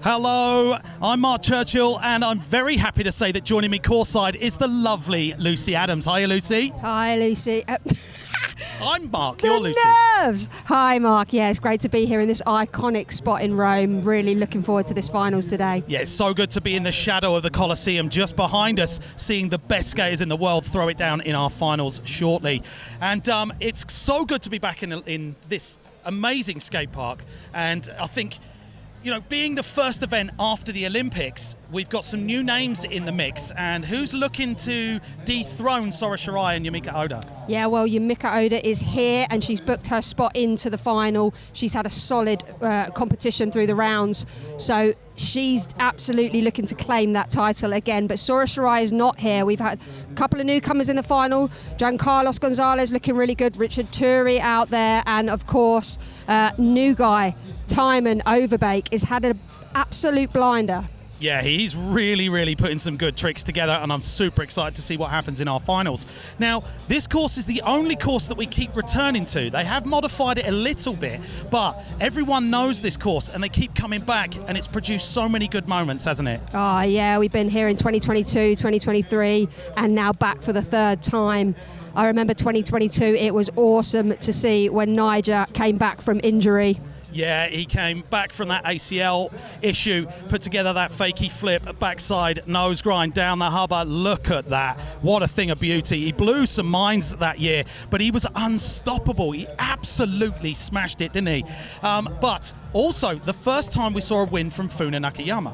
Hello, I'm Mark Churchill, and I'm very happy to say that joining me courtside is the lovely Lucy Adams. Hiya, Lucy. Hi, Lucy. I'm Mark, you're Lucy. Nerves! Hi, Mark. Yeah, it's great to be here in this iconic spot in Rome. Really looking forward to this finals today. Yeah, it's so good to be in the shadow of the Colosseum just behind us, seeing the best skaters in the world throw it down in our finals shortly. And it's so good to be back in this amazing skate park. And I think, you know, being the first event after the Olympics, we've got some new names in the mix. And who's looking to dethrone Sora Shirai and Yumika Oda? Yeah, well, Yumika Oda is here and she's booked her spot into the final. She's had a solid competition through the rounds. So she's absolutely looking to claim that title again. But Sora Shirai is not here. We've had a couple of newcomers in the final. Giancarlos Gonzalez looking really good. Richard Turi out there. And, of course, new guy, Timon Overbake, has had an absolute blinder. Yeah, he's really putting some good tricks together, and I'm super excited to see what happens in our finals. Now, this course is the only course that we keep returning to. They have modified it a little bit, but everyone knows this course, and they keep coming back, and it's produced so many good moments, hasn't it? Oh, yeah, we've been here in 2022, 2023, and now back for the third time. I remember 2022, it was awesome to see when Niger came back from injury. Yeah, he came back from that ACL issue, put together that fakie flip, backside nose grind down the hubba. Look at that. What a thing of beauty. He blew some minds that year, but he was unstoppable. He absolutely smashed it, didn't he? But also, the first time we saw a win from Funa Nakayama.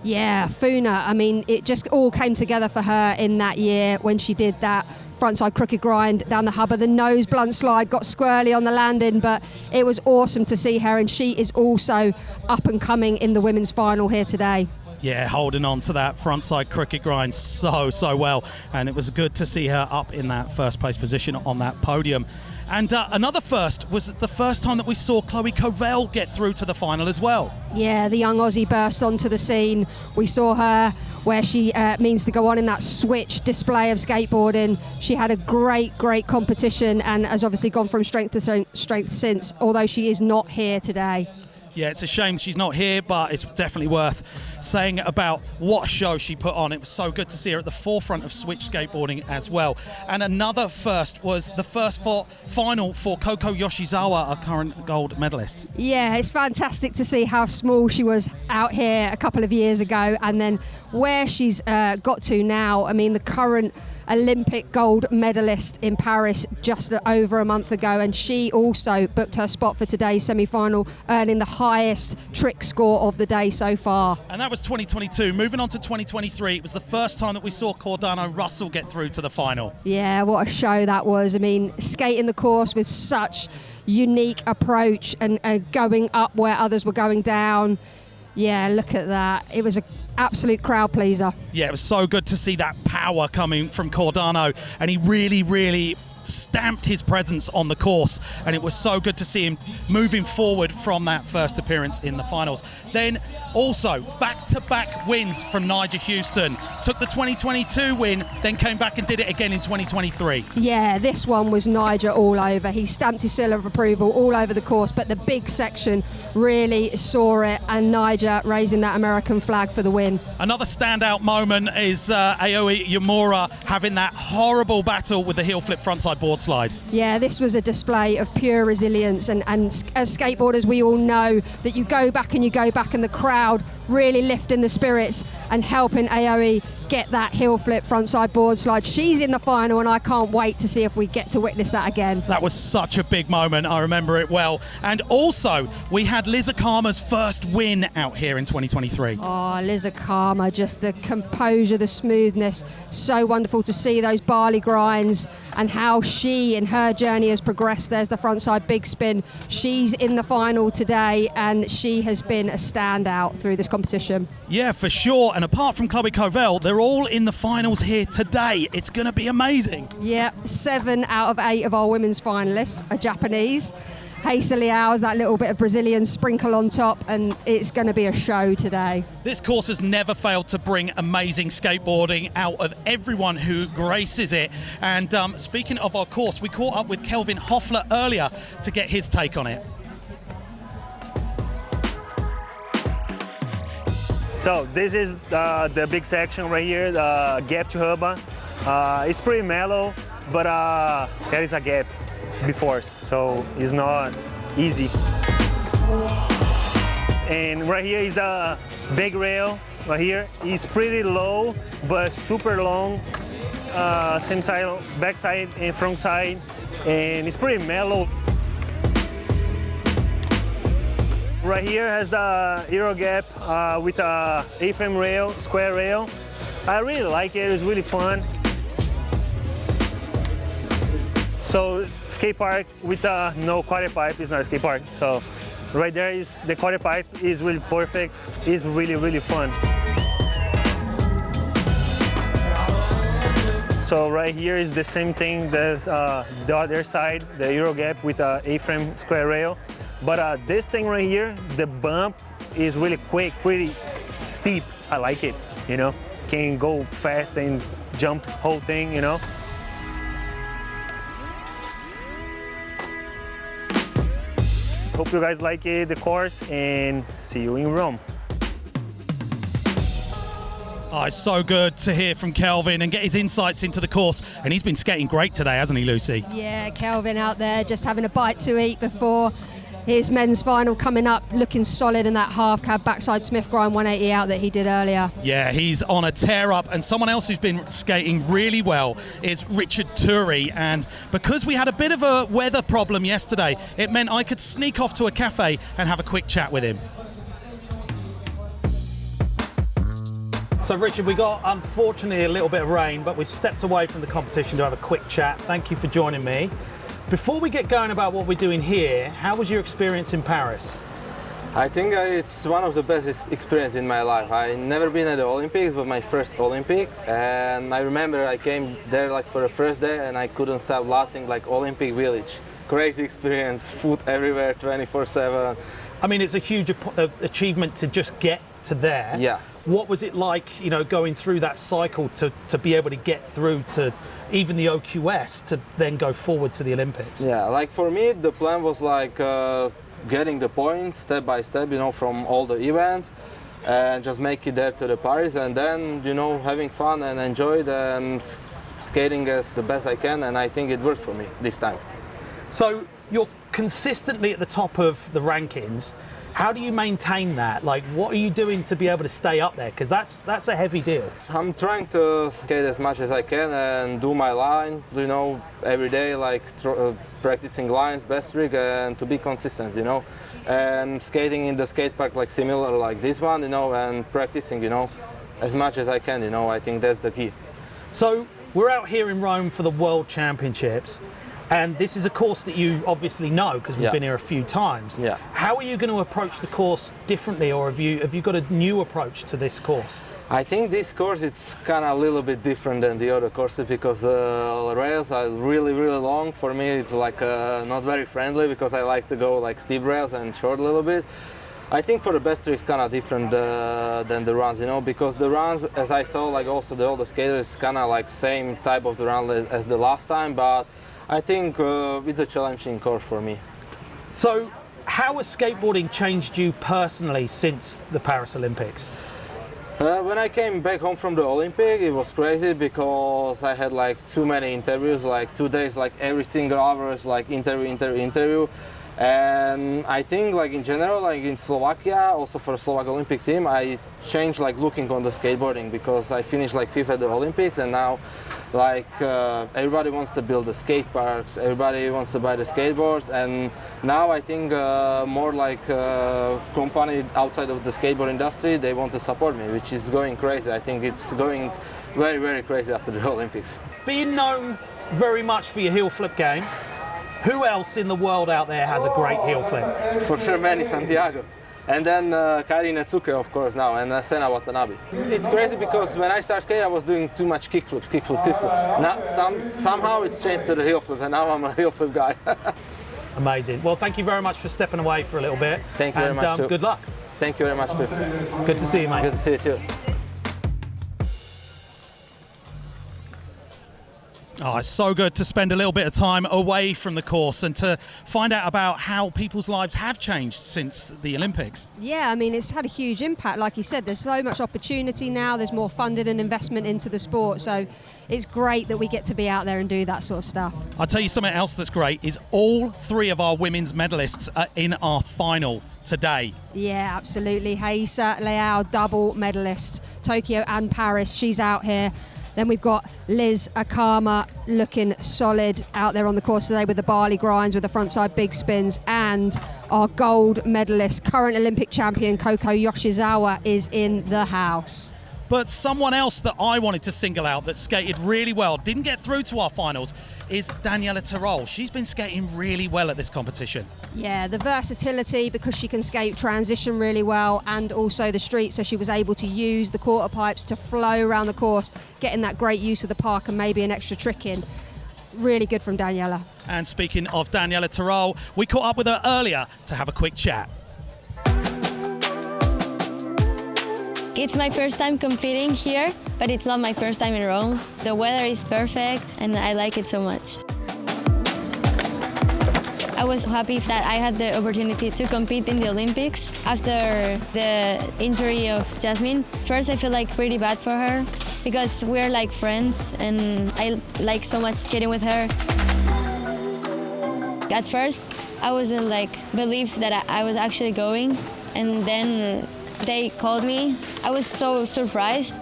Yeah, Funa. I mean, it just all came together for her in that year when she did that frontside crooked grind down the hubba. The nose blunt slide got squirrely on the landing, but it was awesome to see her, and she is also up and coming in the women's final here today. Yeah, holding on to that frontside crooked grind so well, and it was good to see her up in that first place position on that podium. And another first was the first time that we saw Chloe Covell get through to the final as well. Yeah, the young Aussie burst onto the scene. We saw her where she means to go on in that switch display of skateboarding. She had a great competition and has obviously gone from strength to strength since, although she is not here today. Yeah, it's a shame she's not here, but it's definitely worth saying about what show she put on. It was so good to see her at the forefront of switch skateboarding as well. And another first was the first final for Koko Yoshizawa, our current gold medalist. Yeah, it's fantastic to see how small she was out here a couple of years ago and then where she's got to now. I mean, the current Olympic gold medalist in Paris just over a month ago, and she also booked her spot for today's semi-final, earning the highest trick score of the day so far. And that was 2022. Moving on to 2023, it was the first time that we saw Cordano Russell get through to the final. Yeah, what a show that was. I mean, skating the course with such unique approach and going up where others were going down. Yeah, look at that. It was an absolute crowd pleaser. Yeah, it was so good to see that power coming from Cordano, and he really stamped his presence on the course, and it was so good to see him moving forward from that first appearance in the finals. Then also back-to-back wins from Nyjah Huston. Took the 2022 win, then came back and did it again in 2023. Yeah, this one was Nyjah all over. He stamped his seal of approval all over the course, but the big section really saw it, and Nyjah raising that American flag for the win. Another standout moment is Aoi Yamura having that horrible battle with the heel flip frontside board slide. Yeah, this was a display of pure resilience, and as skateboarders we all know that you go back and the crowd really lifting the spirits and helping Aoi get that heel flip frontside board slide. She's in the final, and I can't wait to see if we get to witness that again. That was such a big moment. I remember it well. And also, we had Liz Akama's first win out here in 2023. Oh, Liz Akama, just the composure, the smoothness. So wonderful to see those barley grinds and how she and her journey has progressed. There's the frontside big spin. She's in the final today, and she has been a standout through this competition. Yeah, for sure. And apart from Chloe Covell, they're all in the finals here today. It's going to be amazing. Yeah, 7 out of 8 of our women's finalists are Japanese. Heisa Leao has that little bit of Brazilian sprinkle on top, and it's going to be a show today. This course has never failed to bring amazing skateboarding out of everyone who graces it. And speaking of our course, we caught up with Kelvin Hoffler earlier to get his take on it. So this is the big section right here, the gap to Hubba. It's pretty mellow, but there is a gap before, so it's not easy. And right here is a big rail. Right here is pretty low, but super long. Same side, back side and front side, and it's pretty mellow. Right here has the Euro gap with a A-frame rail, square rail. I really like it, it's really fun. So skate park with no quarter pipe is not a skate park. So right there is the quarter pipe is really perfect. It's really, really fun. So right here is the same thing as the other side, the Euro gap with a A-frame square rail. But this thing right here, the bump is really quick, pretty steep. I like it, you know. Can go fast and jump whole thing, you know. Hope you guys like it, the course, and see you in Rome. Oh, it's so good to hear from Kelvin and get his insights into the course. And he's been skating great today, hasn't he, Lucy? Yeah, Kelvin out there just having a bite to eat before his men's final coming up, looking solid in that half cab backside Smith grind 180 out that he did earlier. Yeah, he's on a tear up. And someone else who's been skating really well is Richard Turi. And because we had a bit of a weather problem yesterday, it meant I could sneak off to a cafe and have a quick chat with him. So Richard, we got unfortunately a little bit of rain, but we've stepped away from the competition to have a quick chat. Thank you for joining me. Before we get going about what we're doing here, how was your experience in Paris? I think it's one of the best experiences in my life. I've never been at the Olympics, but my first Olympic, and I remember I came there like for the first day and I couldn't stop laughing, like Olympic Village. Crazy experience, food everywhere 24/7. I mean, it's a huge achievement to just get to there. Yeah. What was it like, you know, going through that cycle to be able to get through to even the OQS to then go forward to the Olympics? Yeah, like for me, the plan was like getting the points step by step, you know, from all the events and just make it there to the Paris and then, you know, having fun and enjoy it, skating as the best I can, and I think it worked for me this time. So you're consistently at the top of the rankings. How do you maintain that? Like, what are you doing to be able to stay up there? Because that's a heavy deal. I'm trying to skate as much as I can and do my line, you know, every day, like practicing lines, best trick, and to be consistent, you know. And skating in the skate park like similar like this one, you know, and practicing, you know, as much as I can, you know. I think that's the key. So we're out here in Rome for the World Championships. And this is a course that you obviously know because we've been here a few times. Yeah. How are you going to approach the course differently, or have you got a new approach to this course? I think this course is kind of a little bit different than the other courses because the rails are really, really long. For me, it's like not very friendly because I like to go like steep rails and short a little bit. I think for the best tricks, kind of different than the runs, you know, because the runs, as I saw, like also all the skaters, kind of like same type of the run as the last time, but I think it's a challenging course for me. So, how has skateboarding changed you personally since the Paris Olympics? When I came back home from the Olympic, it was crazy because I had like too many interviews, like 2 days, like every single hour is like interview. And I think like in general, like in Slovakia, also for the Slovak Olympic team, I changed like looking on the skateboarding because I finished like 5th at the Olympics, and now like everybody wants to build the skate parks, everybody wants to buy the skateboards, and now I think more like company outside of the skateboard industry, they want to support me, which is going crazy. I think it's going very, very crazy after the Olympics. Being known very much for your heel flip game, who else in the world out there has a great heel flip? For sure, Manny Santiago. And then Kairi Netsuke, of course, now, and Sena Watanabe. It's crazy because when I started skating, I was doing too much kickflips. Now, somehow it's changed to the heel flip, and now I'm a heel flip guy. Amazing. Well, thank you very much for stepping away for a little bit. Thank you very much, too. Good luck. Thank you very much, too. Good to see you, mate. Good to see you, too. Oh, it's so good to spend a little bit of time away from the course and to find out about how people's lives have changed since the Olympics. Yeah, I mean, it's had a huge impact. Like you said, there's so much opportunity now. There's more funding and investment into the sport. So it's great that we get to be out there and do that sort of stuff. I'll tell you something else that's great is all 3 of our women's medalists are in our final today. Yeah, absolutely. Haysa Leao, double medalist, Tokyo and Paris. She's out here. Then we've got Liz Akama looking solid out there on the course today with the Bali grinds, with the frontside big spins. And our gold medalist, current Olympic champion Koko Yoshizawa is in the house. But someone else that I wanted to single out that skated really well, didn't get through to our finals, is Daniela Tirol. She's been skating really well at this competition. Yeah, the versatility, because she can skate transition really well and also the street, so she was able to use the quarter pipes to flow around the course, getting that great use of the park and maybe an extra trick in. Really good from Daniela. And speaking of Daniela Tirol, we caught up with her earlier to have a quick chat. It's my first time competing here, but it's not my first time in Rome. The weather is perfect and I like it so much. I was happy that I had the opportunity to compete in the Olympics after the injury of Jasmine. First, I feel like pretty bad for her because we're like friends and I like so much skating with her. At first, I wasn't like believe that I was actually going, and then they called me. I was so surprised.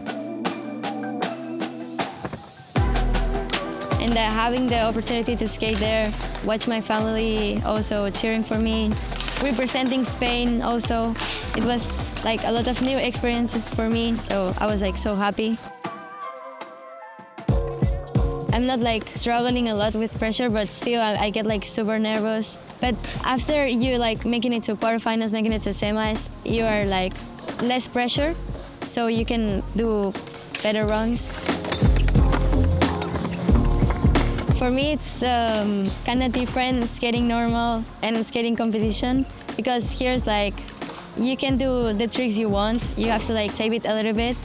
And having the opportunity to skate there, watch my family also cheering for me, representing Spain also, it was like a lot of new experiences for me, so I was like so happy. I'm not like struggling a lot with pressure, but still I get like super nervous. But after you like making it to quarterfinals, making it to semis, you are like less pressure, so you can do better runs. For me, it's kind of different skating normal and skating competition, because here's like you can do the tricks you want. You have to like save it a little bit,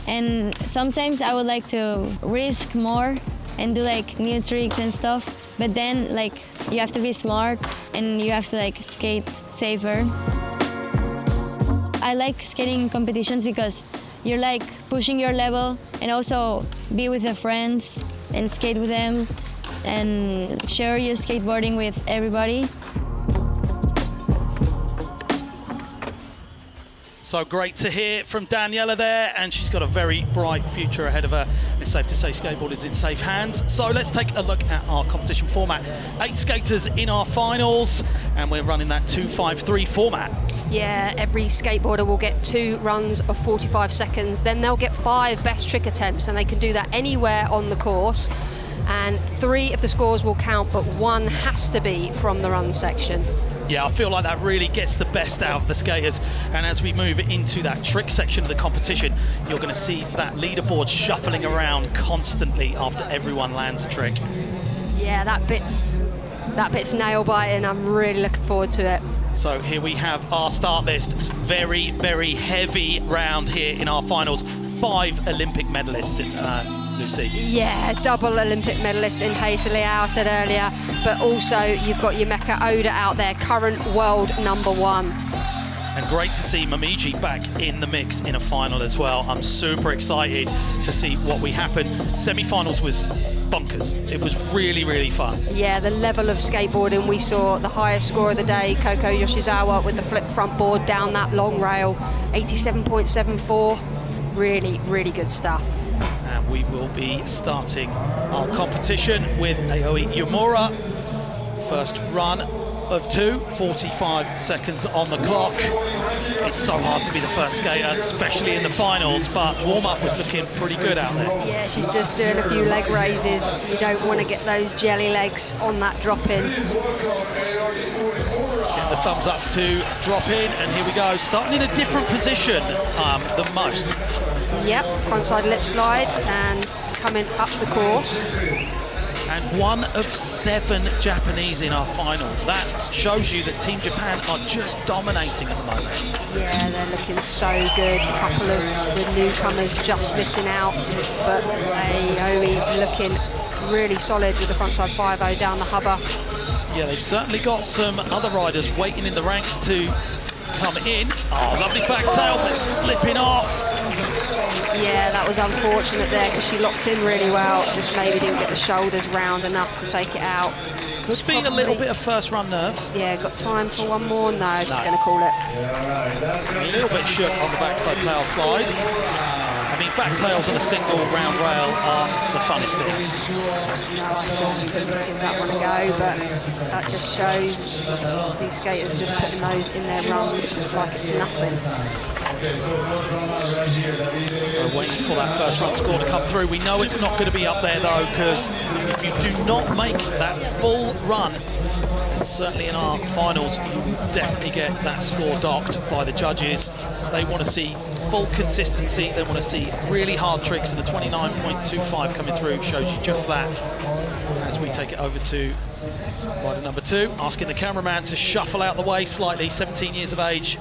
and sometimes I would like to risk more and do like new tricks and stuff, but then like you have to be smart and you have to like skate safer. I like skating in competitions because you're like pushing your level and also be with your friends and skate with them and share your skateboarding with everybody. So great to hear from Daniela there, and she's got a very bright future ahead of her. It's safe to say skateboard is in safe hands. So let's take a look at our competition format. 8 skaters in our finals, and we're running that 2-5-3 format. Yeah, every skateboarder will get 2 runs of 45 seconds. Then they'll get 5 best trick attempts, and they can do that anywhere on the course. And 3 of the scores will count, but 1 has to be from the run section. Yeah, I feel like that really gets the best out of the skaters. And as we move into that trick section of the competition, you're going to see that leaderboard shuffling around constantly after everyone lands a trick. Yeah, that bit's nail-biting. I'm really looking forward to it. So here we have our start list. Very, very heavy round here in our finals. 5 Olympic medalists, Lucy. Yeah, double Olympic medalist in Haysa Leao, I said earlier, but also you've got Yumeka Oda out there, current world #1. And great to see Momiji back in the mix in a final as well. I'm super excited to see what we happen. Semi-finals was bonkers. It was really, really fun. Yeah, the level of skateboarding we saw, the highest score of the day, Koko Yoshizawa with the flip front board down that long rail, 87.74. Really, really good stuff. And we will be starting our competition with Aoi Yumura. First run of 2, 45 seconds on the clock. It's so hard to be the first skater, especially in the finals, but warm-up was looking pretty good out there. Yeah, she's just doing a few leg raises. You don't want to get those jelly legs on that drop-in. Get the thumbs up to drop in, and here we go. Starting in a different position than most. Yep, frontside lip slide and coming up the course. And 1 of 7 Japanese in our final. That shows you that Team Japan are just dominating at the moment. Yeah, they're looking so good. A couple of the newcomers just missing out, but Aoi looking really solid with the frontside 5-0 down the hubba. Yeah, they've certainly got some other riders waiting in the ranks to come in. Oh, lovely back tail, but slipping off. Yeah, that was unfortunate there because she locked in really well. Just maybe didn't get the shoulders round enough to take it out. Could be a little bit of first run nerves. Yeah, got time for one more? No, she's going to call it. A little bit shook on the backside tail slide. I mean, back tails on a single round rail are the funnest thing. No, I certainly couldn't give that one a go, but that just shows these skaters just putting those in their runs like it's nothing. So waiting for that first run score to come through. We know it's not going to be up there though, because if you do not make that full run, and certainly in our finals, you will definitely get that score docked by the judges. They want to see full consistency. They want to see really hard tricks, and a 29.25 coming through shows you just that. As we take it over to rider number 2, asking the cameraman to shuffle out the way slightly, 17 years of age,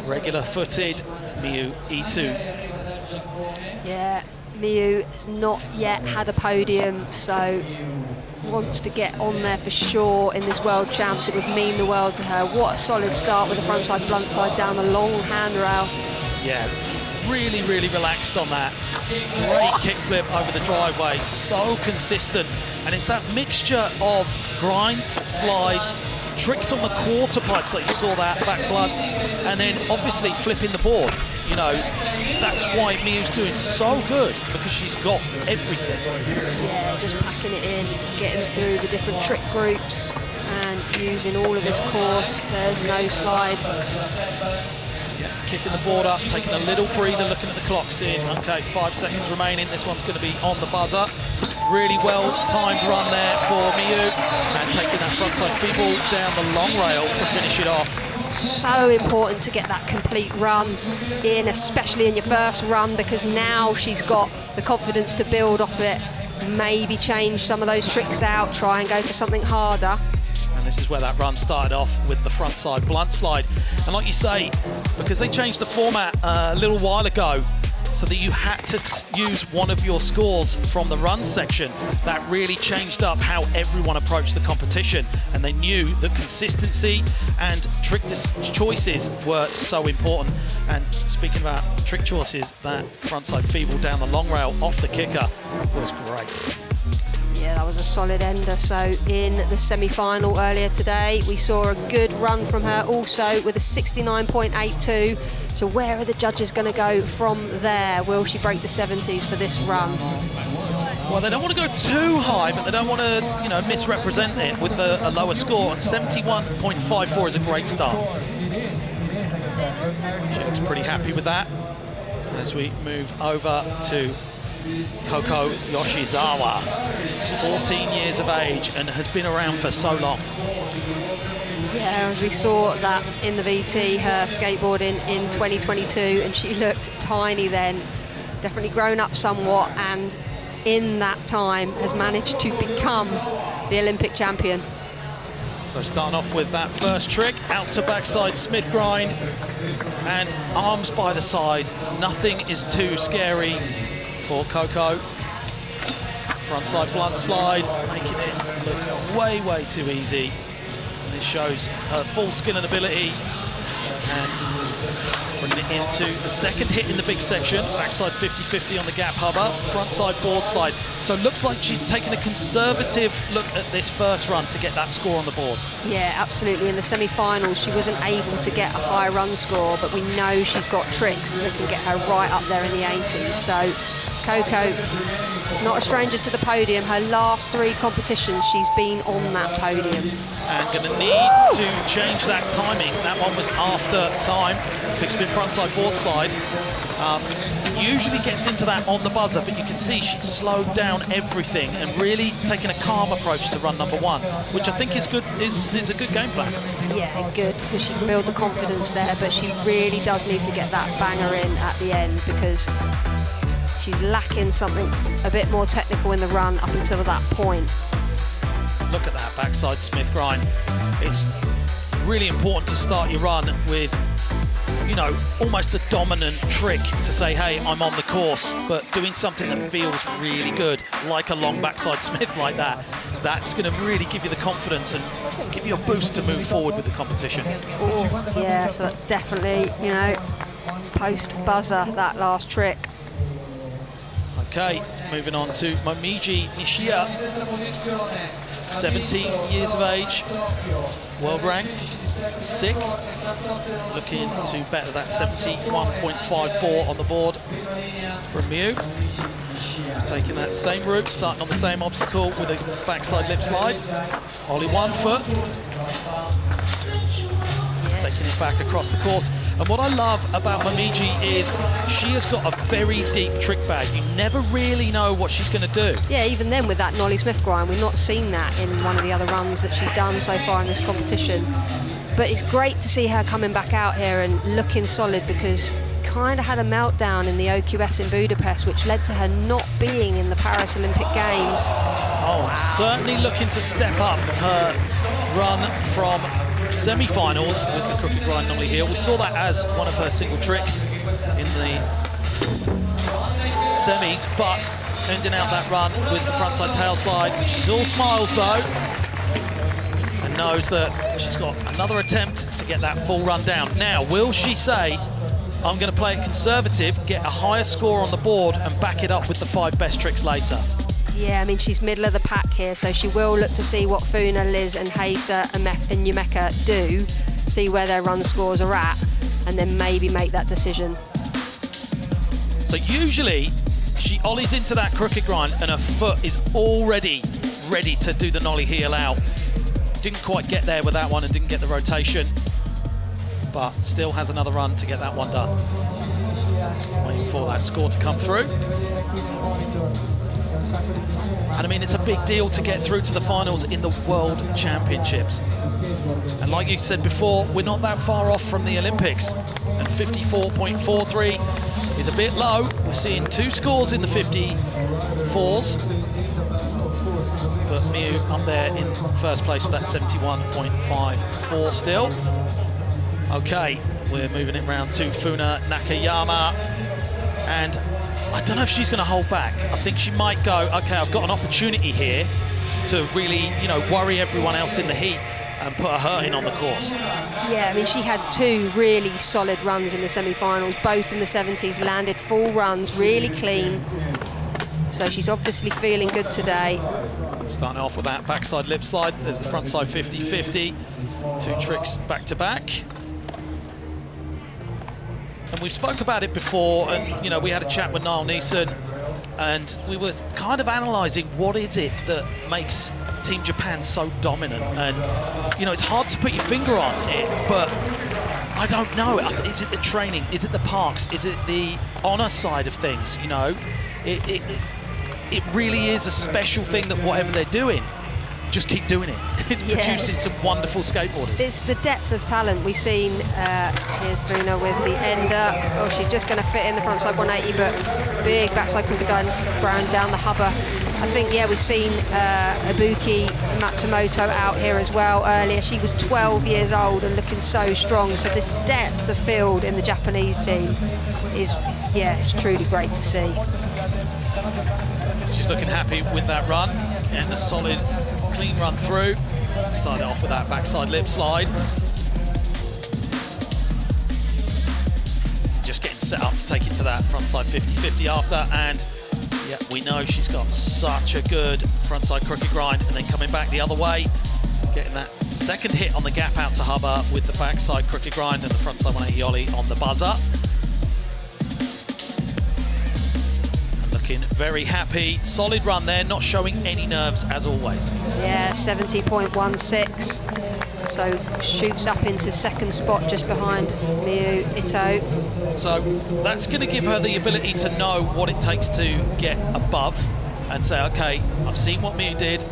regular-footed Miyu Ito. Yeah, Miyu has not yet had a podium, so wants to get on there for sure in this World Champs. It would mean the world to her. What a solid start with the frontside blunt side down the long handrail. Yeah, really, really relaxed on that. Great kickflip over the driveway, so consistent. And it's that mixture of grinds, slides, tricks on the quarter pipes like you saw that back blunt, and then obviously flipping the board. You know, that's why Miyu's doing so good, because she's got everything. Yeah, just packing it in, getting through the different trick groups and using all of this course. There's no slide. Yeah, kicking the board up, taking a little breather, looking at the clock, seeing, okay, 5 seconds remaining. This one's going to be on the buzzer. Really well-timed run there for Miyu, and taking that frontside feeble down the long rail to finish it off. So important to get that complete run in, especially in your first run, because now she's got the confidence to build off it, maybe change some of those tricks out, try and go for something harder. And this is where that run started off with the frontside blunt slide. And like you say, because they changed the format a little while ago, so that you had to use one of your scores from the run section, that really changed up how everyone approached the competition, and they knew that consistency and trick choices were so important. And speaking about trick choices, that frontside feeble down the long rail off the kicker was great. Yeah, that was a solid ender. So in the semi-final earlier today, we saw a good run from her also with a 69.82. So where are the judges going to go from there? Will she break the 70s for this run? Well, they don't want to go too high, but they don't want to, you know, misrepresent it with a lower score. And 71.54 is a great start. She looks pretty happy with that. As we move over to Koko Yoshizawa, 14 years of age and has been around for so long. Yeah, as we saw that in the VT, her skateboarding in 2022, and she looked tiny then, definitely grown up somewhat, and in that time has managed to become the Olympic champion. So starting off with that first trick, out to backside Smith grind, and arms by the side. Nothing is too scary for Koko. Frontside blunt slide, making it look way, way too easy. And this shows her full skill and ability. And bringing it into the second hit in the big section, backside 50-50 on the gap hubba, frontside board slide. So it looks like she's taken a conservative look at this first run to get that score on the board. Yeah, absolutely. In the semi-finals, she wasn't able to get a high run score, but we know she's got tricks that can get her right up there in the 80s. So Koko, not a stranger to the podium. Her last 3 competitions, she's been on that podium. And going to need to change that timing. That one was after time. Big spin frontside board slide. Usually gets into that on the buzzer, but you can see she's slowed down everything and really taken a calm approach to run number 1, which I think is good. Is a good game plan. Yeah, good, because she can build the confidence there, but she really does need to get that banger in at the end, because she's lacking something a bit more technical in the run up until that point. Look at that backside Smith grind. It's really important to start your run with you know, almost a dominant trick to say, hey, I'm on the course, but doing something that feels really good, like a long backside Smith like that, that's going to really give you the confidence and give you a boost to move forward with the competition. Oh, yeah, so that definitely, you know, post-buzzer, that last trick. Okay, moving on to Momiji Nishia, 17 years of age, world ranked 6th, looking to better that 71.54 on the board from Miu. Taking that same route, starting on the same obstacle with a backside lip slide. Ollie 1 foot. Taking it back across the course. And what I love about Momiji is she has got a very deep trick bag. You never really know what she's going to do. Yeah, even then with that Nollie Smith grind, we've not seen that in one of the other runs that she's done so far in this competition. But it's great to see her coming back out here and looking solid, because kind of had a meltdown in the OQS in Budapest, which led to her not being in the Paris Olympic Games. Oh, and certainly looking to step up her run from semi-finals with the crooked grind nollie heel. We saw that as one of her single tricks in the semis, but ending out that run with the frontside tail slide. She's all smiles though, and knows that she's got another attempt to get that full run down. Now, will she say, I'm going to play it conservative, get a higher score on the board and back it up with the 5 best tricks later? Yeah, I mean, she's middle of the pack here, so she will look to see what Funa, Liz and Hazer and Yumeka do, see where their run scores are at, and then maybe make that decision. So usually, she ollies into that crooked grind and her foot is already ready to do the nollie heel out. Didn't quite get there with that one and didn't get the rotation, but still has another run to get that one done. Waiting for that score to come through. And I mean, it's a big deal to get through to the finals in the World Championships. And like you said before, we're not that far off from the Olympics. And 54.43 is a bit low. We're seeing 2 scores in the 54s. But Miu up there in first place with that 71.54 still. Okay, we're moving it round to Funa Nakayama. And I don't know if she's going to hold back. I think she might go, okay, I've got an opportunity here to really, you know, worry everyone else in the heat and put a hurting on the course. Yeah, I mean, she had 2 really solid runs in the semi-finals, both in the 70s, landed full runs, really clean. So she's obviously feeling good today. Starting off with that backside lip slide. There's the frontside 50-50. 2 tricks back to back. And we've spoke about it before, and you know, we had a chat with Niall Neeson, and we were kind of analysing what is it that makes Team Japan so dominant. And you know, it's hard to put your finger on it, but I don't know. Is it the training? Is it the parks? Is it the honour side of things? You know, it really is a special thing that whatever they're doing, just keep doing it. It's producing some wonderful skateboarders. It's the depth of talent. We've seen, here's Funa with the ender. Oh, she's just going to fit in the frontside 180, but big backside crooked grind down the hubber. I think, yeah, we've seen Ibuki Matsumoto out here as well earlier. She was 12 years old and looking so strong. So this depth of field in the Japanese team is yeah, it's truly great to see. She's looking happy with that run, and a solid, clean run through. Started off with that backside lip slide. Just getting set up to take it to that frontside 50-50 after, and yeah, we know she's got such a good frontside crooked grind, and then coming back the other way, getting that second hit on the gap out to hubber with the backside crooked grind and the frontside 180 ollie on the buzzer. Looking very happy. Solid run there, not showing any nerves as always. Yeah, 70.16. So shoots up into second spot just behind Miu Ito. So that's going to give her the ability to know what it takes to get above and say, okay, I've seen what Miu did,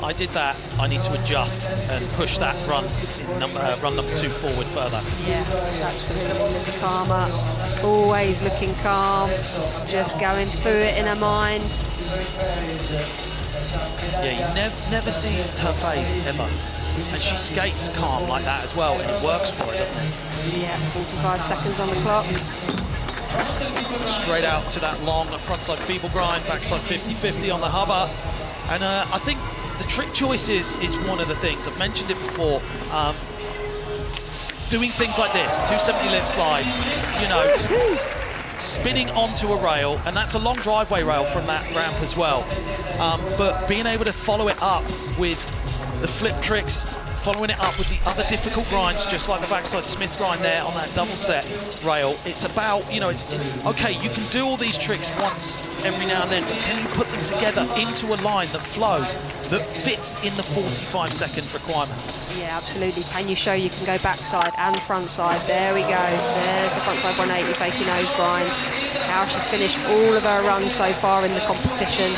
I did that, I need to adjust and push that run in run number 2 forward further. Yeah, absolutely. Liz Akama, always looking calm, just going through it in her mind. Yeah, you never see her phased ever. And she skates calm like that as well, and it works for her, doesn't it? Yeah, 45 seconds on the clock. So straight out to that long frontside feeble grind, backside 50-50 on the hubba. And I think the trick choice is one of the things. I've mentioned it before. Doing things like this, 270 lip slide, you know, spinning onto a rail, and that's a long driveway rail from that ramp as well. But being able to follow it up with the flip tricks, following it up with the other difficult grinds, just like the backside Smith grind there on that double set rail. It's about, you know, okay, you can do all these tricks once every now and then, but can you put them together into a line that flows, that fits in the 45-second requirement? Yeah, absolutely. Can you show you can go backside and frontside? There we go. There's the frontside 180 fakie nose grind. How she's finished all of her runs so far in the competition.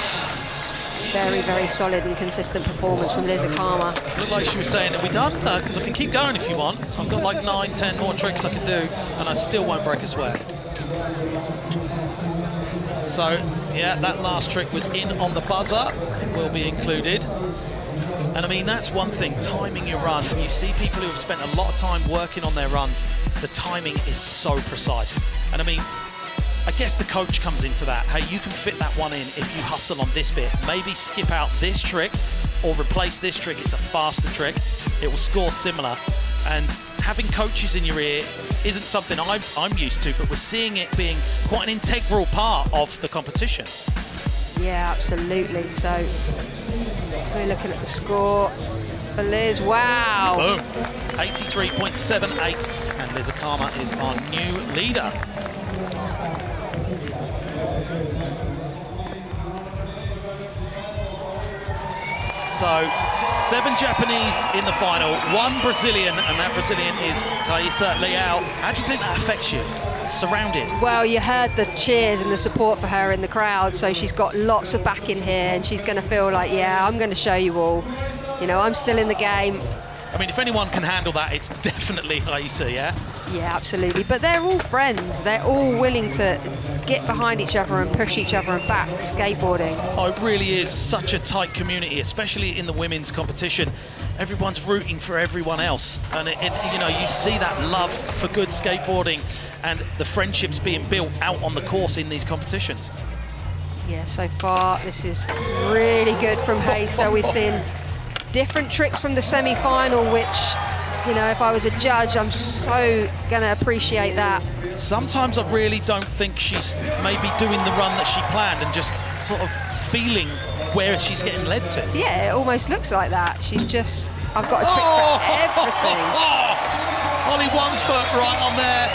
Very, very solid and consistent performance from Liz Akama. Looked like she was saying, are we done? Because I can keep going if you want. I've got like 9, 10 more tricks I can do, and I still won't break a sweat. So, yeah, that last trick was in on the buzzer. It will be included. And I mean, that's one thing, timing your run. You see people who have spent a lot of time working on their runs, the timing is so precise. And I mean, I guess the coach comes into that. Hey, you can fit that one in if you hustle on this bit. Maybe skip out this trick or replace this trick. It's a faster trick. It will score similar. And having coaches in your ear isn't something I'm used to, but we're seeing it being quite an integral part of the competition. Yeah, absolutely. So we're looking at the score for Liz. Wow. Boom. 83.78. And Liz Akama is our new leader. So 7 Japanese in the final, 1 Brazilian, and that Brazilian is Raíssa Leal. How do you think that affects you? Surrounded. Well, you heard the cheers and the support for her in the crowd, so she's got lots of backing here, and she's going to feel like, yeah, I'm going to show you all. You know, I'm still in the game. I mean, if anyone can handle that, it's definitely Raíssa, yeah? Yeah, absolutely. But they're all friends. They're all willing to get behind each other and push each other and back skateboarding. Oh, it really is such a tight community, especially in the women's competition. Everyone's rooting for everyone else. And, you know, you see that love for good skateboarding and the friendships being built out on the course in these competitions. Yeah, so far, this is really good from Raíssa. We've seen different tricks from the semi-final, which, you know, if I was a judge, I'm so going to appreciate that. Sometimes I really don't think she's maybe doing the run that she planned and just sort of feeling where she's getting led to. Yeah, it almost looks like that. She's just, I've got a trick for everything. Only 1 foot right on there.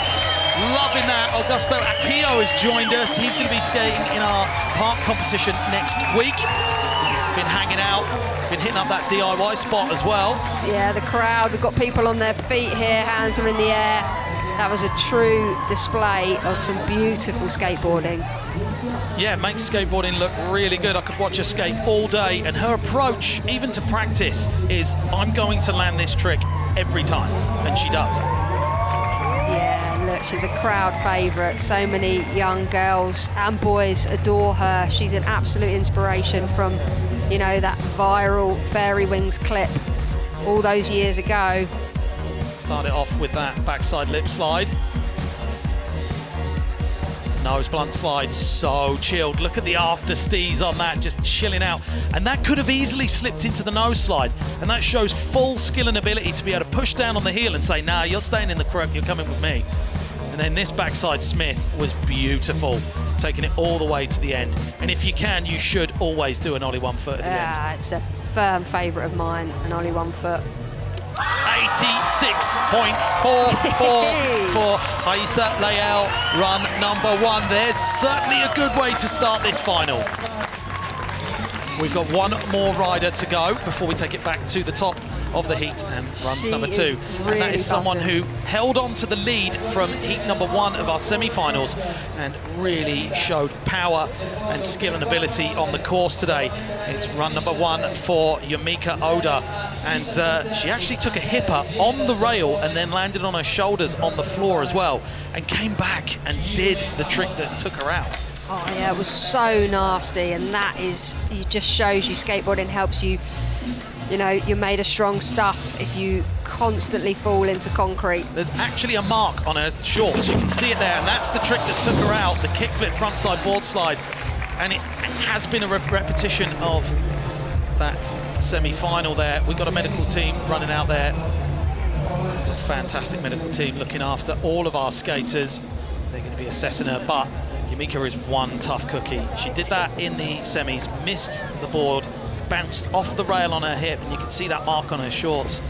Loving that. Augusto Akio has joined us. He's going to be skating in our park competition next week. He's been hanging out, been hitting up that DIY spot as well. Yeah, the crowd, we've got people on their feet here, hands are in the air. That was a true display of some beautiful skateboarding. Yeah, makes skateboarding look really good. I could watch her skate all day, and her approach, even to practice, is I'm going to land this trick every time, and she does. Yeah, look, she's a crowd favourite. So many young girls and boys adore her. She's an absolute inspiration from, you know, that viral Fairy Wings clip all those years ago. Start it off with that backside lip slide. Nose blunt slide, so chilled. Look at the after stees on that, just chilling out. And that could have easily slipped into the nose slide. And that shows full skill and ability to be able to push down on the heel and say, nah, you're staying in the crook, you're coming with me. And then this backside Smith was beautiful, taking it all the way to the end. And if you can, you should always do an ollie 1 foot at the end. It's a firm favourite of mine, an ollie 1 foot. 86.44 for Raíssa Leal, run number 1. There's certainly a good way to start this final. We've got 1 more rider to go before we take it back to the top of the heat and runs number 2. Really, and that is someone who held on to the lead from heat number 1 of our semi-finals and really showed power and skill and ability on the course today. It's run number 1 for Yumika Oda, and she actually took a hipper on the rail and then landed on her shoulders on the floor as well, and came back and did the trick that took her out. Oh yeah, it was so nasty, and that is, it just shows you skateboarding helps you you know, you're made of strong stuff if you constantly fall into concrete. There's actually a mark on her shorts. You can see it there, and that's the trick that took her out, the kickflip frontside board slide. And it has been a repetition of that semi-final there. We've got a medical team running out there. A fantastic medical team looking after all of our skaters. They're going to be assessing her, but Yumika is one tough cookie. She did that in the semis, missed the board, bounced off the rail on her hip, and you can see that mark on her shorts,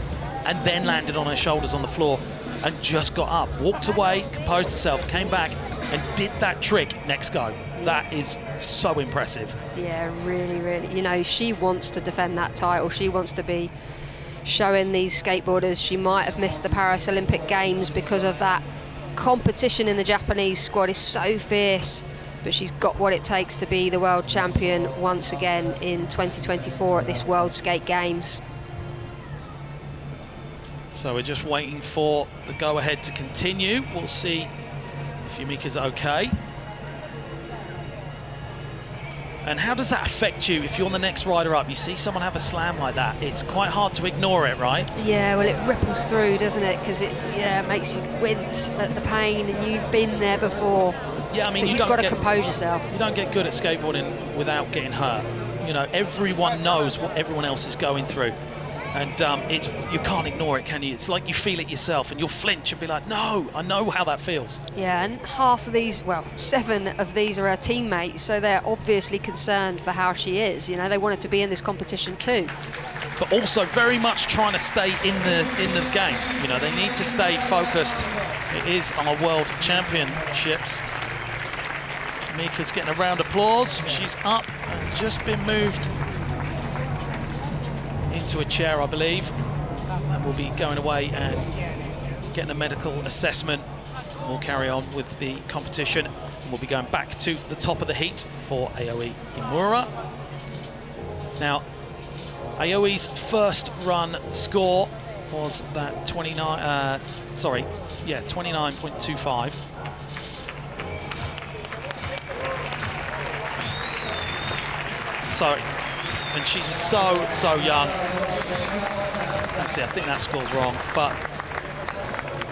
and then landed on her shoulders on the floor and just got up, walked away, composed herself, came back and did that trick next go. That is so impressive. Yeah, really, really. You know, she wants to defend that title. She wants to be showing these skateboarders. She might have missed the Paris Olympic Games because of that competition in the Japanese squad is so fierce, but she's got what it takes to be the world champion once again in 2024 at this World Skate Games. So we're just waiting for the go-ahead to continue. We'll see if Yumika's okay. And how does that affect you if you're on the next rider up? You see someone have a slam like that, it's quite hard to ignore it, right? Yeah, well, it ripples through, doesn't it? Because it makes you wince at the pain, and you've been there before. Yeah, I mean, you've got to compose yourself. You don't get good at skateboarding without getting hurt. You know, everyone knows what everyone else is going through. And you can't ignore it, can you? It's like you feel it yourself, and you'll flinch and be like, no, I know how that feels. Yeah, and half of these, well, 7 of these are her teammates, so they're obviously concerned for how she is. You know, they want her to be in this competition too. But also very much trying to stay in the game. You know, they need to stay focused. It is our World Championships. Mika's getting a round of applause. She's up and just been moved into a chair, I believe, and we'll be going away and getting a medical assessment. We'll carry on with the competition, and we'll be going back to the top of the heat for Aoi Imura. Now, Aoi's first run score was that 29.25. So, and she's so young. Actually, I think that score's wrong, but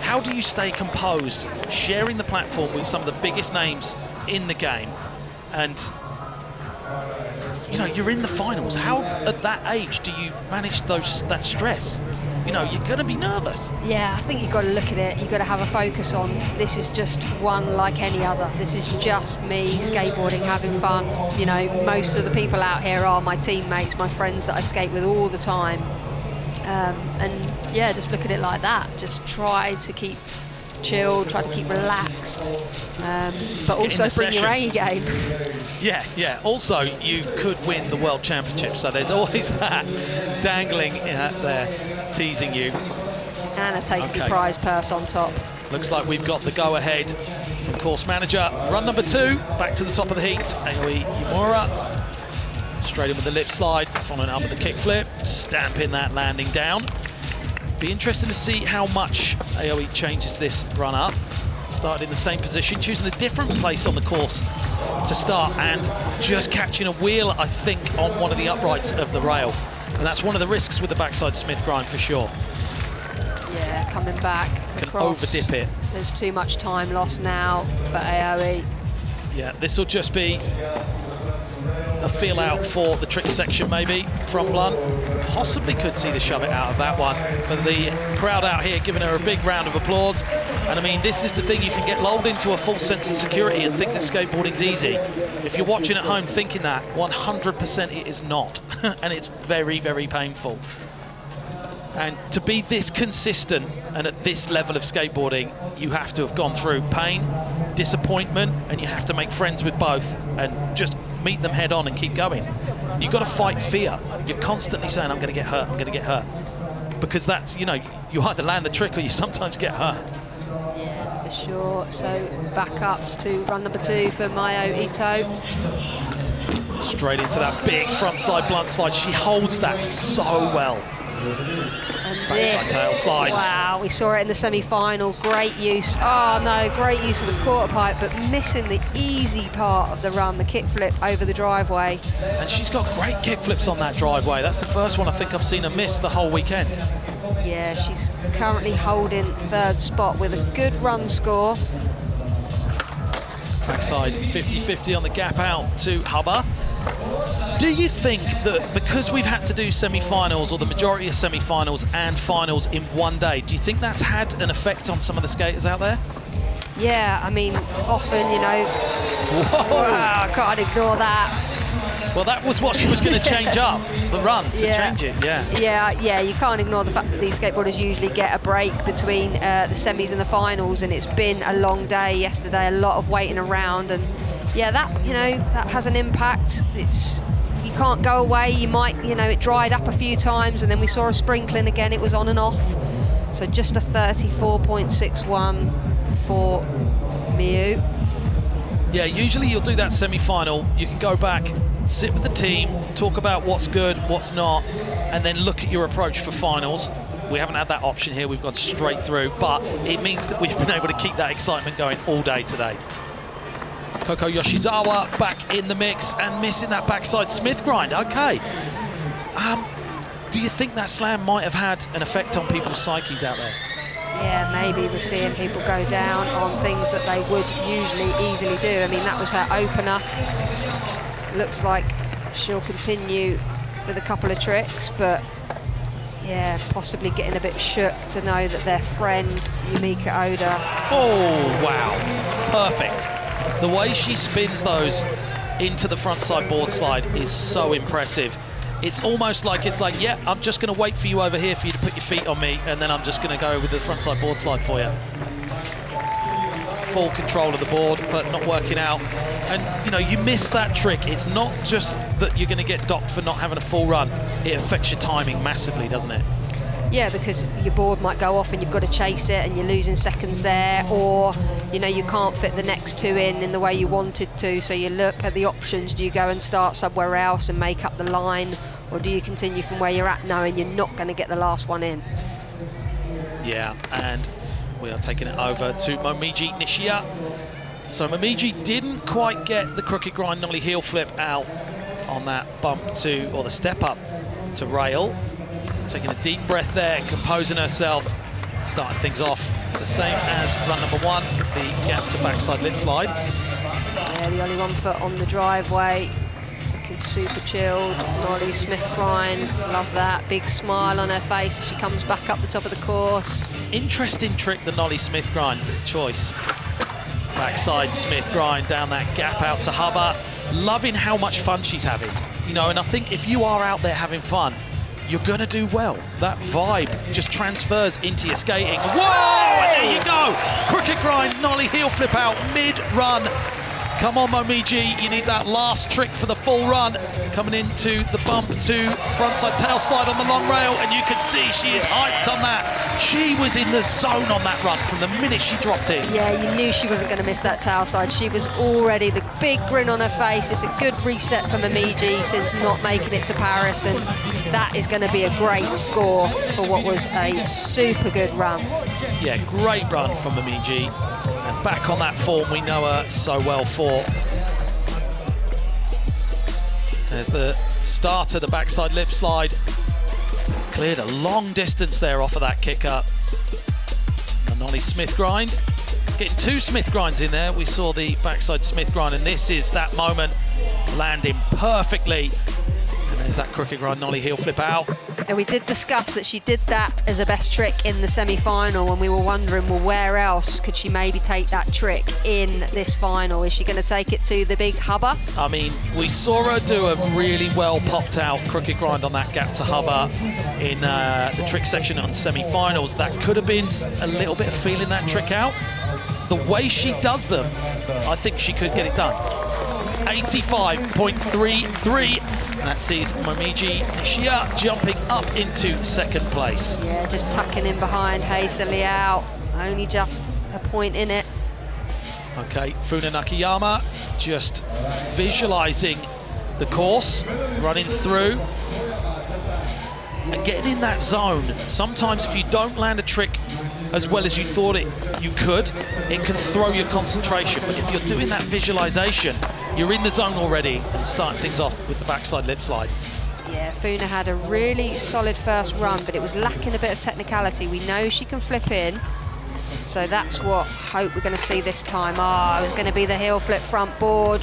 how do you stay composed sharing the platform with some of the biggest names in the game? And you know, you're in the finals. How at that age do you manage that stress? You know, you're going to be nervous. Yeah, I think you've got to look at it. You've got to have a focus on, this is just one like any other. This is just me skateboarding, having fun. You know, most of the people out here are my teammates, my friends that I skate with all the time. And yeah, just look at it like that. Just try to keep chill, try to keep relaxed, but also bring your A game. Yeah. Also, you could win the World Championship, so there's always that dangling there, teasing you. And a tasty prize purse on top. Looks like we've got the go-ahead from course manager. Run number 2, back to the top of the heat. Aoi Imura, straight in with the lip slide, following up with the kickflip, stamping that landing down. Be interesting to see how much Aoi changes this run up. Started in the same position, choosing a different place on the course to start, and just catching a wheel, I think, on one of the uprights of the rail. And that's one of the risks with the backside Smith grind for sure. Yeah, coming back across. Can over-dip it. There's too much time lost now for Aoi. Yeah, this will just be a feel out for the trick section maybe from Blunt. Possibly could see the shove it out of that one, but the crowd out here giving her a big round of applause. And I mean, this is the thing, you can get lulled into a false sense of security and think that skateboarding's easy. If you're watching at home thinking that, 100% it is not. And it's very, very painful. And to be this consistent and at this level of skateboarding, you have to have gone through pain, disappointment, and you have to make friends with both and just meet them head on and keep going. You've got to fight fear. You're constantly saying, I'm going to get hurt, I'm going to get hurt. Because that's, you know, you either land the trick or you sometimes get hurt. Yeah, for sure. So back up to run number 2 for Mayo Ito. Straight into that big front side blunt slide. She holds that so well. And Backside tail slide. wow, we saw it in the semi-final. Great use. Oh no, great use of the quarter pipe, but missing the easy part of the run, the kickflip over the driveway. And she's got great kickflips on that driveway. That's the first one I think I've seen her miss the whole weekend. Yeah, she's currently holding 3rd spot with a good run score. Backside 50-50 on the gap out to Hubba. Do you think that because we've had to do semi-finals, or the majority of semi-finals and finals in one day, do you think that's had an effect on some of the skaters out there? Yeah, I mean, often, you know, wow, I can't ignore that. Well, that was what she was going to change up, the run, to change it, Yeah, you can't ignore the fact that these skateboarders usually get a break between the semis and the finals, and it's been a long day yesterday, a lot of waiting around, and yeah, that, you know, that has an impact. You can't go away, you might, you know, it dried up a few times, and then we saw a sprinkling again, it was on and off. So just a 34.61 for Miu. Yeah, usually you'll do that semi-final, you can go back, sit with the team, talk about what's good, what's not, and then look at your approach for finals. We haven't had that option here, we've gone straight through, but it means that we've been able to keep that excitement going all day today. Koko Yoshizawa back in the mix and missing that backside Smith grind. Okay. Do you think that slam might have had an effect on people's psyches out there? Yeah, maybe we're seeing people go down on things that they would usually easily do. I mean, that was her opener. Looks like she'll continue with a couple of tricks, but yeah, possibly getting a bit shook to know that their friend Yumika Oda. Oh, wow. Perfect. The way she spins those into the frontside board slide is so impressive. It's almost like, yeah, I'm just going to wait for you over here for you to put your feet on me, and then I'm just going to go with the frontside board slide for you. Full control of the board, but not working out. And, you know, you miss that trick. It's not just that you're going to get docked for not having a full run. It affects your timing massively, doesn't it? Yeah, because your board might go off and you've got to chase it and you're losing seconds there, or, you know, you can't fit the next two in the way you wanted to, so you look at the options. Do you go and start somewhere else and make up the line, or do you continue from where you're at knowing you're not going to get the last one in? Yeah, and we are taking it over to Momiji Nishia. So Momiji didn't quite get the crooked grind nollie heel flip out on that bump to, or the step up to rail. Taking a deep breath there, composing herself, starting things off the same as run number one, the gap to backside lip slide. Yeah, the only 1 foot on the driveway. Looking super chilled. Nollie Smith grind, love that. Big smile on her face as she comes back up the top of the course. Interesting trick, the nollie Smith grind choice. Backside Smith grind down that gap out to Hubba. Loving how much fun she's having. You know, and I think if you are out there having fun, you're going to do well. That vibe just transfers into your skating. Whoa! And there you go! Crooked grind, nollie heel flip out, mid-run. Come on, Momiji, you need that last trick for the full run. Coming into the bump to frontside tail slide on the long rail, and you can see she is hyped on that. She was in the zone on that run from the minute she dropped in. Yeah, you knew she wasn't going to miss that tail slide. She was already, the big grin on her face. It's a good reset for Momiji since not making it to Paris, and that is going to be a great score for what was a super good run. Yeah, great run from Momiji. And back on that form we know her so well for. There's the starter, the backside lip slide. Cleared a long distance there off of that kick up. The nollie Smith grind. Getting 2 Smith grinds in there. We saw the backside Smith grind, and this is that moment landing perfectly. And there's that crooked grind nollie heel flip out. And we did discuss that she did that as a best trick in the semi-final, and we were wondering, well, where else could she maybe take that trick in this final? Is she going to take it to the big Hubba? I mean, we saw her do a really well popped out crooked grind on that gap to Hubba in the trick section on semi-finals. That could have been a little bit of feeling that trick out. The way she does them, I think she could get it done. 85.33. That sees Momiji Nishia jumping up into second place. Yeah, just tucking in behind Heisa Liao. Only just a point in it. Okay, Funa Nakayama just visualizing the course, running through. and getting in that zone. Sometimes if you don't land a trick as well as you thought you could, it can throw your concentration. But if you're doing that visualization, you're in the zone already and starting things off with the backside lip slide. Yeah, Funa had a really solid first run, but it was lacking a bit of technicality. We know she can flip in, so that's what hope we're going to see this time. It was going to be the heel flip front board.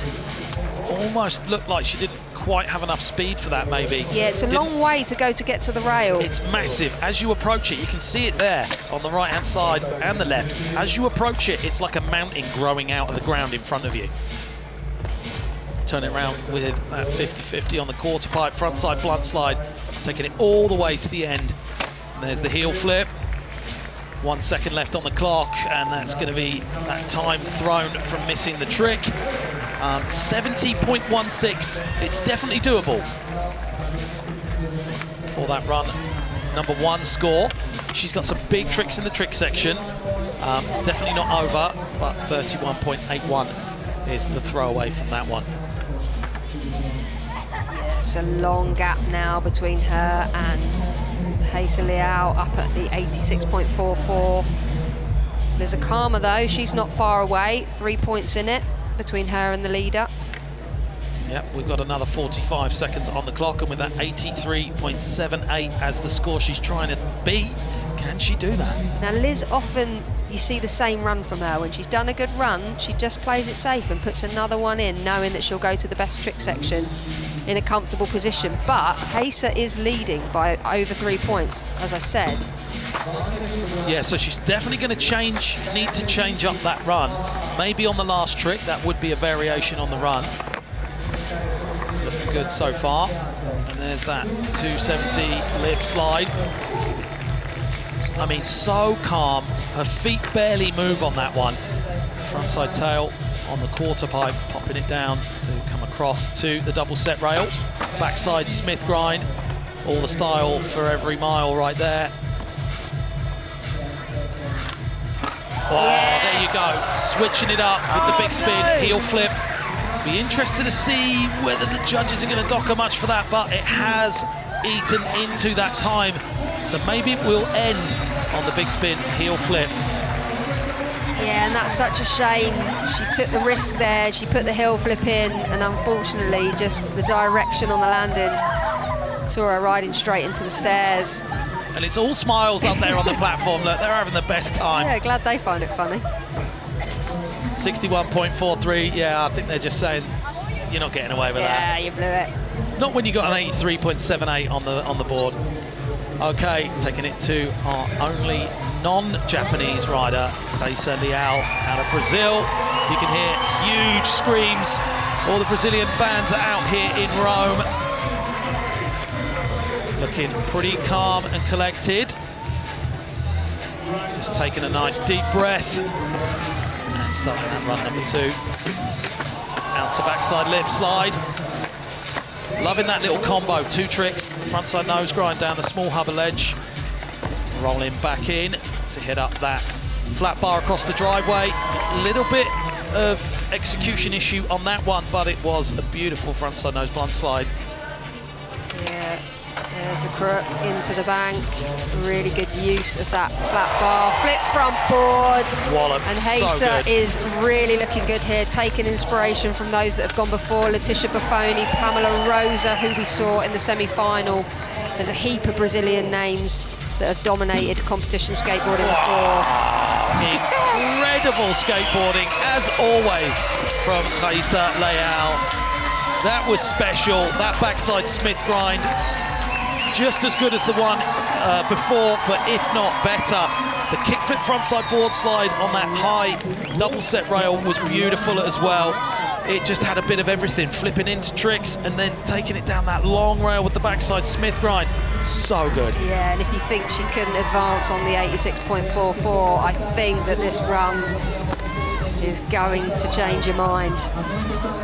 Almost looked like she didn't quite have enough speed for that, maybe. Yeah, it's a long way to go to get to the rail. It's massive. As you approach it, you can see it there on the right-hand side and the left. As you approach it, it's like a mountain growing out of the ground in front of you. Turn it around with that 50-50 on the quarter pipe, front side blunt slide, taking it all the way to the end. And there's the heel flip. 1 second left on the clock, and that's going to be that time thrown from missing the trick. 70.16. It's definitely doable for that run. Number 1 score. She's got some big tricks in the trick section. It's definitely not over, but 31.81 is the throwaway from that one. It's a long gap now between her and Haisa Liao, up at the 86.44. Liz Akama though, she's not far away, 3 points in it between her and the leader. Yep, we've got another 45 seconds on the clock, and with that 83.78 as the score she's trying to beat, can she do that? Now Liz, often you see the same run from her. When she's done a good run, she just plays it safe and puts another one in, knowing that she'll go to the best trick section in a comfortable position. But Haisa is leading by over 3 points, as I said. Yeah, so she's definitely going to need to change up that run. Maybe on the last trick, that would be a variation on the run. Looking good so far. And there's that 270 lip slide. I mean, so calm. Her feet barely move on that one. Frontside tail on the quarter pipe, popping it down to come across to the double set rail. Backside Smith grind. All the style for every mile right there. Oh, yes. There you go. Switching it up with the big spin, heel flip. Be interested to see whether the judges are going to dock her much for that, but it has eaten into that time. So maybe it will end on the big spin, heel flip. Yeah, and that's such a shame. She took the risk there, she put the heel flip in, and unfortunately just the direction on the landing saw her riding straight into the stairs. And it's all smiles up there on the platform. Look, they're having the best time. Yeah, glad they find it funny. 61.43, yeah, I think they're just saying, you're not getting away with that. Yeah, you blew it. Not when you got an 83.78 on the board. Okay, taking it to our only non-Japanese rider, Haisa Liao out of Brazil. You can hear huge screams. All the Brazilian fans are out here in Rome. Looking pretty calm and collected. Just taking a nice deep breath. And starting that run number 2. Out to backside lip slide. Loving that little combo, 2 tricks, frontside nose grind down the small hubber ledge. Rolling back in to hit up that flat bar across the driveway. A little bit of execution issue on that one, but it was a beautiful frontside nose blunt slide. Yeah, there's the crook into the bank. Really good use of that flat bar. Flip front board. Wallop, and so Haisa good. is really looking good here, taking inspiration from those that have gone before. Letitia Buffoni, Pamela Rosa, who we saw in the semi-final. There's a heap of Brazilian names that have dominated competition skateboarding before. Incredible skateboarding, as always, from Haisa Liao. That was special. That backside Smith grind, just as good as the one before, but if not better. The kickflip frontside board slide on that high double set rail was beautiful as well. It just had a bit of everything, flipping into tricks and then taking it down that long rail with the backside Smith grind. So good. Yeah, and if you think she couldn't advance on the 86.44, I think that this run is going to change your mind.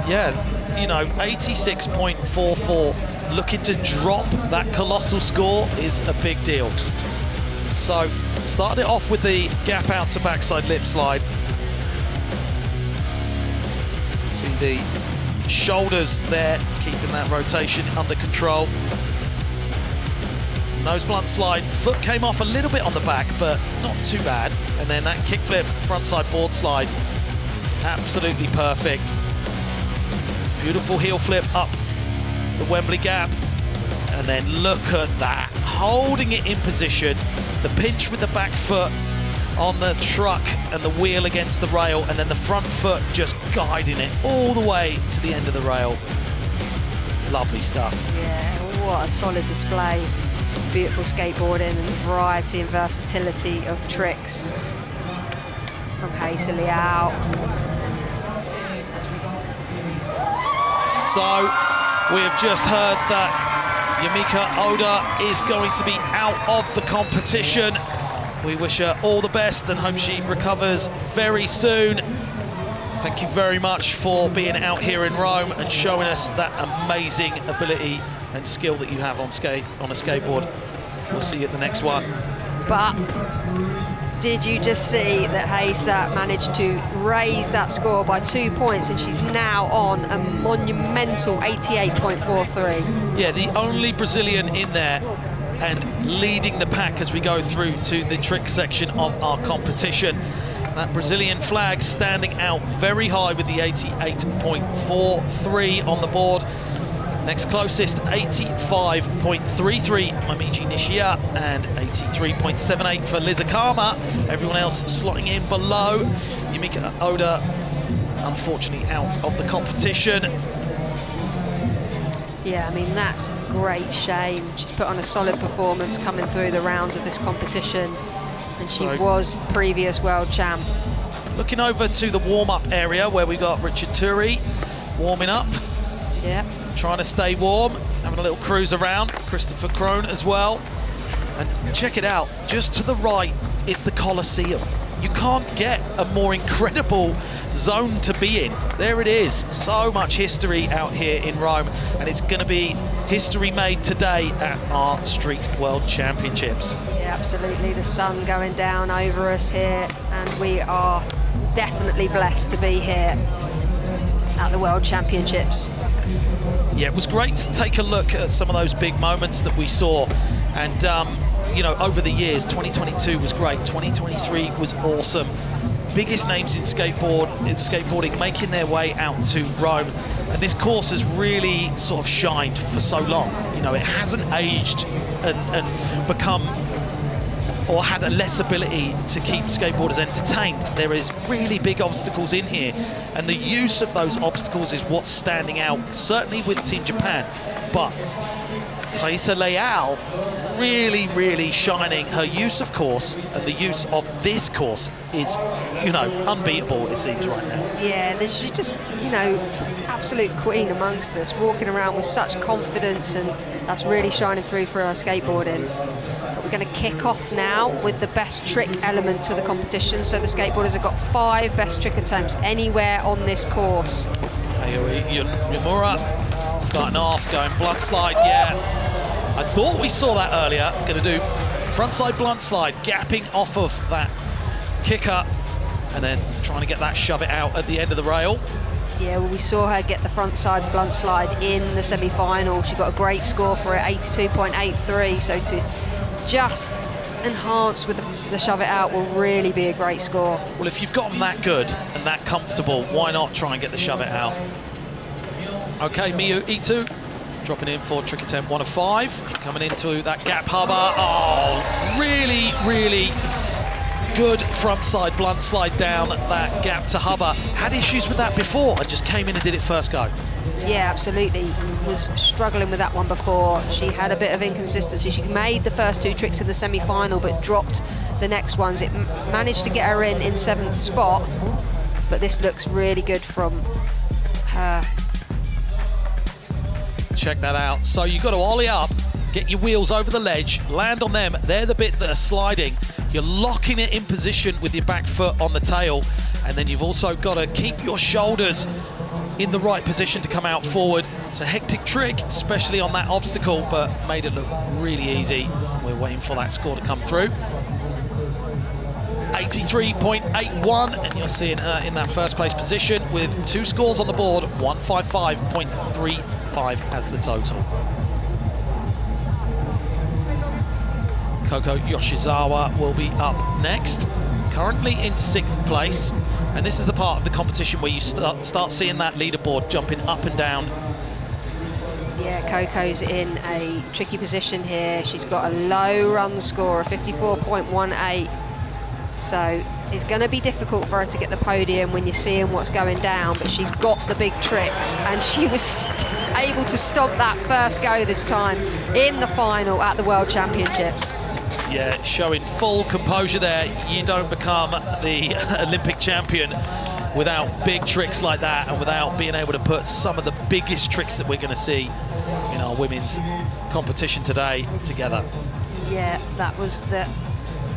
Yeah, you know, 86.44, looking to drop that colossal score is a big deal. So, started it off with the gap out to backside lip slide. See the shoulders there, keeping that rotation under control. nose blunt slide. Foot came off a little bit on the back, but not too bad. And then that kickflip, frontside board slide, absolutely perfect. Beautiful heel flip up the Wembley gap. And then look at that, holding it in position. The pinch with the back foot on the truck and the wheel against the rail, and then the front foot just guiding it all the way to the end of the rail. Lovely stuff. Yeah, what a solid display. Beautiful skateboarding and variety and versatility of tricks from Haisa Leal. So we have just heard that Yumika Oda is going to be out of the competition. We wish her all the best and hope she recovers very soon. Thank you very much for being out here in Rome and showing us that amazing ability and skill that you have on a skateboard. We'll see you at the next one. But did you just see that Haisa managed to raise that score by 2 points, and she's now on a monumental 88.43. Yeah, the only Brazilian in there and leading the pack as we go through to the trick section of our competition. That Brazilian flag standing out very high with the 88.43 on the board. Next closest, 85.33, Momiji Nishia, and 83.78 for Liz Akama. Everyone else slotting in below. Yumika Oda, unfortunately, out of the competition. Yeah, I mean, that's a great shame. She's put on a solid performance coming through the rounds of this competition, and she was previous world champ. Looking over to the warm-up area where we got Richard Turi warming up. Yeah. Trying to stay warm, having a little cruise around. Christopher Krohn as well. And check it out, just to the right is the Colosseum. You can't get a more incredible zone to be in. There it is, so much history out here in Rome, and it's going to be history made today at our Street World Championships. Yeah, absolutely. The sun going down over us here, and we are definitely blessed to be here at the World Championships. Yeah, it was great to take a look at some of those big moments that we saw, and you know, over the years, 2022 was great, 2023 was awesome. Biggest names in skateboarding making their way out to Rome, and this course has really sort of shined for so long. You know, it hasn't aged and become or had a less ability to keep skateboarders entertained. There is really big obstacles in here, and the use of those obstacles is what's standing out, certainly with Team Japan. But Haisa Leal really shining. Her use of course and the use of this course is, you know, unbeatable, it seems right now. Yeah, she's just, you know, absolute queen amongst us, walking around with such confidence, and that's really shining through for her skateboarding. But we're going to kick off now with the best trick element to the competition. So the skateboarders have got 5 best trick attempts anywhere on this course. Yamura starting off, going blunt slide, yeah. I thought we saw that earlier. Going to do frontside blunt slide, gapping off of that kicker, and then trying to get that shove it out at the end of the rail. Yeah, well, we saw her get the frontside blunt slide in the semi-final. She got a great score for it, 82.83. So to just enhance with the shove it out will really be a great score. Well, if you've got them that good and that comfortable, why not try and get the shove it out? Okay, Miyu Ito dropping in for trick attempt 1 of 5. Coming into that gap hubba. Oh, really good frontside blunt slide down that gap to hubba. Had issues with that before and just came in and did it first go. Yeah, absolutely. Was struggling with that one before. She had a bit of inconsistency. She made the first 2 tricks in the semi-final, but dropped the next ones. It managed to get her in 7th spot, but this looks really good from her. Check that out. So you've got to ollie up, get your wheels over the ledge, land on them. They're the bit that are sliding. You're locking it in position with your back foot on the tail, and then you've also got to keep your shoulders in the right position to come out forward. It's a hectic trick, especially on that obstacle, but made it look really easy. We're waiting for that score to come through. 83.81, and you're seeing her in that first place position with 2 scores on the board, 155.35 as the total. Koko Yoshizawa will be up next, currently in 6th place. And this is the part of the competition where you start seeing that leaderboard jumping up and down. Yeah, Coco's in a tricky position here. She's got a low run score of 54.18. So it's going to be difficult for her to get the podium when you're seeing what's going down, but she's got the big tricks, and she was able to stop that first go this time in the final at the World Championships. Yeah, showing full composure there. You don't become the Olympic champion without big tricks like that and without being able to put some of the biggest tricks that we're going to see in our women's competition today together. Yeah, that was the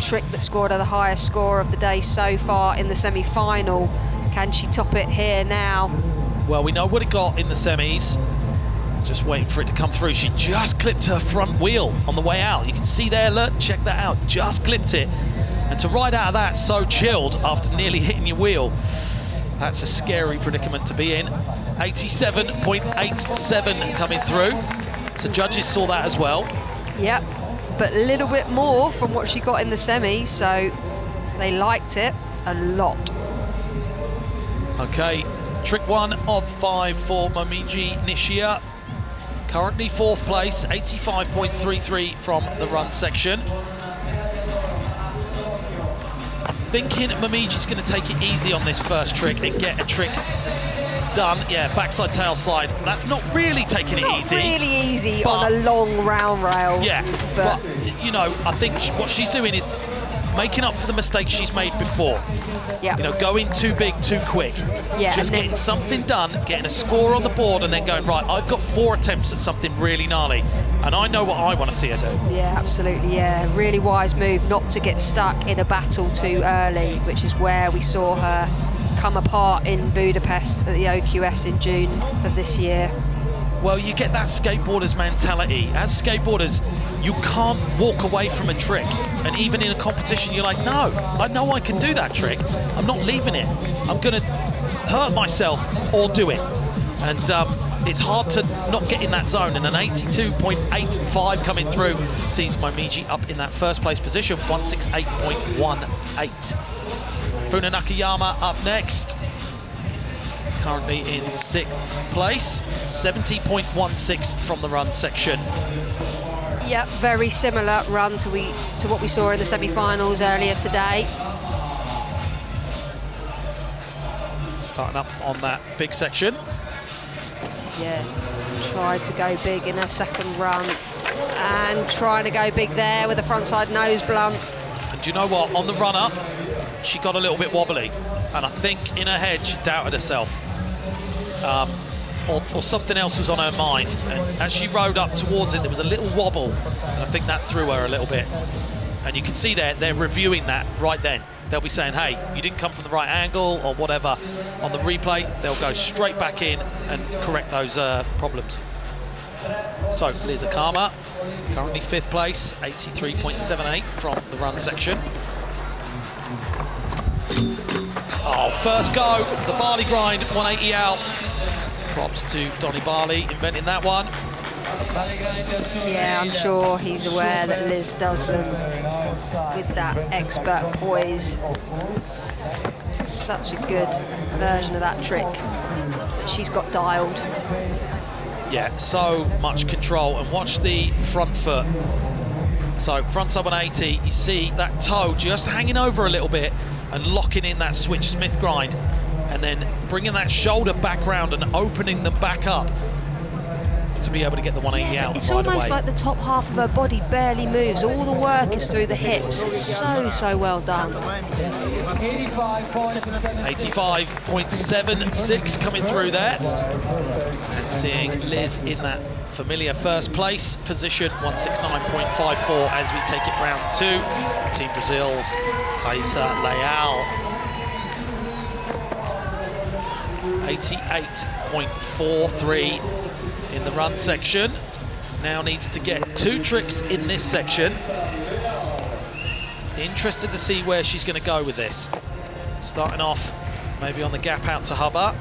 trick that scored her the highest score of the day so far in the semi-final. Can she top it here now? Well, we know what it got in the semis. Just waiting for it to come through. She just clipped her front wheel on the way out. You can see there, look, check that out, just clipped it. And to ride out of that so chilled after nearly hitting your wheel, that's a scary predicament to be in. 87.87 coming through. So judges saw that as well. Yep, but a little bit more from what she got in the semis, so they liked it a lot. Okay, trick 1 of 5 for Momiji Nishia. Currently 4th place, 85.33 from the run section. I'm thinking Momiji's going to take it easy on this first trick and get a trick done. Yeah, backside tail slide. That's not really taking it easy. Not really easy on a long round rail. Yeah, but you know, I think what she's doing is making up for the mistakes she's made before. Yeah. You know, going too big, too quick. Yeah, just getting something done, getting a score on the board, and then going, right, I've got 4 attempts at something really gnarly, and I know what I want to see her do. Yeah, absolutely, yeah. Really wise move not to get stuck in a battle too early, which is where we saw her come apart in Budapest at the OQS in June of this year. Well, you get that skateboarder's mentality. As skateboarders, you can't walk away from a trick. And even in a competition, you're like, no, I know I can do that trick. I'm not leaving it. I'm going to hurt myself or do it. And it's hard to not get in that zone. And an 82.85 coming through sees Momiji up in that first place position, 168.18. Funa Nakayama up next. Currently in 6th place, 70.16 from the run section. Yeah, very similar run to what we saw in the semi-finals earlier today. Starting up on that big section. Yeah, tried to go big in her second run and trying to go big there with a frontside nose blunt. And do you know what? On the run up, she got a little bit wobbly. And I think in her head, she doubted herself. Or something else was on her mind. And as she rode up towards it, there was a little wobble. And I think that threw her a little bit. And you can see they're reviewing that right then. They'll be saying, hey, you didn't come from the right angle or whatever. On the replay, they'll go straight back in and correct those problems. So, Liz Akama, currently 5th place, 83.78 from the run section. Oh, first go, the Bali grind, 180 out. Props to Donny Bali inventing that one. Yeah, I'm sure he's aware that Liz does them with that expert poise. Such a good version of that trick that she's got dialed. Yeah, so much control. And watch the front foot. So front side 180, you see that toe just hanging over a little bit and locking in that switch Smith grind, and then bringing that shoulder back round and opening them back up to be able to get the 180 out. It's right almost away. like the top half of her body barely moves. All the work is through the hips. It's so well done. 85.76 coming through there. And seeing Liz in that familiar first place position, 169.54 as we take it round 2. Team Brazil's Raíssa Leal. 88.43 in the run section. Now needs to get 2 tricks in this section. Interested to see where she's going to go with this. Starting off maybe on the gap out to Hubba.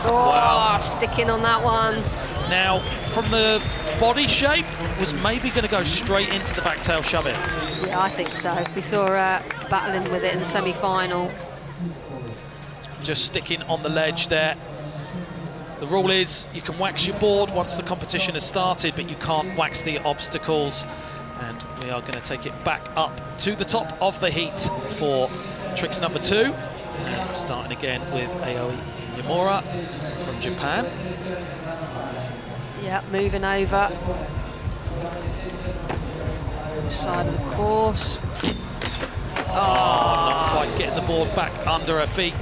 Oh, wow. Sticking on that one. Now, from the body shape, was maybe going to go straight into the back tail shove-in. Yeah, I think so. We saw her battling with it in the semi-final. Just sticking on the ledge there. The rule is you can wax your board once the competition has started, but you can't wax the obstacles. And we are going to take it back up to the top of the heat for tricks number 2. And starting again with Aoi Yamura from Japan. Yeah, moving over this side of the course. Oh, not quite getting the board back under her feet.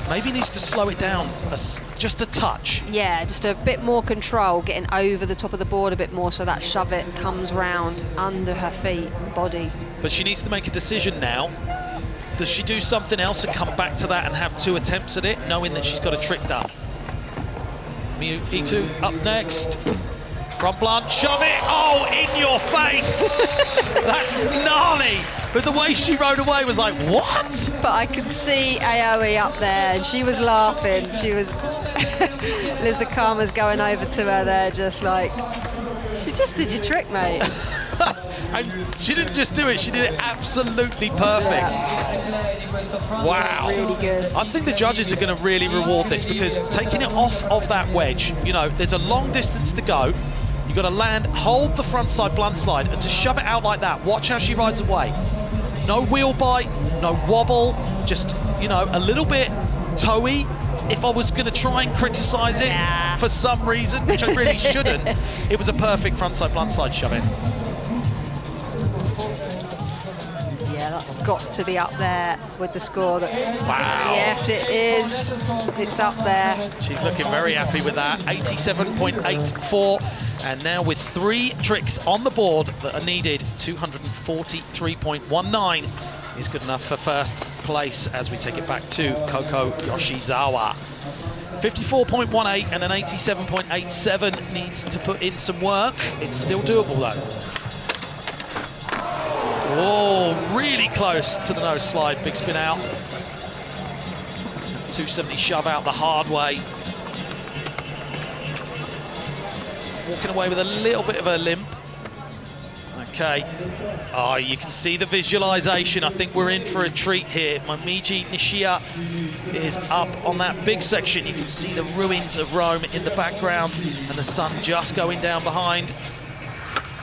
Maybe needs to slow it down just a touch. Yeah, just a bit more control, getting over the top of the board a bit more so that shove it comes round under her feet, body. But she needs to make a decision now. Does she do something else and come back to that and have 2 attempts at it, knowing that she's got a trick done? Miyu Ito up next. Front blunt, shove it. Oh, in your face. That's gnarly. But the way she rode away was like, what? But I could see Aoi up there and she was laughing. She was, Liz Akama's going over to her there just like, she just did your trick, mate. And she didn't just do it, she did it absolutely perfect. Yeah. Wow. Really good. I think the judges are going to really reward this because taking it off of that wedge, you know, there's a long distance to go. You've got to land, hold the front side blunt slide, and to shove it out like that, watch how she rides away. No wheel bite, no wobble, just, you know, a little bit toey. If I was going to try and criticise it for some reason, which I really shouldn't, it was a perfect front side blunt slide shove in. Yeah, that's got to be up there with the score. Wow. Yes, it is. It's up there. She's looking very happy with that. 87.84. And now with 3 tricks on the board that are needed, 243.19 is good enough for first place as we take it back to Koko Yoshizawa. 54.18 and an 87.87 needs to put in some work. It's still doable though. Whoa, really close to the nose slide, big spin out. 270 shove out the hard way. Walking away with a little bit of a limp. Okay. Oh, you can see the visualization. I think we're in for a treat here. Momiji Nishia is up on that big section. You can see the ruins of Rome in the background and the sun just going down behind.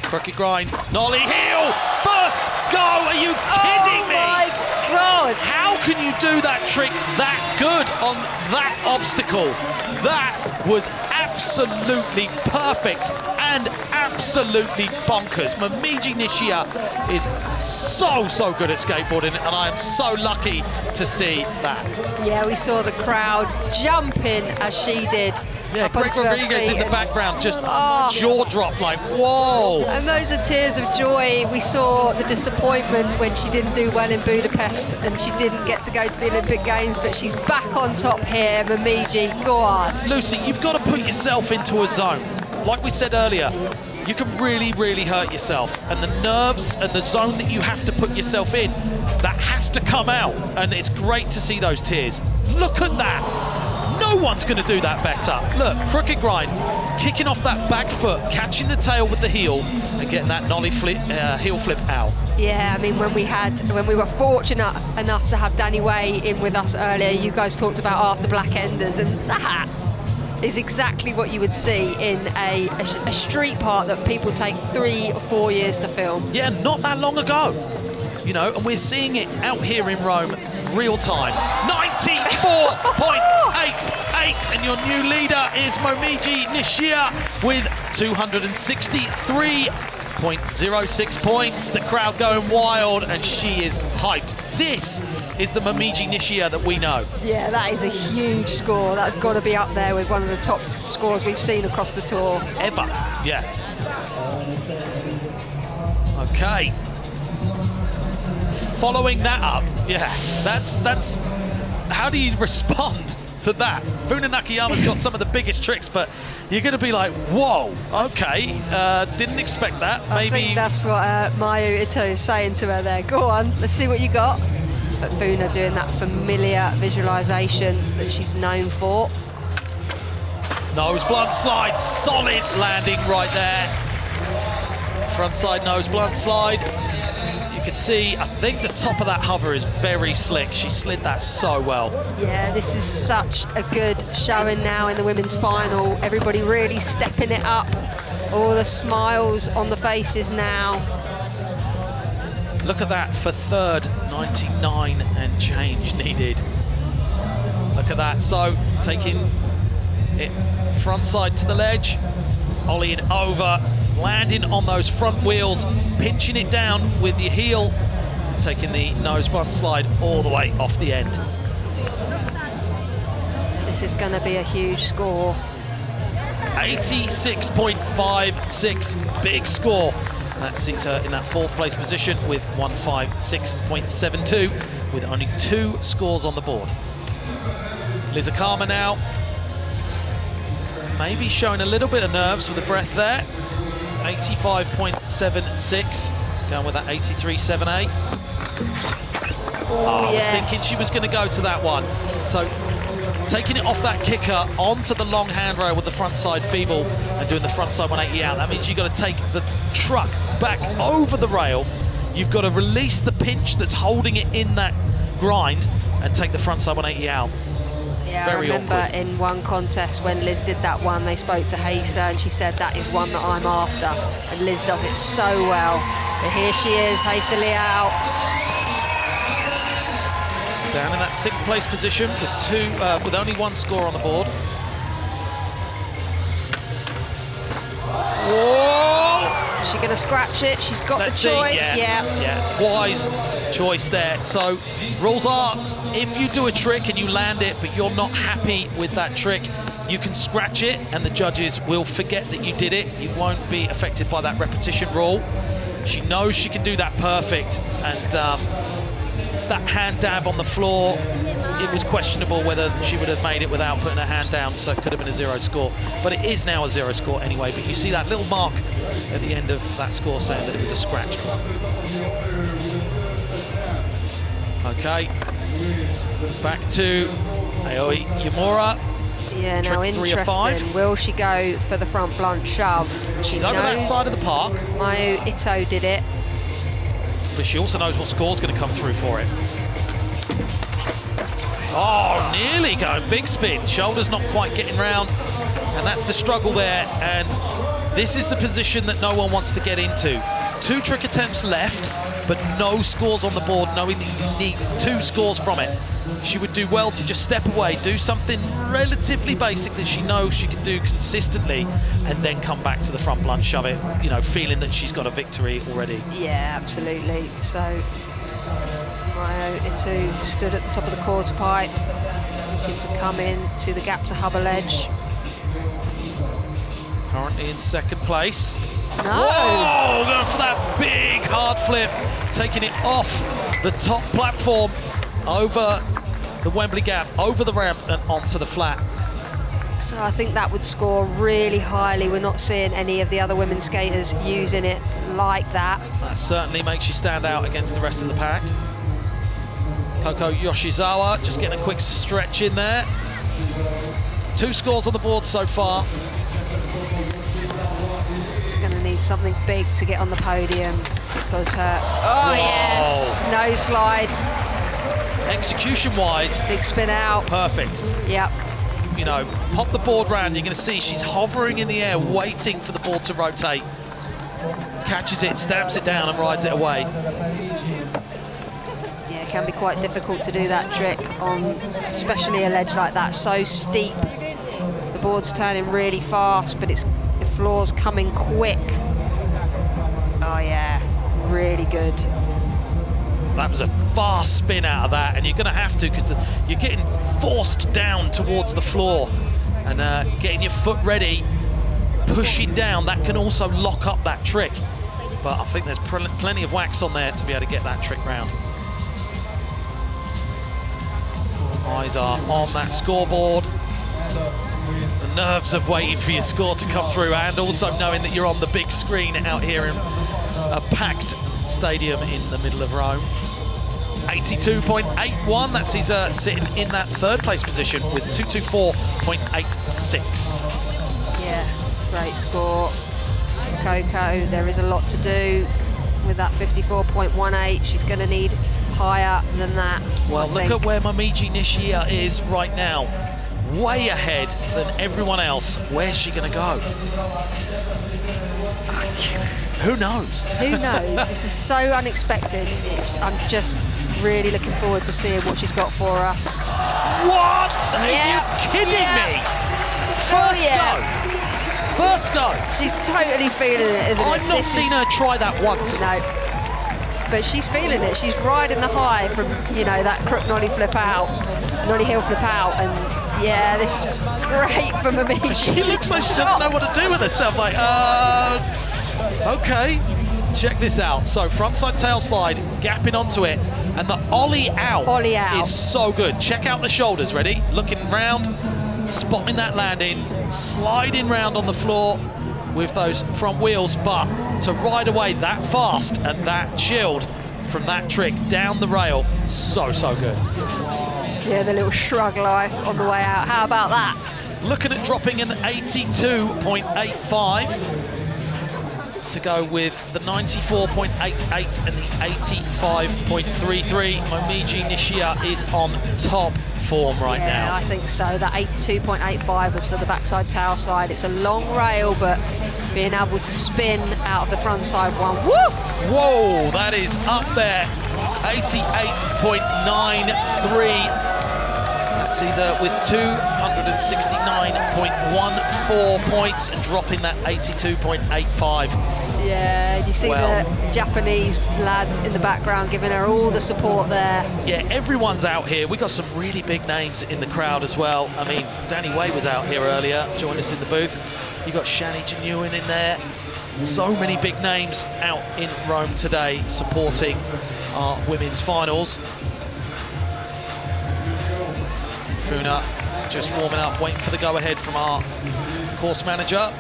Crooked grind, nollie heel, first go, are you kidding me? Oh my God. How can you do that trick that good on that obstacle? That was absolutely perfect and absolutely bonkers. Momiji Nishia is so good at skateboarding, and I am so lucky to see that. Yeah, we saw the crowd jumping as she did. Yeah, up Greg onto her Rodriguez in feet the background, just Oh. jaw drop, like, whoa. And those are tears of joy. We saw the disappointment when she didn't do well in Budapest and she didn't get to go to the Olympic Games, but she's back on top here. Momiji, go on. Lucy, you've got to put yourself into a zone. Like we said earlier, you can really hurt yourself, and the nerves and the zone that you have to put yourself in, that has to come out, and it's great to see those tears. Look at that. No one's going to do that better. Look, crooked grind, kicking off that back foot, catching the tail with the heel, and getting that nollie flip, heel flip out. Yeah, I mean, when we were fortunate enough to have Danny Way in with us earlier, you guys talked about after Black Enders, and that is exactly what you would see in a street part that people take 3 or 4 years to film. Yeah, not that long ago. You know, and we're seeing it out here in Rome, real time. 94.88, and your new leader is Momiji Nishia with 263.06 points. The crowd going wild, and she is hyped. This is the Momiji Nishia that we know. Yeah, that is a huge score. That's got to be up there with one of the top scores we've seen across the tour. Ever, yeah. Okay. Following that up, yeah, that's how do you respond to that? Funa Nakayama's got some of the biggest tricks, but you're going to be like, whoa, okay, didn't expect that. I think that's what Miyu Ito is saying to her there. Go on, let's see what you got. But Funa doing that familiar visualization that she's known for. Nose blunt slide, solid landing right there. Frontside nose blunt slide. You can see, I think the top of that hover is very slick. She slid that so well. Yeah, this is such a good showing now in the women's final. Everybody really stepping it up. All the smiles on the faces now. Look at that for third, 99 and change needed. Look at that, so taking it front side to the ledge, ollieing over, landing on those front wheels, pinching it down with your heel, taking the nose blunt slide all the way off the end. This is going to be a huge score. 86.56, big score. That sees her in that fourth place position with 156.72, with only 2 scores on the board. Liz Akama now, maybe showing a little bit of nerves with the breath there. 85.76, going with that 83.78. Oh, I was yes. thinking she was going to go to that one. So taking it off that kicker onto the long handrail with the front side feeble and doing the front side 180 out. That means you've got to take the truck back over the rail. You've got to release the pinch that's holding it in that grind and take the front side 180 out. Yeah, Very I remember awkward. in one contest when Liz did that one, they spoke to Haysa and she said, that is one that I'm after. And Liz does it so well. But here she is, Haysa Leal. Down in that 6th place position with only 1 score on the board. Whoa! Is she going to scratch it? She's got Let's the see. choice, Yeah, wise choice there. So rules are, if you do a trick and you land it, but you're not happy with that trick, you can scratch it and the judges will forget that you did it. You won't be affected by that repetition rule. She knows she can do that perfect, and that hand dab on the floor, it was questionable whether she would have made it without putting her hand down, so it could have been a 0 score. But it is now a 0 score anyway, but you see that little mark at the end of that score saying that it was a scratched one. Okay, back to Aoi Yamura. Yeah, now Trick 3 of 5. interesting. Will she go for the front blunt shove? She's over that side of the park, Mayu Ito did it. but she also knows what score's going to come through for it. Oh, nearly going big spin. Shoulders not quite getting round, and that's the struggle there. And this is the position that no one wants to get into. 2 trick attempts left, but no scores on the board, knowing that you need 2 scores from it. She would do well to just step away, do something relatively basic that she knows she can do consistently, and then come back to the front blunt, shove it, you know, feeling that she's got a victory already. Yeah, absolutely. So Mayu Ito stood at the top of the quarter pipe, looking to come in to the gap to hover ledge. Currently in 2nd place. No! Oh, going for that big hard flip, taking it off the top platform over the Wembley Gap, over the ramp and onto the flat. So I think that would score really highly. We're not seeing any of the other women's skaters using it like that. That certainly makes you stand out against the rest of the pack. Koko Yoshizawa just getting a quick stretch in there. 2 scores on the board so far. She's going to need something big to get on the podium because her... Oh, yes! No slide. Execution-wise, Big spin out. perfect. Yep. You know, pop the board round, you're going to see she's hovering in the air, waiting for the board to rotate. Catches it, stamps it down and rides it away. Yeah, it can be quite difficult to do that trick on especially a ledge like that, so steep. The board's turning really fast, but the floor's coming quick. Oh yeah, really good. That was a fast spin out of that, and you're going to have to, because you're getting forced down towards the floor, and getting your foot ready, pushing down, that can also lock up that trick. But I think there's plenty of wax on there to be able to get that trick round. Eyes are on that scoreboard. The nerves of waiting for your score to come through, and also knowing that you're on the big screen out here in a packed stadium in the middle of Rome. 82.81. That sees her sitting in that third place position with 224.86. Yeah, great score. Coco, there is a lot to do with that 54.18. She's going to need higher than that. Well, look at where Momiji Nishia is right now. Way ahead than everyone else. Where's she going to go? Who knows? Who knows? This is so unexpected. I'm just really looking forward to seeing what she's got for us. What? Are you kidding me? First go. First go. She's totally feeling it, isn't it? I've not seen her try that once. No. But she's feeling it. She's riding the high from, you know, that crook nollie flip out, nollie heel flip out, and yeah, this is great for Momiji. She looks like she doesn't know what to do with herself. Like, okay, check this out. So frontside tail slide, gapping onto it, and the ollie out, is so good. Check out the shoulders. Ready? Looking round, spotting that landing, sliding round on the floor with those front wheels, but to ride away that fast and that chilled from that trick down the rail, so good. Yeah, the little shrug life on the way out. How about that? Looking at dropping an 82.85 to go with the 94.88 and the 85.33. Momiji Nishia is on top form right now. Yeah, I think so. That 82.85 was for the backside tail slide. It's a long rail, but being able to spin out of the front side one. Woo! Whoa, that is up there. 88.93. That sees her with 269.14 points and dropping that 82.85. Yeah, you see the Japanese lads in the background giving her all the support there. Yeah, everyone's out here. We got some really big names in the crowd as well. I mean, Danny Way was out here earlier, joined us in the booth. You got Shani Genuine in there. So many big names out in Rome today supporting our women's finals. Funa just warming up, waiting for the go-ahead from our course manager.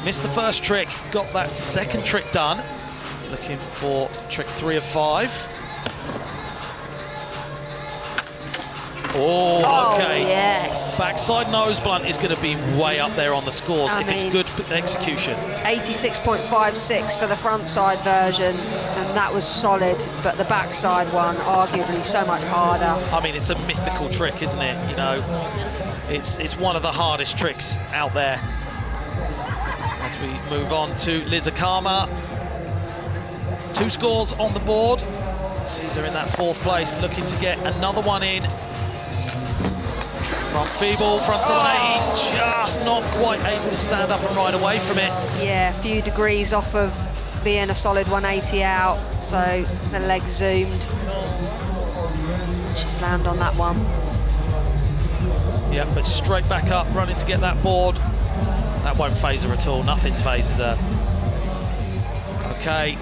Missed the first trick, got that second trick done. Looking for trick 3 of 5. Oh, okay. Yes. Backside nose blunt is going to be way up there on the scores if it's good execution. 86.56 for the front side version, and that was solid, but the backside one arguably so much harder. I mean, it's a mythical trick, isn't it? You know, it's one of the hardest tricks out there. As we move on to Liz Akama. 2 scores on the board. Sees her in that 4th place, looking to get another one in. Front feeble, front 780, just not quite able to stand up and ride away from it. Yeah, a few degrees off of being a solid 180 out, so the legs zoomed. She slammed on that one. Yeah, but straight back up, running to get that board. That won't phase her at all, nothing phases her. Okay,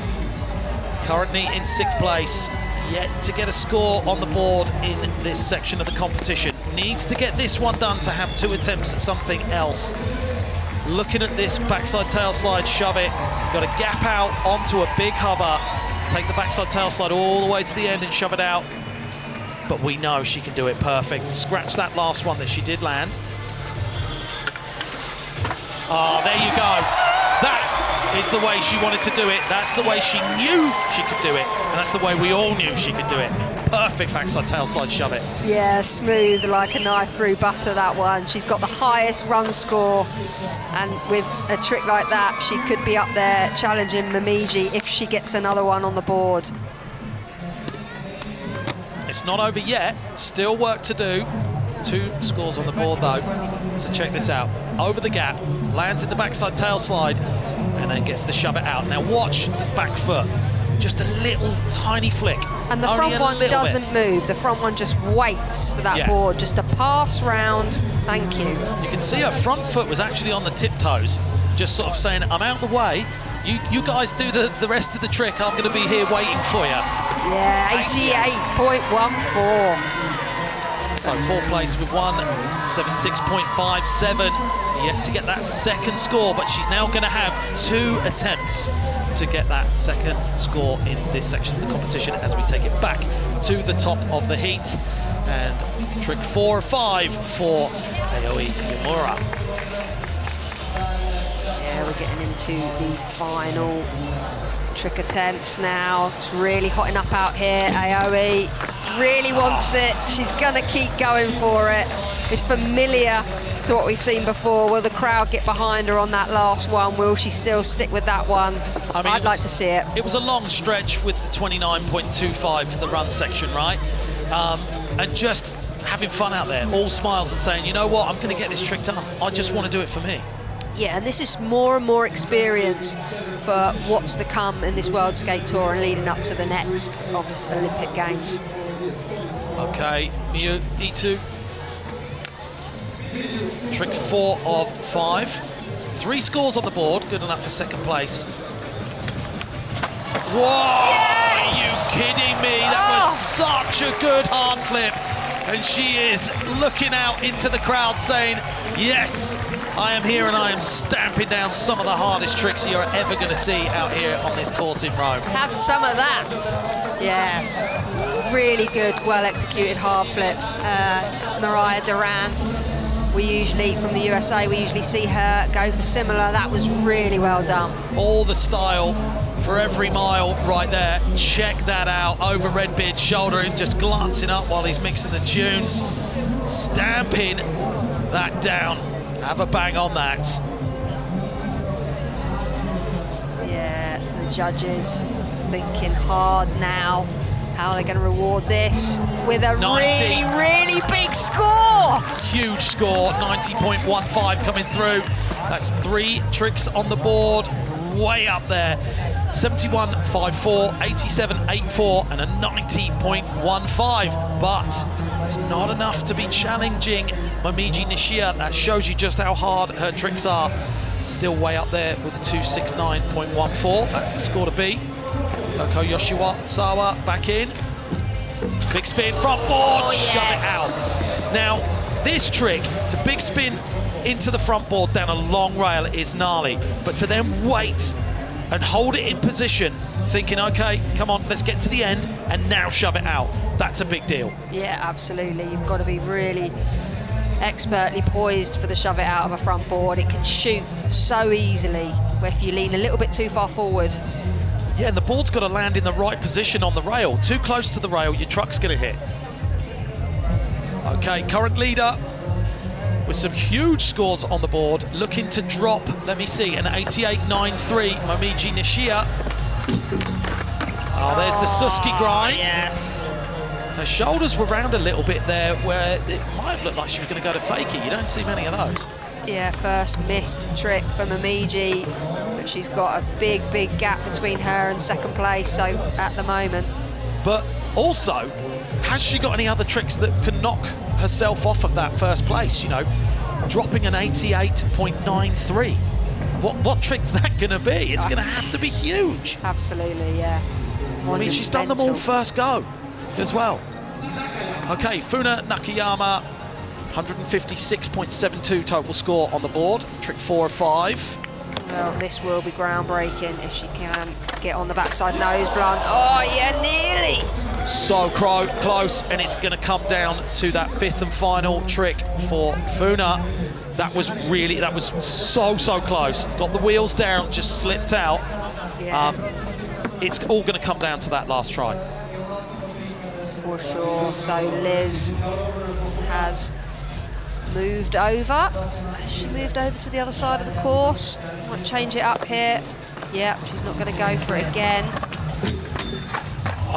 currently in 6th place, yet to get a score on the board in this section of the competition. Needs to get this one done to have 2 attempts at something else. Looking at this backside tail slide, shove it. Got to gap out onto a big hover. Take the backside tail slide all the way to the end and shove it out. But we know she can do it perfect. Scratch that last one that she did land. Oh, there you go. That is the way she wanted to do it. That's the way she knew she could do it. And that's the way we all knew she could do it. Perfect backside tail slide, shove it. Yeah, smooth like a knife through butter, that one. She's got the highest run score, and with a trick like that, she could be up there challenging Momiji if she gets another one on the board. It's not over yet. Still work to do. 2 scores on the board though. So check this out. Over the gap, lands in the backside tail slide, and then gets to shove it out. Now watch the back foot. Just a little tiny flick. And the Only front one doesn't move. The front one just waits for that board, just to pass round. Thank you. You can see her front foot was actually on the tiptoes, just sort of saying, I'm out of the way. You guys do the rest of the trick. I'm going to be here waiting for you. Yeah, 88.14. So fourth place with 176.57. Yet to get that second score, but she's now going to have 2 attempts to get that second score in this section of the competition as we take it back to the top of the heat. And trick 4 of 5 for Aoi Yamura. Yeah, we're getting into the final trick attempts now. It's really hotting up out here. Aoi really wants it. She's gonna keep going for it. It's familiar to what we've seen before. Will the crowd get behind her on that last one? Will she still stick with that one? I mean, I'd like to see it. It was a long stretch with the 29.25 for the run section, right? And just having fun out there, all smiles and saying, you know what, I'm going to get this trick done. I just want to do it for me. Yeah, and this is more and more experience for what's to come in this World Skate Tour and leading up to the next, obvious, Olympic Games. Okay, Miyu Ito. Trick 4 of 5. 3 scores on the board, good enough for second place. Whoa! Yes! Are you kidding me? That was such a good hard flip. And she is looking out into the crowd saying, yes, I am here and I am stamping down some of the hardest tricks you're ever going to see out here on this course in Rome. Have some of that. Yeah, really good, well-executed hard flip. Mariah Duran, we usually, from the USA, we usually see her go for similar. That was really well done. All the style for every mile right there. Check that out. Over Redbeard's shoulder, him just glancing up while he's mixing the tunes. Stamping that down. Have a bang on that. Yeah, the judges thinking hard now how they're going to reward this with a 90. really big score. Huge score, 90.15 coming through. That's 3 tricks on the board, way up there. 71.54, 87.84, and a 90.15. But it's not enough to be challenging Momiji Nishia. That shows you just how hard her tricks are. Still way up there with the 269.14. That's the score to beat. Yoko Yoshisawa back in. Big spin, front board, shove it out. Now, this trick, to big spin into the front board down a long rail is gnarly, but to then wait and hold it in position, thinking, okay, come on, let's get to the end, and now shove it out. That's a big deal. Yeah, absolutely. You've got to be really expertly poised for the shove it out of a front board. It can shoot so easily if you lean a little bit too far forward. Yeah, and the board's got to land in the right position on the rail. Too close to the rail, your truck's going to hit. Okay, current leader with some huge scores on the board, looking to drop, let me see, an 88.93, Momiji Nishia. Oh, there's the Suzuki grind. Yes. Her shoulders were round a little bit there where it might have looked like she was going to go to fakie. You don't see many of those. Yeah, first missed trick for Momiji, but she's got a big gap between her and second place, so at the moment. But also, has she got any other tricks that can knock herself off of that first place? You know, dropping an 88.93. What trick's that going to be? It's going to have to be huge. Absolutely, yeah. I mean, she's done them all first go as well. Okay, Funa Nakayama, 156.72 total score on the board. Trick 4 of 5. Well, this will be groundbreaking if she can get on the backside nose blunt. Oh, yeah, nearly. So close, and it's going to come down to that 5th and final trick for Funa. That was so close. Got the wheels down, just slipped out. Yeah. It's all going to come down to that last try. For sure. So Liz has moved over. Has she moved over to the other side of the course? Might change it up here. Yeah, she's not going to go for it again.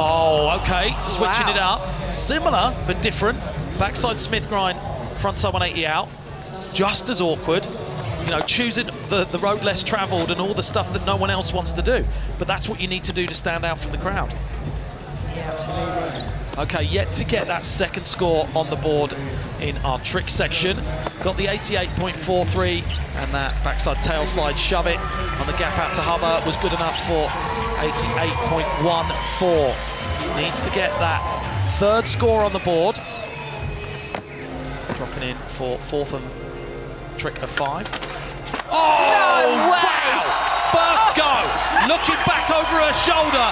Oh, okay, switching it up. Similar, but different. Backside Smith grind, frontside 180 out. Just as awkward. You know, choosing the road less traveled and all the stuff that no one else wants to do. But that's what you need to do to stand out from the crowd. Yeah, absolutely. Okay, yet to get that second score on the board in our trick section. Got the 88.43 and that backside tail slide shove it on the gap out to Hubba was good enough for 88.14. Needs to get that third score on the board. Dropping in for fourth and trick of 5. Oh, No way! wow! First go, looking back over her shoulder,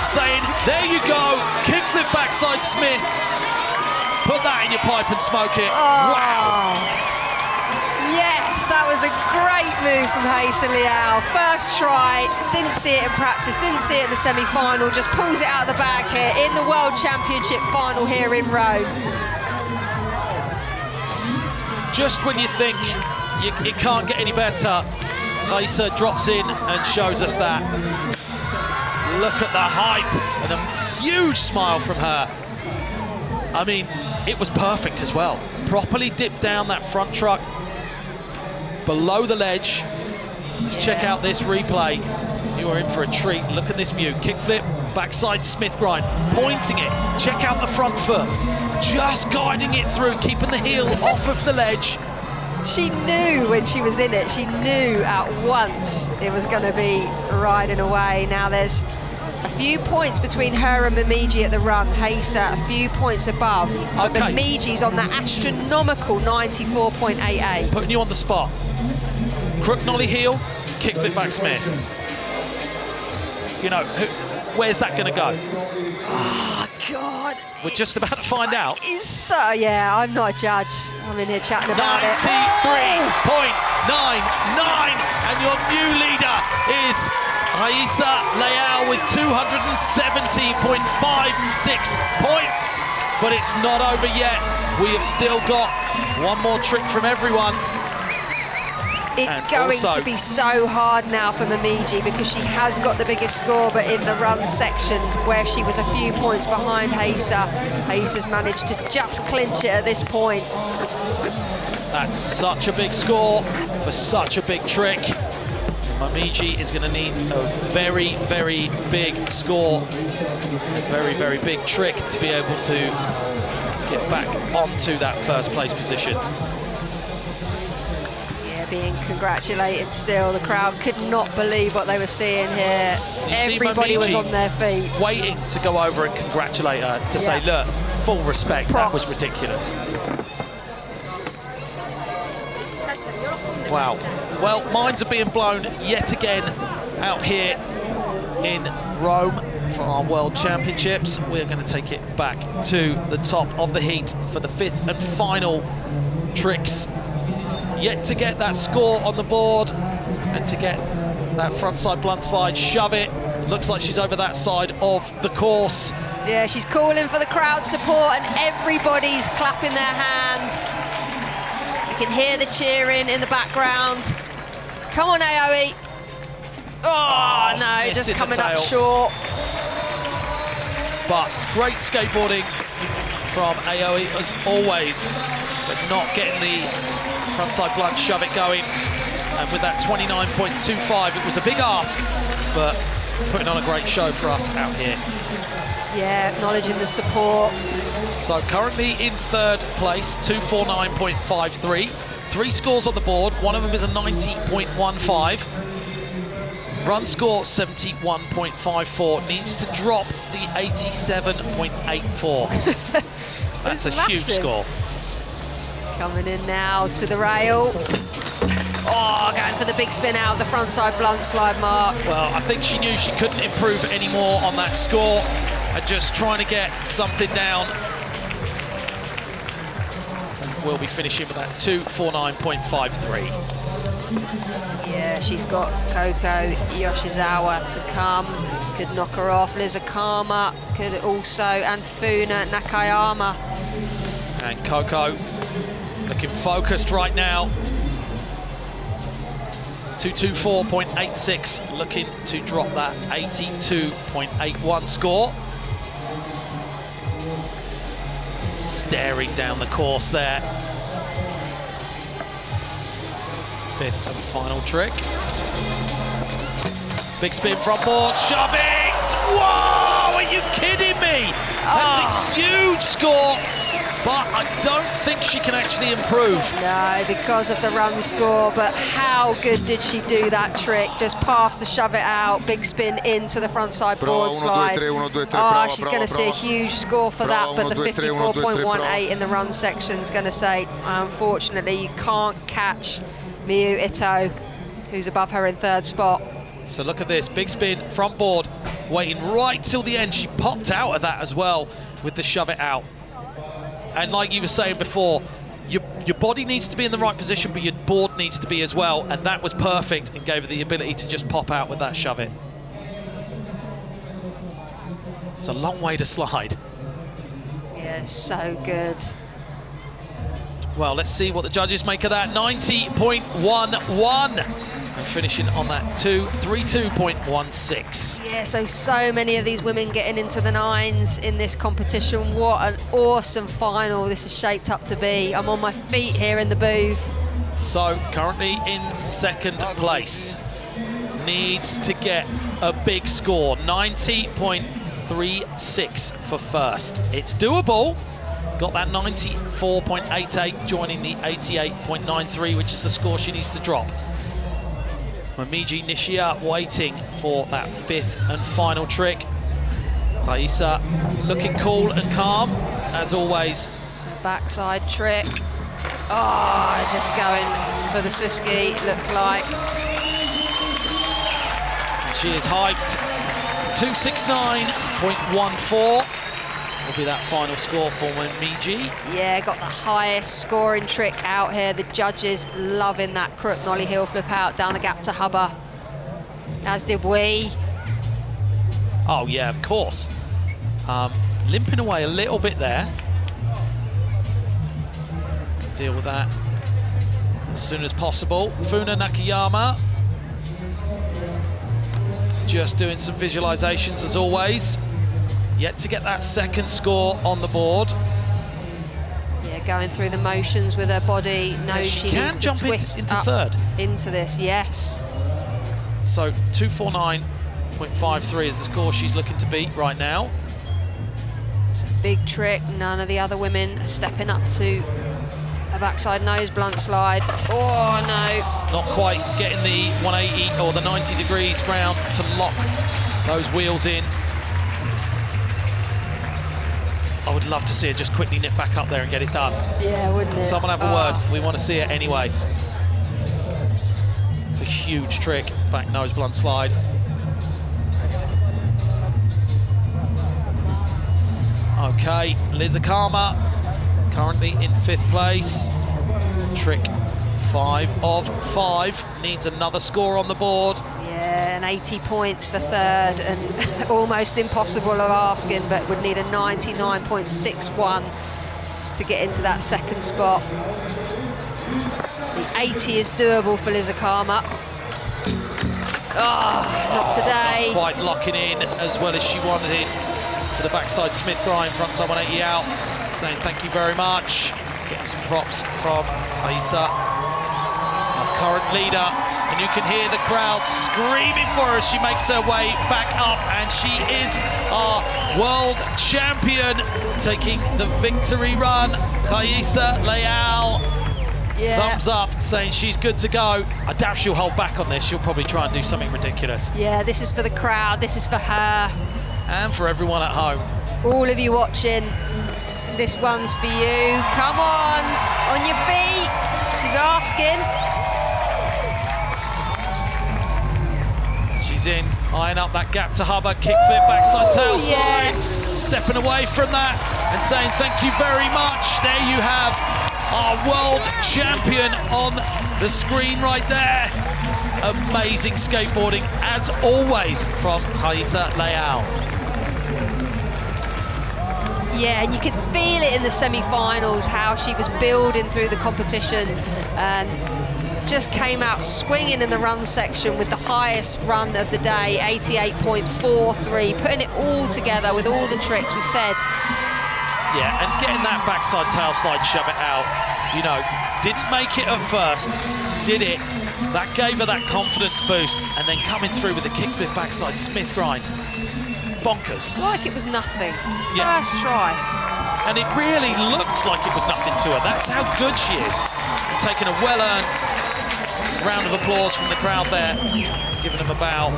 saying, there you go, kickflip backside Smith. Put that in your pipe and smoke it. Wow! Yes, that was a great move from Hazel Leal. First try, didn't see it in practice, didn't see it in the semi-final, just pulls it out of the bag here in the World Championship final here in Rome. Just when you think it can't get any better, Hazel drops in and shows us that. Look at the hype and a huge smile from her. I mean, it was perfect as well. Properly dipped down that front truck below the ledge. Let's check out this replay. You are in for a treat. Look at this view. Kickflip, backside Smith grind, pointing it. Check out the front foot. Just guiding it through, keeping the heel off of the ledge. She knew when she was in it, she knew at once it was going to be riding away. Now there's a few points between her and Momiji at the run. Hazel a few points above. But Okay. Momiji's on that astronomical 94.88. Putting you on the spot. Crook nollie heel, kickflip back Smith. You know, where's that going to go? Oh, God. We're just about to find out. It's so, yeah, I'm not a judge. I'm in here chatting about it. 93.99, and your new leader is Hazel Leal with 270.56 points. But it's not over yet. We have still got one more trick from everyone. It's And going also- to be so hard now for Momiji because she has got the biggest score, but in the run section where she was a few points behind Hazel, Hazel's managed to just clinch it at this point. That's such a big score for such a big trick. Momiji is going to need a very, very big score, a very, very big trick to be able to get back onto that first place position. Yeah, being congratulated still. The crowd could not believe what they were seeing here. You see Everybody was Momiji on their feet. waiting to go over and congratulate her, to say, Yeah. look, full respect, that was Props. ridiculous. Wow. Well, minds are being blown yet again out here in Rome for our World Championships. We're going to take it back to the top of the heat for the 5th and final tricks. Yet to get that score on the board and to get that frontside blunt slide, shove it. Looks like she's over that side of the course. Yeah, she's calling for the crowd support and everybody's clapping their hands. You can hear the cheering in the background. Come on, Aoi. Oh, no, missed just in the coming up tail. short. But great skateboarding from Aoi as always, but not getting the frontside blunt shove it going. And with that 29.25, it was a big ask, but putting on a great show for us out here. Yeah, acknowledging the support. So currently in 3rd place, 249.53. 3 scores on the board, one of them is a 90.15. Run score 71.54, needs to drop the 87.84. That's a huge massive. score. Coming in now to the rail. Oh, going for the big spin out, the frontside blunt slide mark. Well, I think she knew she couldn't improve any more on that score and just trying to get something down. And we'll be finishing with that 249.53. Yeah, she's got Koko Yoshizawa to come. Could knock her off. Liza Kama could also, and Funa Nakayama. And Koko looking focused right now. 224.86, looking to drop that 82.81 score. Staring down the course there. 5th and final trick. Big spin front board, shove it! Whoa, are you kidding me? That's a huge score but I don't think she can actually improve. No, because of the run score, but how good did she do that trick? Just pass the shove it out, big spin into the front side board slide. She's going to see a huge score for that, but the 54.18 in the run section is going to say, unfortunately, you can't catch Miyu Ito, who's above her in third spot. So look at this, big spin, front board, waiting right till the end. She popped out of that as well with the shove it out. And like you were saying before, your body needs to be in the right position, but your board needs to be as well. And that was perfect and gave her the ability to just pop out with that shove it. It's a long way to slide. Yeah, so good. Well, let's see what the judges make of that. 90.11. And finishing on that 32.16. Yeah, so many of these women getting into the nines in this competition. What an awesome final this is shaped up to be. I'm on my feet here in the booth. So currently in second place. Needs to get a big score, 90.36 for first. It's doable. Got that 94.88 joining the 88.93, which is the score she needs to drop. Momiji Nishia waiting for that fifth and final trick. Rhaisa looking cool and calm, as always. It's a backside trick. Oh, just going for the Suzuki, it looks like. She is hyped. 269.14 will be that final score for Momiji. Yeah, got the highest scoring trick out here. The judges loving that crook nollie heel flip out down the gap to Hubba, as did we. Oh yeah, of course. Limping away a little bit there. Can deal with that as soon as possible. Funa Nakayama just doing some visualizations as always. Yet to get that second score on the board. Yeah, going through the motions with her body. Knows she needs to twist into up third. Into this, yes. So 249.53 is the score she's looking to beat right now. It's a big trick. None of the other women are stepping up to a backside nose blunt slide. Oh no. Not quite getting the 180 or the 90 degrees round to lock those wheels in. I would love to see her just quickly nip back up there and get it done. Yeah, wouldn't it? Someone have a word. We want to see it anyway. It's a huge trick, back nose blunt slide. Okay, Liz Akama currently in fifth place. Trick 5 of 5, needs another score on the board. Yeah, and 80 points for third, and almost impossible of asking, but would need a 99.61 to get into that second spot. The 80 is doable for Liz Akama. Oh, not today. Not quite locking in as well as she wanted it for the backside Smith grind, front side 180 out. Saying thank you very much. Getting some props from Rhaisa, our current leader. And you can hear the crowd screaming for her as she makes her way back up. And she is our world champion, taking the victory run. Rhaisa Leal, thumbs up, saying she's good to go. I doubt she'll hold back on this. She'll probably try and do something ridiculous. Yeah, this is for the crowd. This is for her. And for everyone at home. All of you watching, this one's for you. Come on your feet. She's asking. She's in, eyeing up that gap to Hubba, kickflip, backside tail slide. Yes. Stepping away from that and saying thank you very much. There you have our world champion on the screen right there. Amazing skateboarding, as always, from Rhaisa Leal. Yeah, and you could feel it in the semi-finals, how she was building through the competition and just came out swinging in the run section with the highest run of the day, 88.43, putting it all together with all the tricks we said. Yeah, and getting that backside tail slide, shove it out, you know, didn't make it at first, did it. That gave her that confidence boost, and then coming through with the kickflip backside Smith grind. Bonkers. Like it was nothing. Yeah. First try. and it really looked like it was nothing to her. That's how good she is. Taking a well-earned round of applause from the crowd there, giving them a bow.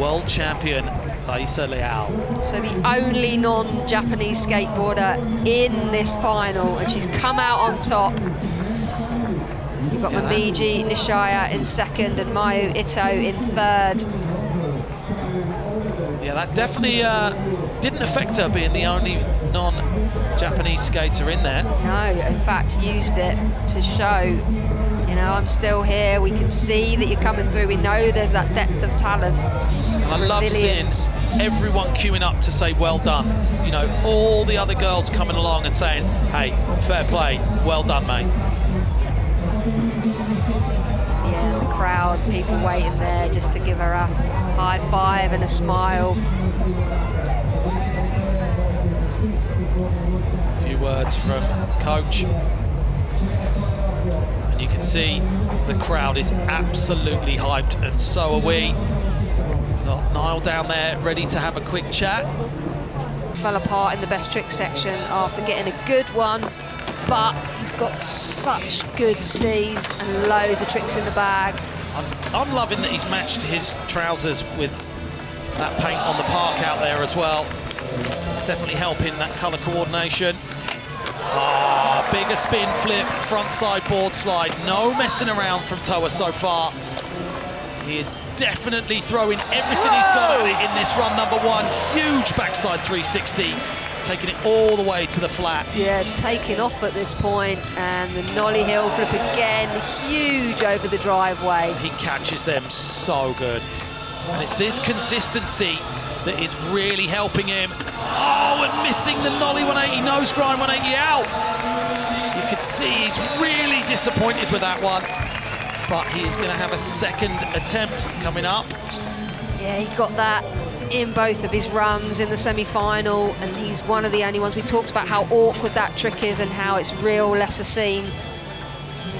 World champion, Rayssa Leal. So the only non-Japanese skateboarder in this final, and she's come out on top. You've got Momiji Nishaya in second and Mayu Ito in third. Yeah, that definitely didn't affect her being the only non-Japanese skater in there. No, in fact, used it to show, you know, I'm still here. We can see that you're coming through. We know there's that depth of talent. And I love seeing everyone queuing up to say well done. You know, all the other girls coming along and saying, hey, fair play, well done, mate. Yeah, the crowd, people waiting there just to give her a high five and a smile. A few words from coach. And you can see the crowd is absolutely hyped, and so are we. Got Niall down there ready to have a quick chat. Fell apart in the best trick section after getting a good one, but he's got such good skis and loads of tricks in the bag. I'm loving that he's matched his trousers with that paint on the park out there as well. Definitely helping that colour coordination. Ah, bigger spin flip, front side board slide. No messing around from Toa so far. He is definitely throwing everything he's got at it in this run number one. Huge backside 360, taking it all the way to the flat. Yeah, taking off at this point, and the nollie heel flip again, huge over the driveway. He catches them so good. And it's this consistency that is really helping him. Oh, and missing the nollie 180, nose grind 180 out. You can see he's really disappointed with that one, but he is going to have a second attempt coming up. Yeah, he got that in both of his runs in the semi-final, and he's one of the only ones. We talked about how awkward that trick is and how it's real lesser seen.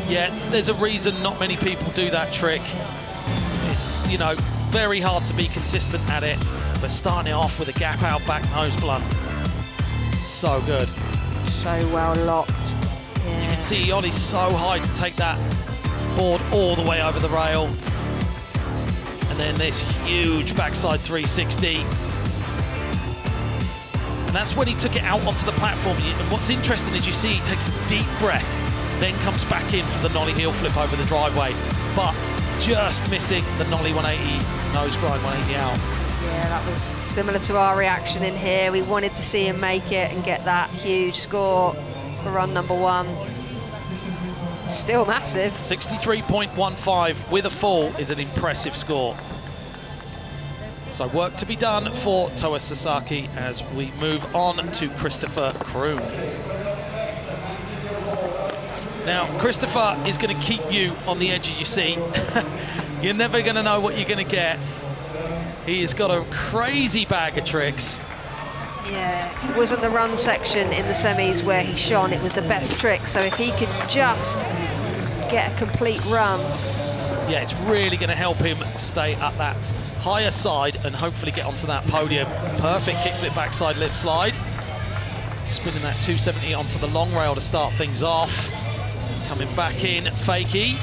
Yeah, there's a reason not many people do that trick. It's, you know, very hard to be consistent at it, but starting it off with a gap out back nose blunt, so good. So well locked. Yeah. You can see Ollie's so high to take that board all the way over the rail. And then this huge backside 360. And that's when he took it out onto the platform. And what's interesting is you see he takes a deep breath, then comes back in for the nollie heel flip over the driveway, but just missing the nollie 180, nose grind 180 out. Yeah, that was similar to our reaction in here. We wanted to see him make it and get that huge score for run number one. Still massive. 63.15 with a full is an impressive score. So work to be done for Toa Sasaki as we move on to Christopher Kroon. Now, Christopher is going to keep you on the edge of your seat. You're never going to know what you're going to get. He has got a crazy bag of tricks. Yeah, it wasn't the run section in the semis where he shone, it was the best trick. So if he could just get a complete run. Yeah, it's really going to help him stay at that higher side and hopefully get onto that podium. Perfect kickflip backside lip slide. Spinning that 270 onto the long rail to start things off. Coming back in, fakie.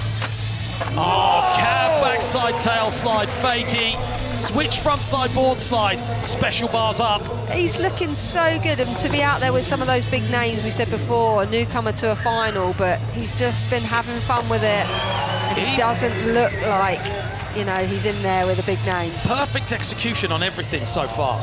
Oh, cab backside tail slide, fakie. Switch front side board slide, special bars up. He's looking so good, and to be out there with some of those big names we said before, a newcomer to a final, but he's just been having fun with it, and he doesn't look like, you know, he's in there with the big names. Perfect execution on everything so far.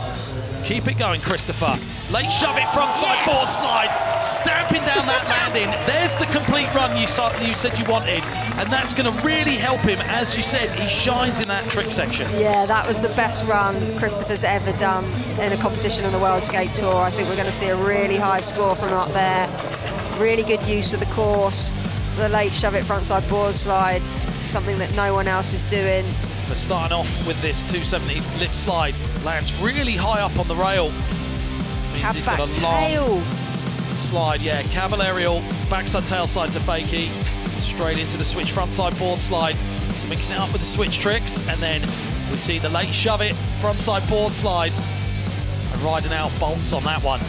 Keep it going, Christopher. Late shove it front side board slide, stamping down that landing. There's the complete run you said you wanted, and that's going to really help him. As you said, he shines in that trick section. Yeah, that was the best run Christopher's ever done in a competition on the World Skate Tour. I think we're going to see a really high score from up there. Really good use of the course. The late shove it front side board slide, something that no one else is doing. But starting off with this 270 lip slide, lands really high up on the rail. Cab He's back got a tail. long slide, yeah, cable aerial, backside tail slide to fakie, straight into the switch front side board slide. So mixing it up with the switch tricks, and then we see the late shove it front side board slide, and riding out bolts on that one.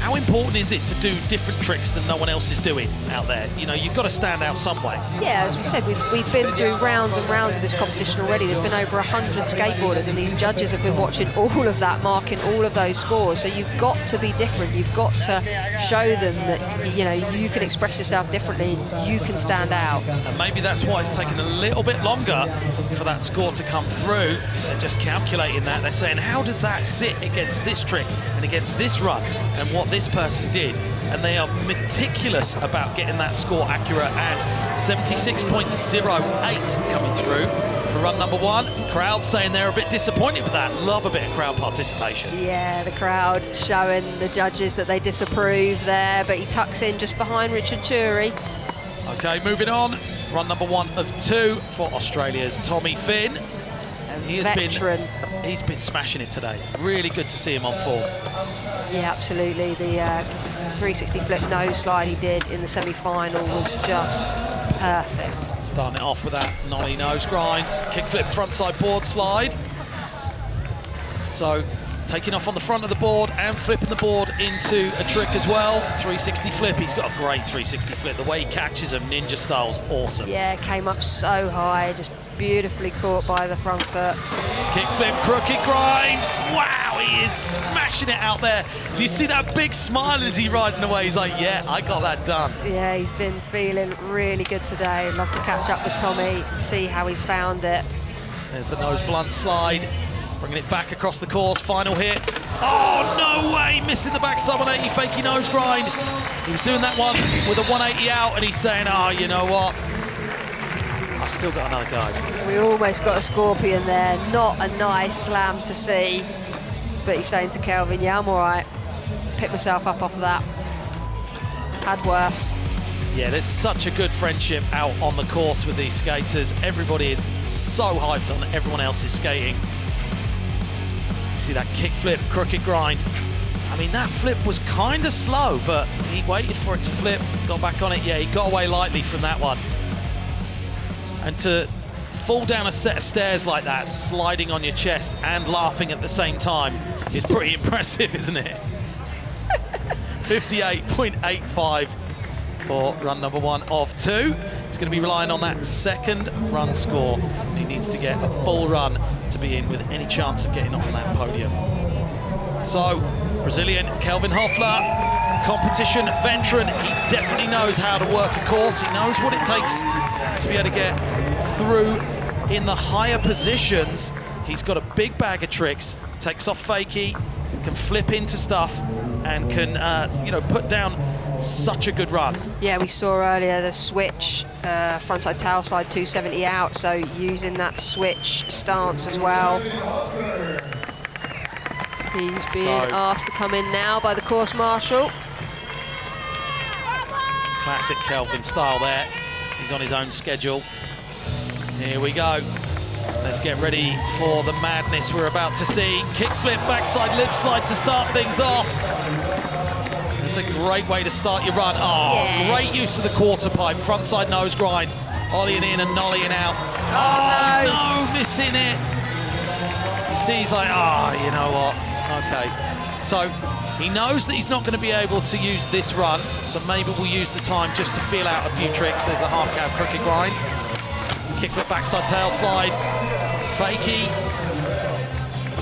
How important is it to do different tricks than no one else is doing out there? You know, you've got to stand out some way. Yeah, as we said, we've been through rounds and rounds of this competition already. There's been over 100 skateboarders, and these judges have been watching all of that, marking all of those scores. So you've got to be different. You've got to show them that, you know, you can express yourself differently, you can stand out. And maybe that's why it's taken a little bit longer for that score to come through. They're just calculating that. They're saying, how does that sit against this trick and against this run and what this person did? And they are meticulous about getting that score accurate, and 76.08 coming through for run number 1. Crowd saying they're a bit disappointed with that. Love a bit of crowd participation. Yeah, the crowd showing the judges that they disapprove there, but he tucks in just behind Richard Chury. Okay, moving on. Run number 1 of 2 for Australia's Tommy Finn. He's been smashing it today. Really good to see him on form. Yeah, absolutely. The 360 flip nose slide he did in the semi-final was just perfect. Starting it off with that nollie nose grind, kickflip frontside board slide. So taking off on the front of the board and flipping the board into a trick as well. 360 flip, he's got a great 360 flip. The way he catches them, ninja style's awesome. Yeah, came up so high, just beautifully caught by the front foot. Kickflip, crooked grind. Wow, he is smashing it out there. You see that big smile as he's riding away. He's like, yeah, I got that done. Yeah, he's been feeling really good today. Love to catch up with Tommy and see how he's found it. There's the nose blunt slide. Bringing it back across the course, final hit. Oh, no way, missing the backside 180 fakey nose grind. He was doing that one with a 180 out, and he's saying, oh, you know what? I still got another go. We almost got a scorpion there. Not a nice slam to see. But he's saying to Kelvin, yeah, I'm all right. Pick myself up off of that. Had worse. Yeah, there's such a good friendship out on the course with these skaters. Everybody is so hyped on everyone else's skating. You see that kickflip, crooked grind. I mean, that flip was kind of slow, but he waited for it to flip, got back on it. Yeah, he got away lightly from that one. And to fall down a set of stairs like that, sliding on your chest and laughing at the same time, is pretty impressive, isn't it? 58.85 for run number 1 of 2. He's going to be relying on that second run score. He needs to get a full run to be in with any chance of getting on that podium. So, Brazilian Kelvin Hoefler, competition veteran. He definitely knows how to work a course. He knows what it takes to be able to get through in the higher positions. He's got a big bag of tricks, takes off fakie, can flip into stuff, and can put down such a good run. Yeah, we saw earlier the switch, frontside tail slide 270 out, so using that switch stance as well. He's being asked to come in now by the course marshal. Classic Kelvin style there. He's on his own schedule. Here we go. Let's get ready for the madness we're about to see. Kickflip, backside lip slide to start things off. It's a great way to start your run. Oh, yes. Great use of the quarter pipe. Frontside nose grind. Ollieing in and nollieing out. Oh, no, missing it. You see, he's like, you know what? Okay. So he knows that he's not going to be able to use this run, so maybe we'll use the time just to feel out a few tricks. There's the half cab crooked grind. Kickflip backside tail slide. Fakie.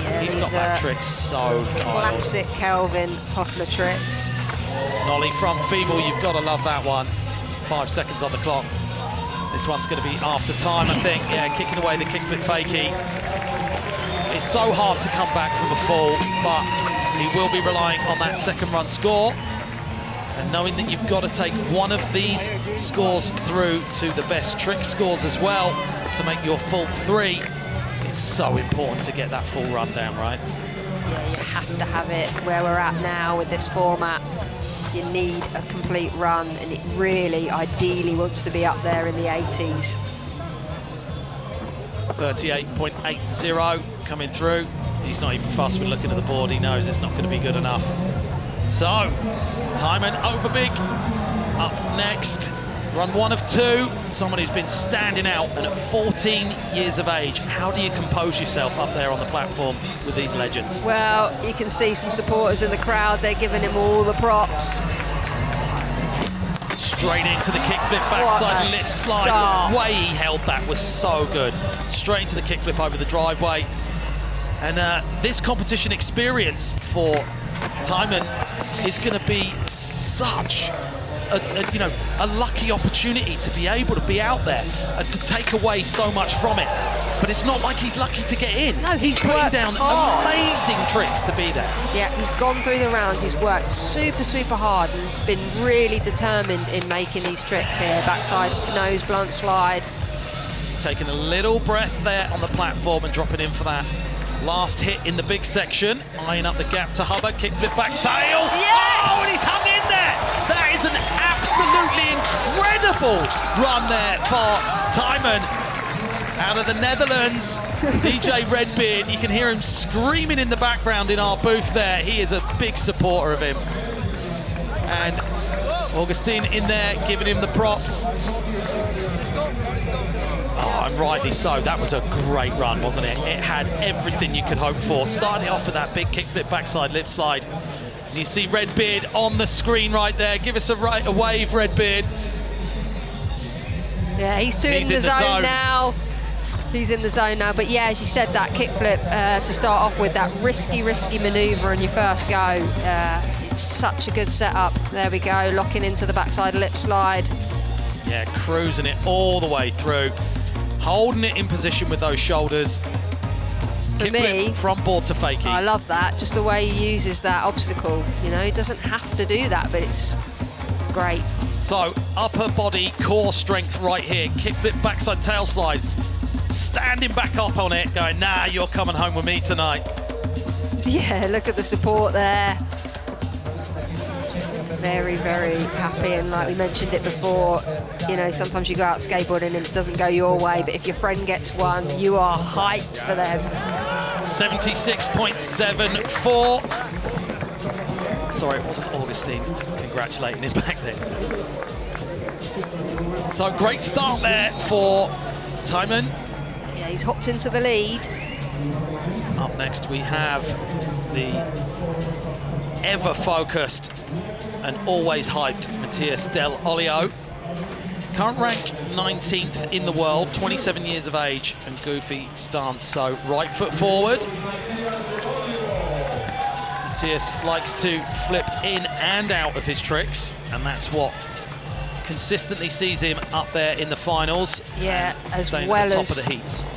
Yeah, he's got that trick so classic Kelvin Hoefler tricks. Nollie front feeble, you've got to love that one. 5 seconds on the clock. This one's going to be after time, I think. Yeah, kicking away the kickflip fakie. It's so hard to come back from a fall, but he will be relying on that second run score. And knowing that you've got to take one of these scores through to the best trick scores as well to make your full 3, it's so important to get that full run down, right? Yeah, you have to have it where we're at now with this format. You need a complete run, and it really, ideally, wants to be up there in the 80s. 38.80 coming through. He's not even fussed with looking at the board. He knows it's not going to be good enough. So, Tymon Overbig up next. Run 1 of 2, someone who's been standing out, and at 14 years of age, how do you compose yourself up there on the platform with these legends? Well, you can see some supporters in the crowd. They're giving him all the props. Straight into the kickflip backside lip slide. start. The way he held that was so good. Straight into the kickflip over the driveway. And this competition experience for Tymon is going to be such a lucky opportunity to be able to be out there and to take away so much from it. But it's not like he's lucky to get in. No, he's putting worked down hard. amazing tricks to be there. Yeah, he's gone through the rounds. He's worked super hard and been really determined in making these tricks here. Backside nose blunt slide. Taking a little breath there on the platform and dropping in for that last hit in the big section. Eyeing up the gap to Hubbard. Kickflip back tail. Yes! Oh, and he's hung in there. That is an absolutely incredible run there for Tymon. Out of the Netherlands, DJ Redbeard, you can hear him screaming in the background in our booth there. He is a big supporter of him. And Augustine in there giving him the props. Oh, and rightly so. That was a great run, wasn't it? It had everything you could hope for. Starting off with that big kickflip backside lip slide. And you see Redbeard on the screen right there. Give us a wave, Redbeard. Yeah, he's in the zone now. He's in the zone now, but yeah, as you said, that kickflip to start off with, that risky manoeuvre on your first go. Such a good setup. There we go, locking into the backside lip slide. Yeah, cruising it all the way through. Holding it in position with those shoulders. For me, front board to fakie. I love that, just the way he uses that obstacle. You know, he doesn't have to do that, but it's great. So, upper body, core strength right here. Kickflip backside tail slide. Standing back up on it, going, nah, you're coming home with me tonight. Yeah, look at the support there. Very happy, and like we mentioned it before, you know, sometimes you go out skateboarding and it doesn't go your way, but if your friend gets one, you are hyped for them. 76.74. Sorry, it wasn't Augustine congratulating him back then. So great start there for Tymon. Yeah, he's hopped into the lead. Up next we have the ever-focused and always hyped Matthias Del Olio. Current rank 19th in the world, 27 years of age and goofy stance. So right foot forward. Matthias likes to flip in and out of his tricks, and that's what consistently sees him up there in the finals. Yeah, as staying well at the top as of the heats.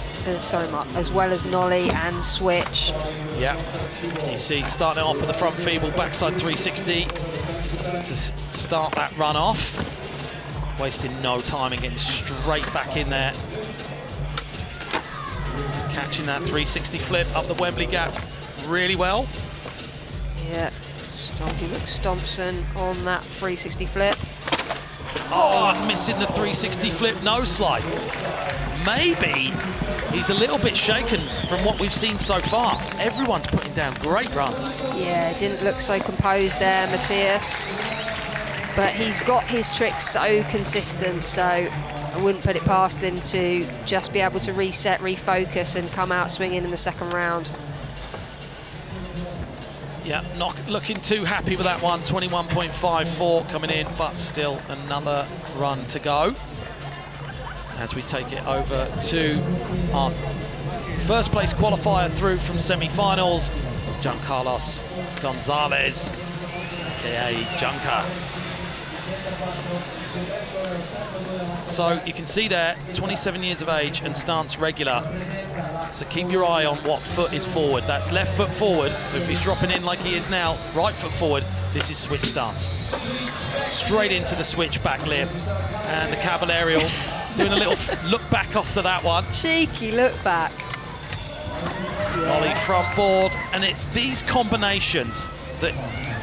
Sorry, Mark. As well as nollie and switch. Yeah, you see starting off with the front feeble backside 360 to start that run off. Wasting no time and getting straight back in there. Catching that 360 flip up the Wembley gap really well. Yeah, Stompy McStompson on that 360 flip. Oh, and missing the 360 flip nose slide. Maybe he's a little bit shaken from what we've seen so far. Everyone's putting down great runs. Yeah, didn't look so composed there, Matthias. But he's got his tricks so consistent, so I wouldn't put it past him to just be able to reset, refocus, and come out swinging in the second round. Yeah, not looking too happy with that one. 21.54 coming in, but still another run to go. As we take it over to our first place qualifier through from semi-finals, Giancarlos Gonzalez, aka Junker. So you can see there, 27 years of age and stance regular. So keep your eye on what foot is forward. That's left foot forward. So if he's dropping in like he is now, right foot forward, this is switch stance. Straight into the switch back lip. And the Caballerial doing a little look back after that one. Cheeky look back. Ollie front board. And it's these combinations that,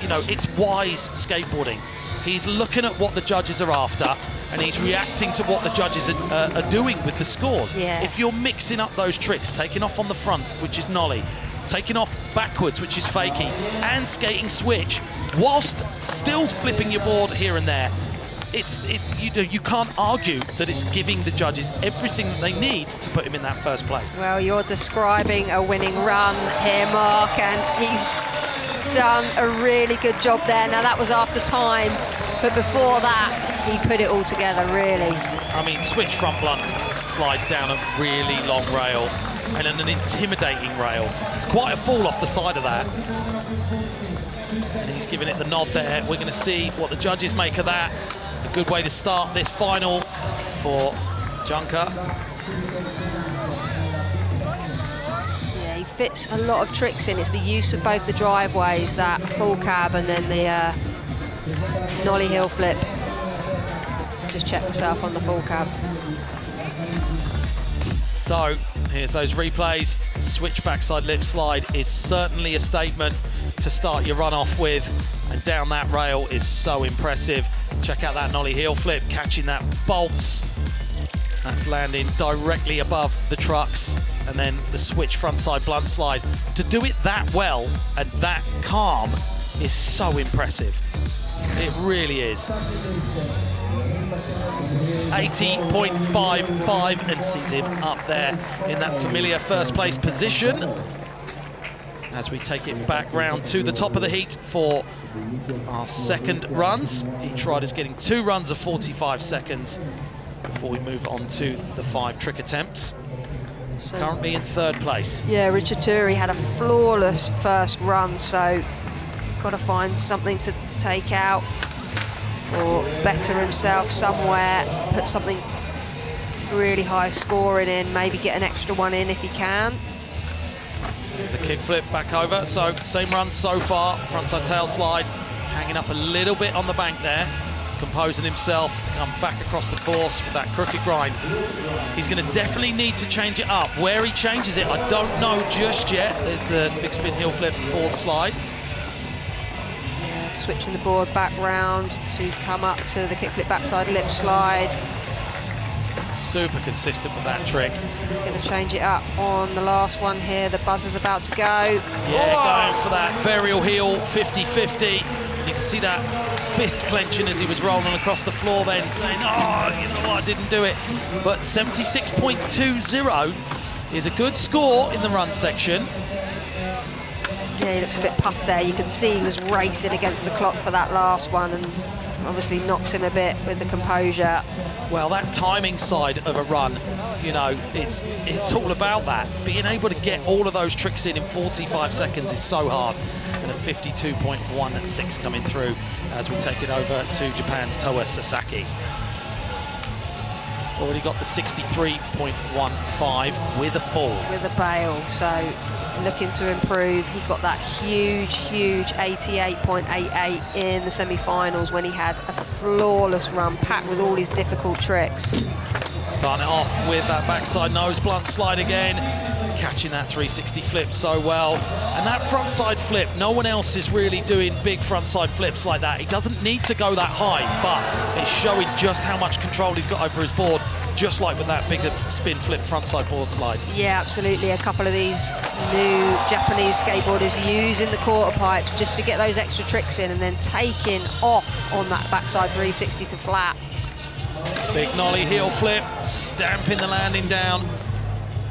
you know, it's wise skateboarding. He's looking at what the judges are after, and he's reacting to what the judges are doing with the scores. Yeah. If you're mixing up those tricks, taking off on the front, which is nollie, taking off backwards, which is fakie, and skating switch, whilst still flipping your board here and there, you can't argue that it's giving the judges everything that they need to put him in that first place. Well, you're describing a winning run here, Mark, and he's done a really good job there. Now, that was after time, but before that, he put it all together, really. I mean, switch front blunt slide down a really long rail and an intimidating rail. It's quite a fall off the side of that. And he's giving it the nod there. We're going to see what the judges make of that. A good way to start this final for Junker. Yeah, he fits a lot of tricks in. It's the use of both the driveways, that full cab, and then the nollie heel flip. Just check myself on the full cab. So here's those replays. Switch backside lip slide is certainly a statement to start your run off with, and down that rail is so impressive. Check out that nollie heel flip, catching that bolts. That's landing directly above the trucks, and then the switch frontside blunt slide. To do it that well and that calm is so impressive. It really is. 80.55 and sees him up there in that familiar first place position. As we take it back round to the top of the heat for our second runs. Each rider's getting 2 runs of 45 seconds before we move on to the 5 trick attempts. So, currently in 3rd place. Yeah, Richard Turi had a flawless first run, so got to find something to take out or better himself somewhere, put something really high scoring in, maybe get an extra one in if he can. There's the kickflip back over. So same run so far. Frontside tail slide, hanging up a little bit on the bank there, composing himself to come back across the course with that crooked grind. He's going to definitely need to change it up. Where he changes it, I don't know just yet. There's the big spin heel flip board slide. Yeah, switching the board back round to come up to the kickflip backside lip slide. Super consistent with that trick. He's going to change it up on the last one here. The buzzer's about to go. Yeah, going for that varial heel 50-50. You can see that fist clenching as he was rolling across the floor then, saying, oh, you know what, I didn't do it. But 76.20 is a good score in the run section. Yeah, he looks a bit puffed there. You can see he was racing against the clock for that last one and obviously knocked him a bit with the composure. Well, that timing side of a run, you know, it's all about that. Being able to get all of those tricks in 45 seconds is so hard. And a 52.16 coming through as we take it over to Japan's Toa Sasaki. Already got the 63.15 with a fall. With a bail, so looking to improve. He got that huge 88.88 in the semi-finals when he had a flawless run packed with all his difficult tricks. Starting it off with that backside nose blunt slide again, catching that 360 flip so well. And that frontside flip, no one else is really doing big frontside flips like that. He doesn't need to go that high, but it's showing just how much control he's got over his board, just like with that bigger spin flip frontside board slide. Yeah, absolutely. A couple of these new Japanese skateboarders using the quarter pipes just to get those extra tricks in and then taking off on that backside 360 to flat. Big nollie heel flip, stamping the landing down,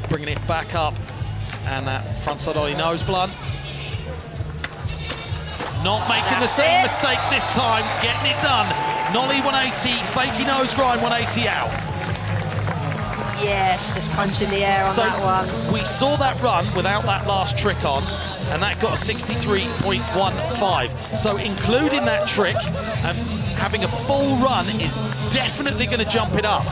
bringing it back up, and that frontside ollie nose blunt. Not making the same mistake this time, getting it done. Nollie 180, fakey nose grind 180 out. Yes, just punching the air on that one. We saw that run without that last trick on, and that got a 63.15. So including that trick and having a full run is definitely going to jump it up.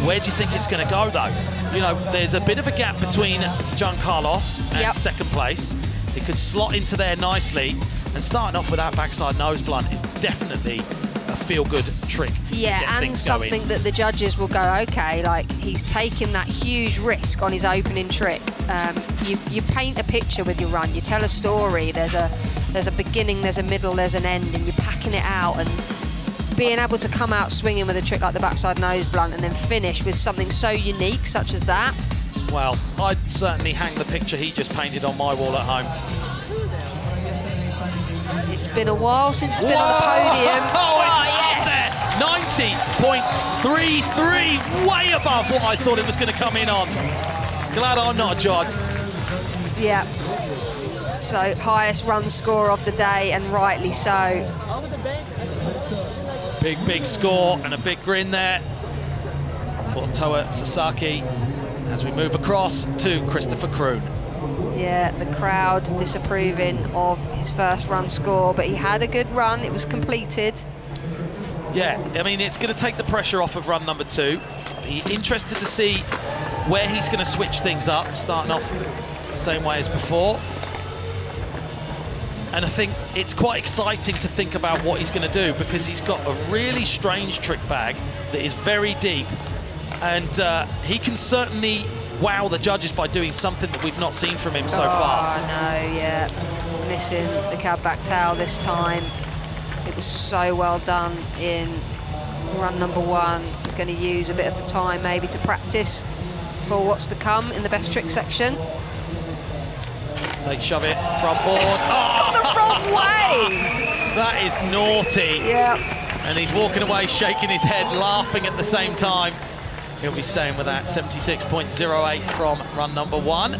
Where do you think it's going to go, though? You know, there's a bit of a gap between Giancarlos and second place. It could slot into there nicely, and starting off with that backside nose blunt is definitely a feel-good trick. Yeah, and something that the judges will go, okay, like he's taking that huge risk on his opening trick. You paint a picture with your run, you tell a story, there's a beginning, there's a middle, there's an end, and you're packing it out, and being able to come out swinging with a trick like the backside nose blunt and then finish with something so unique such as that. Well, I'd certainly hang the picture he just painted on my wall at home. It's been a while since he's been on the podium. Oh, it's yes! up there. 3-3, way above what I thought it was going to come in on. Glad I'm not a John. Yeah. So highest run score of the day, and rightly so. Big score and a big grin there for Toa Sasaki as we move across to Christopher Kroon. Yeah, the crowd disapproving of his first run score, but he had a good run. It was completed. Yeah, I mean, it's going to take the pressure off of run number 2. Be interested to see where he's going to switch things up, starting off the same way as before. And I think it's quite exciting to think about what he's going to do, because he's got a really strange trick bag that is very deep, and he can certainly wow the judges by doing something that we've not seen from him so far. Oh, no, yeah. Missing the cab back tail this time. It was so well done in run number 1. He's going to use a bit of the time maybe to practice for what's to come in the best trick section. Late shove it, front board. Oh, the wrong way! That is naughty. Yeah. And he's walking away, shaking his head, laughing at the same time. He'll be staying with that 76.08 from run number 1.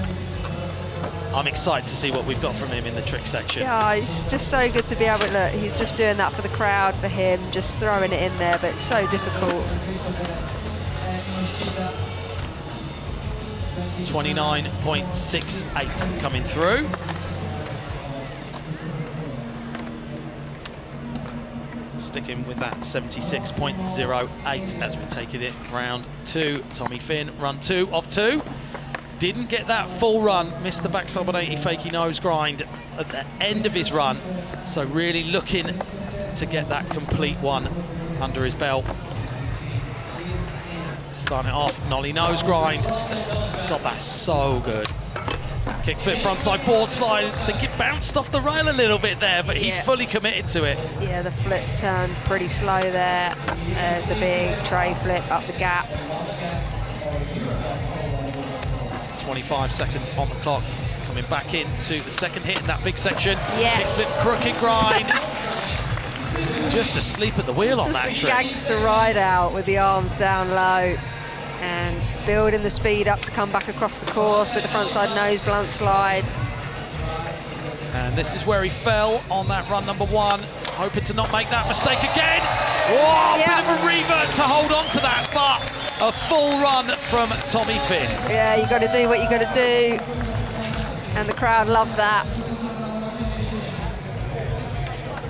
I'm excited to see what we've got from him in the trick section. Yeah, it's just so good to be able to look. He's just doing that for the crowd, for him, just throwing it in there, but it's so difficult. 29.68 coming through. Sticking with that 76.08 as we take it in round 2. Tommy Finn, run 2 of 2. Didn't get that full run, missed the backside 180 fakie nose grind at the end of his run. So really looking to get that complete one under his belt. Starting it off, nollie nose grind. He's got that so good. Kick flip, frontside board slide. I think it bounced off the rail a little bit there, but he fully committed to it. Yeah, the flip turned pretty slow there. There's the big tray flip up the gap. 25 seconds on the clock. Coming back into the second hit in that big section. Yes. Kick flip, crooked grind. Just asleep at the wheel on that Just trick. the gangster ride out with the arms down low and building the speed up to come back across the course with the frontside nose blunt slide. And this is where he fell on that run number 1, hoping to not make that mistake again. Whoa, bit of a revert to hold on to that, but a full run from Tommy Finn. Yeah, you got to do what you got to do, and the crowd love that.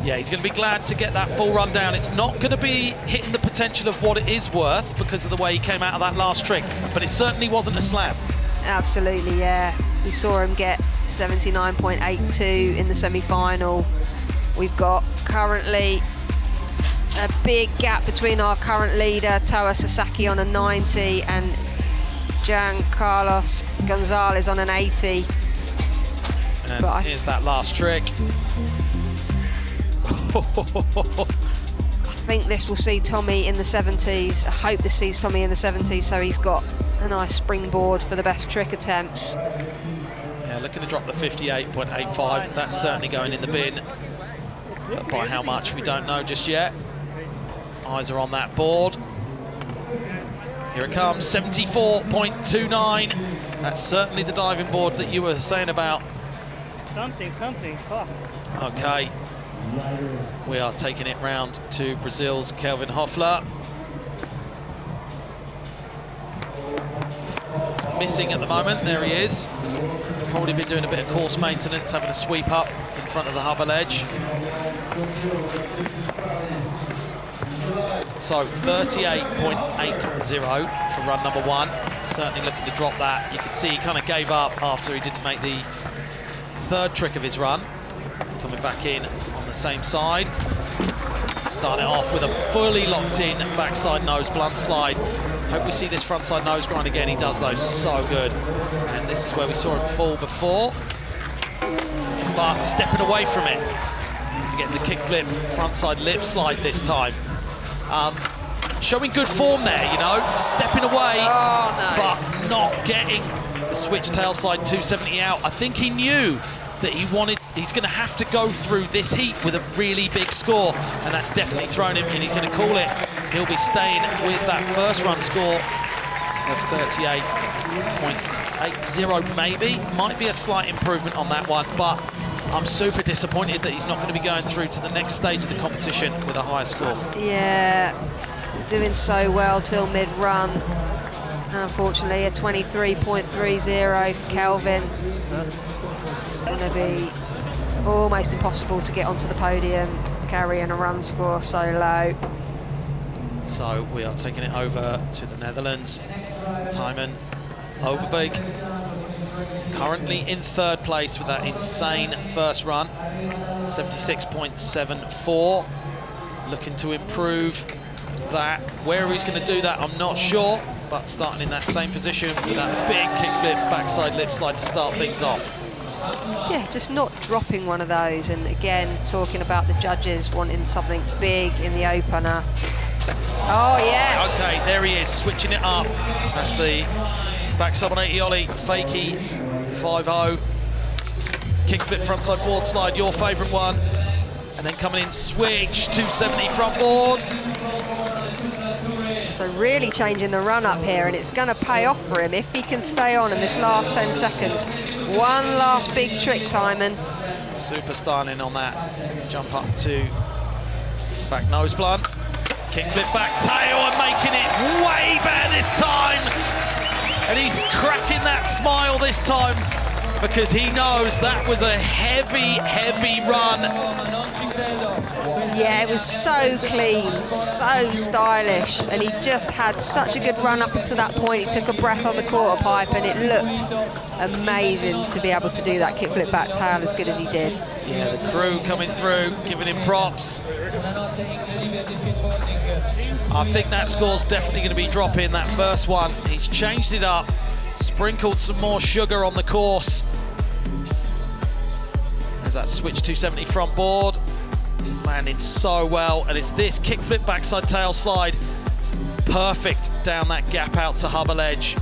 Yeah, he's going to be glad to get that full run down. It's not going to be hitting the potential of what it is worth because of the way he came out of that last trick, but it certainly wasn't a slam. Absolutely, yeah. We saw him get 79.82 in the semi-final. We've got currently a big gap between our current leader, Toa Sasaki, on a 90, and Jean Carlos Gonzalez on an 80. And here's that last trick. I think this will see Tommy in the 70s. I hope this sees Tommy in the 70s, so he's got a nice springboard for the best trick attempts. Yeah, looking to drop the 58.85. That's certainly going in the bin. But by how much, we don't know just yet. Eyes are on that board. Here it comes, 74.29. That's certainly the diving board that you were saying about. Something, fuck. Okay. We are taking it round to Brazil's Kelvin Hoffler. He's missing at the moment, there he is. Probably been doing a bit of course maintenance, having a sweep up in front of the hubble edge. So 38.80 for run number 1. Certainly looking to drop that. You can see he kind of gave up after he didn't make the third trick of his run. Coming back in on the same side. Starting off with a fully locked in backside nose blunt slide. Hope we see this frontside nose grind again. He does those so good. And this is where we saw him fall before. But stepping away from it. To get the kick flip, frontside lip slide this time. Showing good form there, you know, stepping away, but not getting the switch tailslide 270 out. I think he knew that he's going to have to go through this heat with a really big score, and that's definitely thrown him, and he's going to call it he'll be staying with that first run score of 38.80 maybe. Might be a slight improvement on that one, but I'm super disappointed that he's not going to be going through to the next stage of the competition with a higher score. Yeah, doing so well till mid-run. Unfortunately, a 23.30 for Kelvin. It's going to be almost impossible to get onto the podium carrying a run score so low. So we are taking it over to the Netherlands. Timon Overbeek, currently in third place with that insane first run, 76.74. Looking to improve that. Where he's going to do that, I'm not sure, but starting in that same position with that big kickflip backside lip slide to start things off. Yeah, just not dropping one of those. And again, talking about the judges wanting something big in the opener. Oh, yes. Okay, there he is, switching it up. That's the backside 180 ollie, fakie 5-0. Kickflip frontside board slide, your favourite one. And then coming in, switch, 270 front board. So really changing the run up here, and it's going to pay off for him if he can stay on in this last 10 seconds. One last big trick, Timon. Super styling on that. Jump up to back nose blunt. Kickflip back tail and making it way better this time. And he's cracking that smile this time because he knows that was a heavy, heavy run. Yeah, it was so clean, so stylish, and he just had such a good run up until that point. He took a breath on the quarter pipe and it looked amazing to be able to do that kickflip back tail as good as he did. Yeah, the crew coming through, giving him props. I think that score's definitely going to be dropping, that first one. He's changed it up, sprinkled some more sugar on the course. There's that switch 270 front board. Landing so well, and it's this kickflip backside tail slide. Perfect down that gap out to Hubble Edge.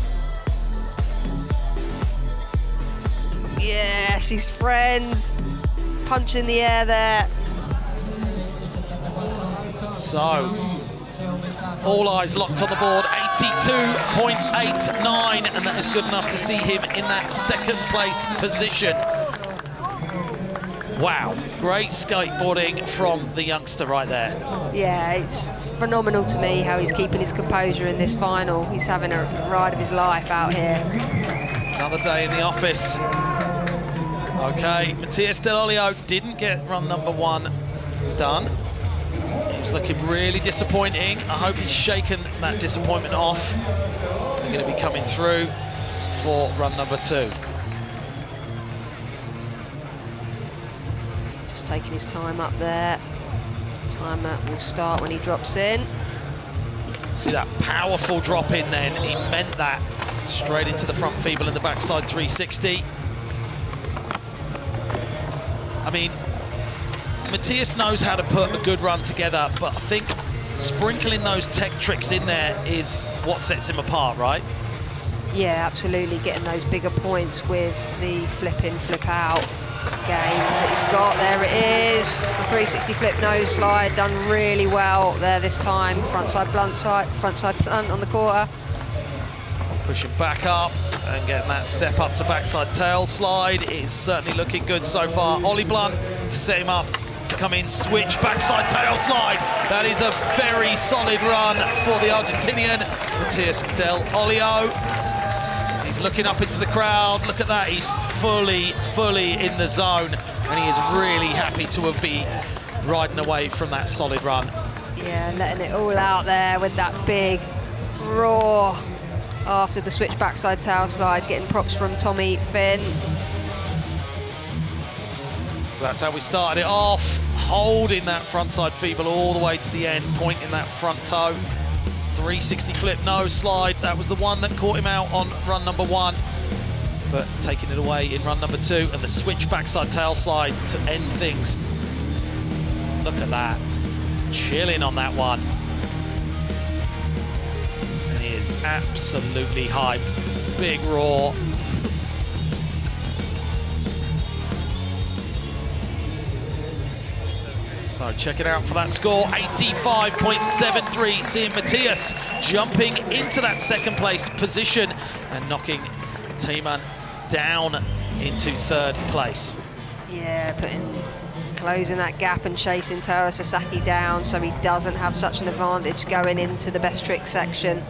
Yes, his friends. Punch in the air there. So, all eyes locked on the board, 82.89, and that is good enough to see him in that second place position. Wow, great skateboarding from the youngster right there. Yeah, it's phenomenal to me how he's keeping his composure in this final. He's having a ride of his life out here. Another day in the office. Okay, Matthias Dell'Olio didn't get run number 1 done. He was looking really disappointing. I hope he's shaken that disappointment off. They're going to be coming through for run number 2. Just taking his time up there. Timer will start when he drops in. See that powerful drop in then. He meant that straight into the front feeble and the backside 360. I mean, Matthias knows how to put a good run together, but I think sprinkling those tech tricks in there is what sets him apart, right? Yeah, absolutely. Getting those bigger points with the flip in, flip out game that he's got. There it is. The 360 flip nose slide done really well there this time. Frontside blunt on the quarter. Pushing back up and getting that step up to backside tail slide. It's certainly looking good so far. Ollie Blunt to set him up to come in, switch backside tail slide. That is a very solid run for the Argentinian, Matthias Dell'Olio. He's looking up into the crowd. Look at that, he's fully in the zone, and he is really happy to have been riding away from that solid run. Yeah, letting it all out there with that big roar after the switch backside tail slide, getting props from Tommy Finn. So that's how we started it off, holding that frontside feeble all the way to the end, pointing that front toe. 360 flip nose slide, that was the one that caught him out on run number 1, but taking it away in run number 2, and the switch backside tail slide to end things. Look at that, chilling on that one. And he is absolutely hyped. Big roar. So So check it out for that score, 85.73. Seeing Matthias jumping into that second place position and knocking Tiemann down into third place. Yeah, closing that gap and chasing Toa Sasaki down so he doesn't have such an advantage going into the best trick section.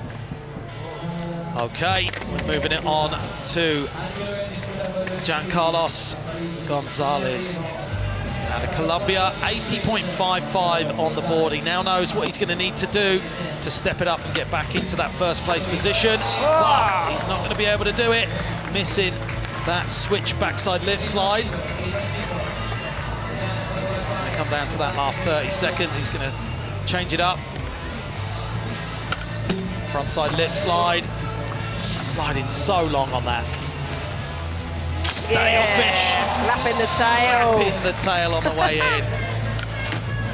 Okay, we're moving it on to Giancarlos Gonzalez out of Colombia, 80.55 on the board. He now knows what he's going to need to do to step it up and get back into that first place position. But he's not going to be able to do it, missing that switch backside lip slide. Going to come down to that last 30 seconds. He's going to change it up. Frontside lip slide. Sliding so long on that. Stale fish. Slapping the tail. Slapping the tail on the way in.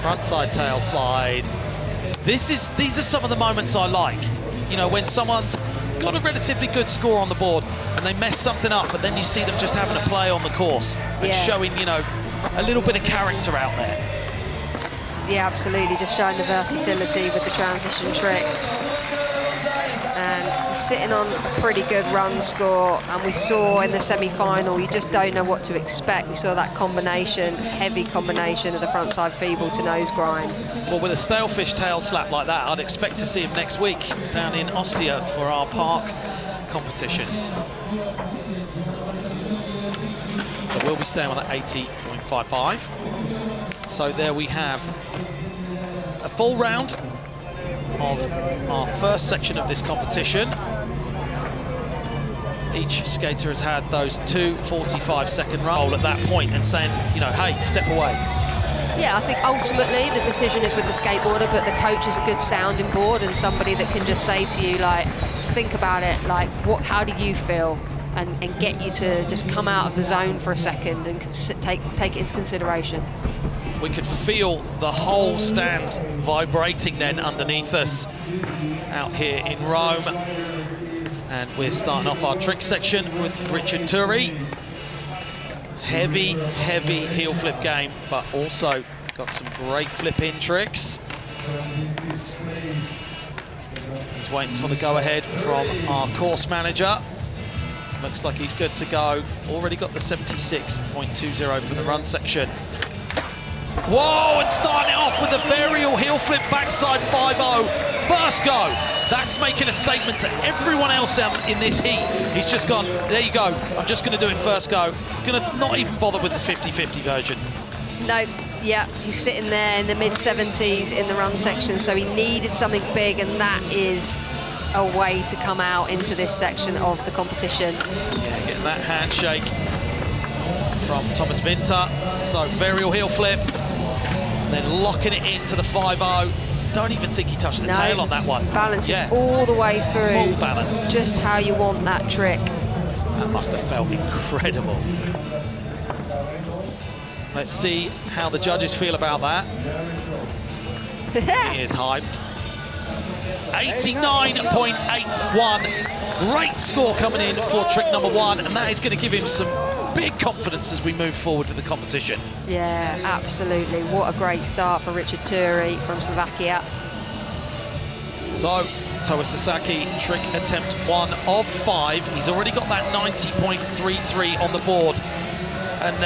Frontside tail slide. These are some of the moments I like. You know, when someone's got a relatively good score on the board and they mess something up, but then you see them just having a play on the course and showing, you know, a little bit of character out there. Yeah, absolutely. Just showing the versatility with the transition tricks. And he's sitting on a pretty good run score, and we saw in the semi-final, you just don't know what to expect. We saw that combination, heavy combination of the frontside feeble to nose grind. Well, with a stale fish tail slap like that, I'd expect to see him next week down in Ostia for our park competition. So we'll be staying on that 80.55. So there we have a full round of our first section of this competition. Each skater has had those 2 45-second roll at that point and saying, you know, hey, step away. Yeah, I think ultimately the decision is with the skateboarder, but the coach is a good sounding board and somebody that can just say to you, like, think about it, like, how do you feel? And get you to just come out of the zone for a second and take it into consideration. We could feel the whole stands vibrating then underneath us out here in Rome. And we're starting off our trick section with Richard Turi. Heavy, heavy heel flip game, but also got some great flip-in tricks. He's waiting for the go-ahead from our course manager. Looks like he's good to go. Already got the 76.20 for the run section. Whoa, and starting it off with a varial heel flip backside 5-0. First go. That's making a statement to everyone else out in this heat. He's just gone, there you go. I'm just going to do it first go. Going to not even bother with the 50-50 version. No, yeah, he's sitting there in the mid-70s in the run section, so he needed something big, and that is a way to come out into this section of the competition. Yeah, getting that handshake from Thomas Winter. So varial heel flip, then locking it into the 5-0. Don't even think he touched the tail on that one. Balances all the way through. Full balance. Just how you want that trick. That must have felt incredible. Let's see how the judges feel about that. He is hyped. 89.81. Great score coming in for trick number 1, and that is going to give him some big confidence as we move forward with the competition. Yeah, absolutely. What a great start for Richard Turi from Slovakia. So, Toa Sasaki, trick attempt 1 of 5. He's already got that 90.33 on the board. And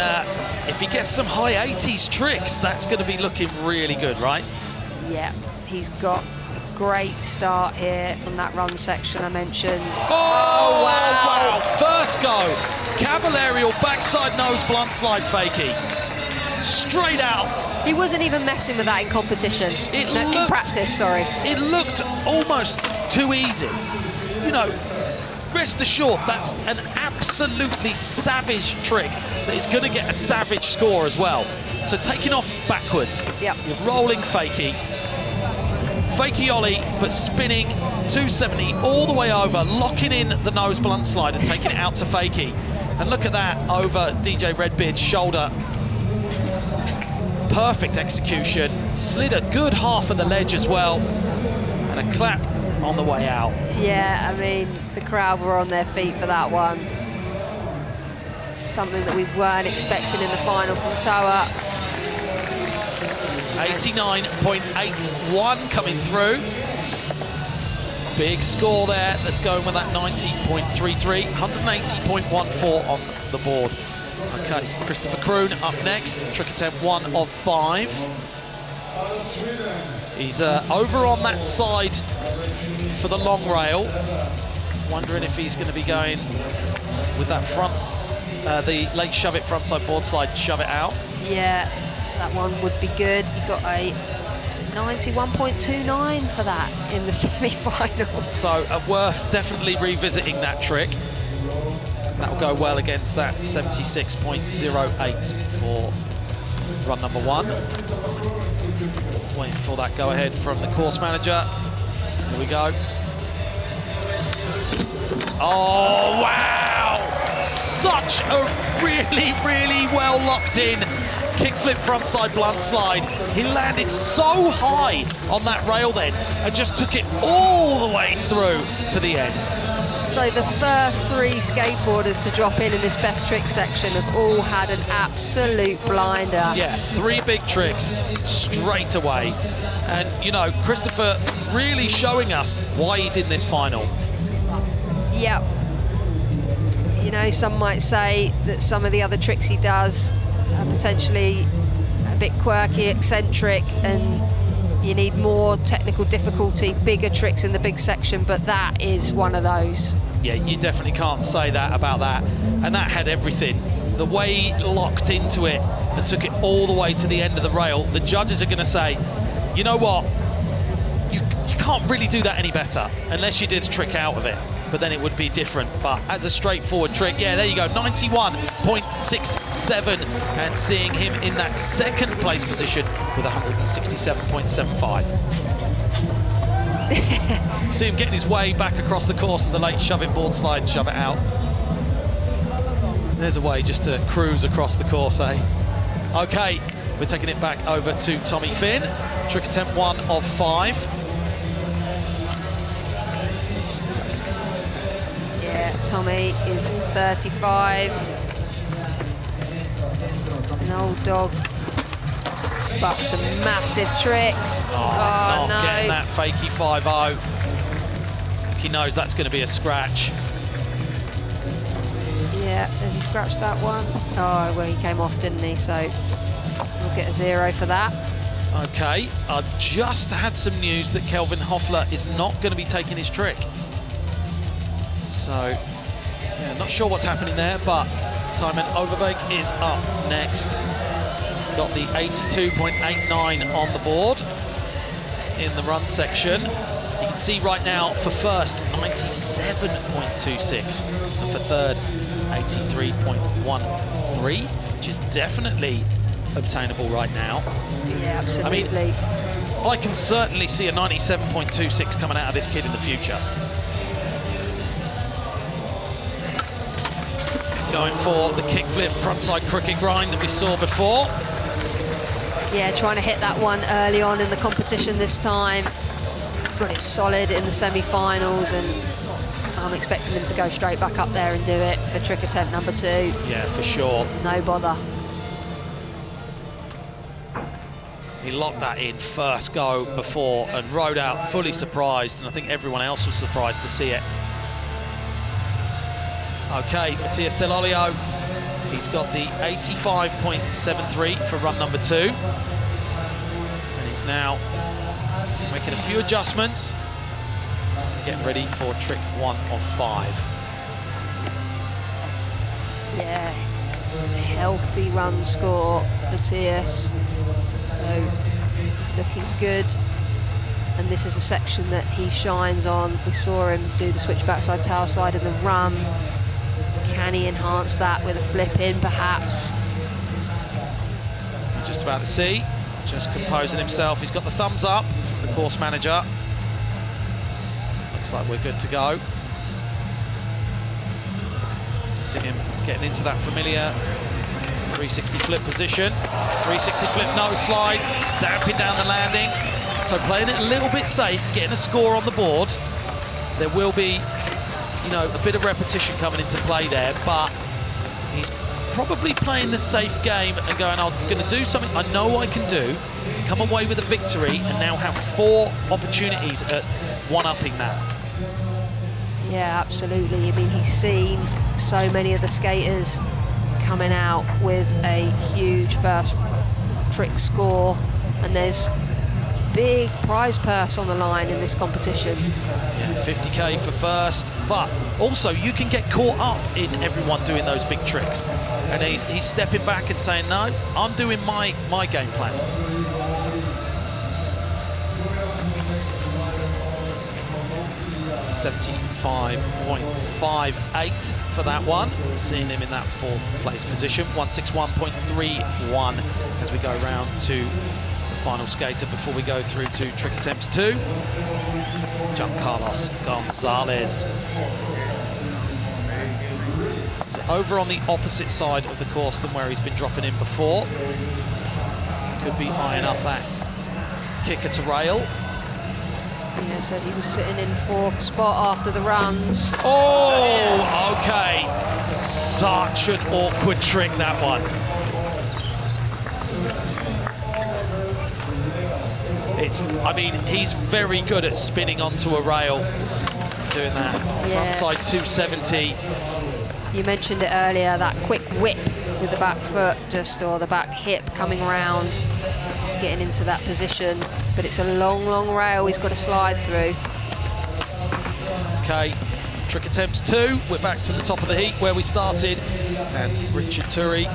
if he gets some high 80s tricks, that's going to be looking really good, right? Yeah, he's got a great start here from that run section I mentioned. Oh, wow! First go, Caballerial backside nose blunt slide fakie. Straight out. He wasn't even messing with that in competition. In practice, sorry. It looked almost too easy. You know, rest assured, that's an absolutely savage trick that is going to get a savage score as well. So taking off backwards, yep. You're rolling fakie. Fakie ollie, but spinning 270 all the way over, locking in the nose blunt slide and taking it out to fakie. And look at that over DJ Redbeard's shoulder. Perfect execution. Slid a good half of the ledge as well. And a clap on the way out. Yeah, I mean, the crowd were on their feet for that one. Something that we weren't expecting in the final from Toa. 89.81 coming through. Big score there that's going with that 90.33, 180.14 on the board. Okay, Christopher Kroon up next, trick attempt 1 of 5. He's over on that side for the long rail. Wondering if he's going to be going with that front, the late shove it frontside board slide, shove it out. Yeah, that one would be good. He got a 91.29 for that in the semi-final. So worth definitely revisiting that trick. That'll go well against that 76.08 for run number 1. Waiting for that go-ahead from the course manager. Here we go. Oh, wow! Such a really, really well locked in kickflip frontside blunt slide. He landed so high on that rail then and just took it all the way through to the end. So the first 3 skateboarders to drop in this best trick section have all had an absolute blinder. Yeah, 3 big tricks straight away. And, you know, Christopher really showing us why he's in this final. Yep. You know, some might say that some of the other tricks he does are potentially a bit quirky, eccentric, and you need more technical difficulty, bigger tricks in the big section, but that is one of those. Yeah, you definitely can't say that about that. And that had everything. The way he locked into it and took it all the way to the end of the rail, the judges are going to say, you know what, you can't really do that any better unless you did a trick out of it. But then it would be different. But as a straightforward trick, yeah, there you go, 91.67, and seeing him in that second place position with 167.75. See him getting his way back across the course of the late shove it board slide and shove it out. There's a way just to cruise across the course, eh? Okay, we're taking it back over to Tommy Finn. Trick attempt 1 of 5. Tommy is 35. An old dog, but some massive tricks. Not no. getting that fakey 5-0. He knows that's going to be a scratch. Yeah, has he scratched that one? Oh, well, he came off, didn't he? So we'll get a 0 for that. Okay, I've just had some news that Kelvin Hoffler is not going to be taking his trick. So, yeah, not sure what's happening there, but Tijmen Overbeek is up next. Got the 82.89 on the board in the run section. You can see right now for first, 97.26, and for third, 83.13, which is definitely obtainable right now. Yeah, absolutely. I mean, I can certainly see a 97.26 coming out of this kid in the future. Going for the kickflip frontside crooked grind that we saw before. Yeah, trying to hit that one early on in the competition this time. Got it solid in the semi-finals, and I'm expecting him to go straight back up there and do it for trick attempt number 2. Yeah, for sure. No bother. He locked that in first go before and rode out fully surprised, and I think everyone else was surprised to see it. Okay, Matías Del Olio, he's got the 85.73 for run number 2. And he's now making a few adjustments, getting ready for trick 1 of 5. Yeah, healthy run score, Matías. So he's looking good. And this is a section that he shines on. We saw him do the switch backside tail slide in the run. Can he enhance that with a flip in, perhaps? Just about to see, just composing himself. He's got the thumbs up from the course manager. Looks like we're good to go. Just see him getting into that familiar 360 flip position. 360 flip nose slide, stamping down the landing. So playing it a little bit safe, getting a score on the board. There will be, you know, a bit of repetition coming into play there, but he's probably playing the safe game and going, I'm going to do something I know I can do, come away with a victory, and now have 4 opportunities at one-upping that. Yeah, absolutely. I mean, he's seen so many of the skaters coming out with a huge first trick score, and there's big prize purse on the line in this competition. Yeah, 50k for first, but also you can get caught up in everyone doing those big tricks, and he's stepping back and saying, no, I'm doing my game plan. $75.58 for that one. Seeing him in that 4th place position. 161.31 as we go round to the final skater before we go through to trick attempts 2. Giancarlos Gonzalez. He's over on the opposite side of the course than where he's been dropping in before. Could be eyeing up that kicker to rail. Yeah, so he was sitting in 4th spot after the runs. Oh, okay. Such an awkward trick, that one. I mean, he's very good at spinning onto a rail, doing that. Yeah. Frontside 270. You mentioned it earlier, that quick whip with the back foot, or the back hip coming around, getting into that position. But it's a long, long rail he's got to slide through. Okay, trick attempts 2. We're back to the top of the heat where we started. And Richard Turi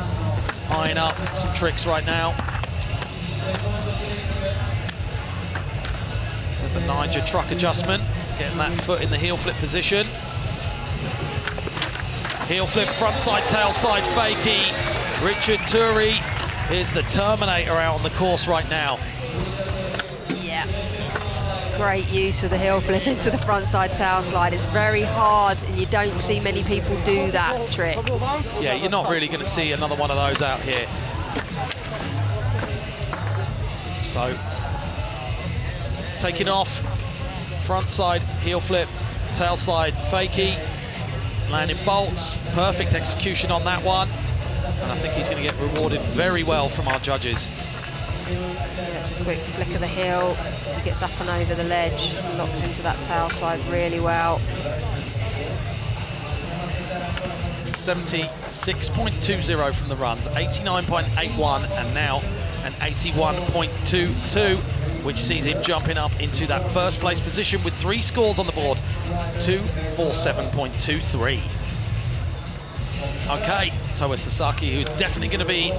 is eyeing up some tricks right now. With the Niger truck adjustment, getting that foot in the heel flip position. Heel flip, front side, tail side, fakie. Richard Turi is the Terminator out on the course right now. Great use of the heel flip into the front side tail slide. It's very hard, and you don't see many people do that trick. Yeah, you're not really going to see another one of those out here. So, taking off, front side, heel flip, tail slide, fakie, landing bolts, perfect execution on that one. And I think he's going to get rewarded very well from our judges. It's a quick flick of the heel as he gets up and over the ledge, locks into that tail slide really well. 76.20 from the runs, 89.81, and now an 81.22, which sees him jumping up into that 1st place position with 3 scores on the board, 247.23. Okay, Toa Sasaki, who's definitely going to be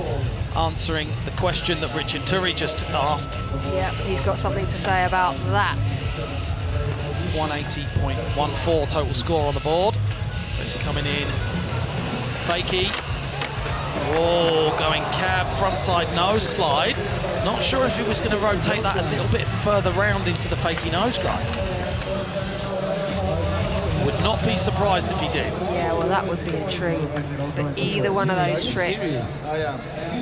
answering the question that Richard Turi just asked. Yeah, he's got something to say about that. 180.14 total score on the board. So he's coming in. Fakie. Oh, going cab, frontside nose slide. Not sure if he was going to rotate that a little bit further round into the fakie nose grind. Would not be surprised if he did. Yeah, well, that would be a treat. But either one of those tricks,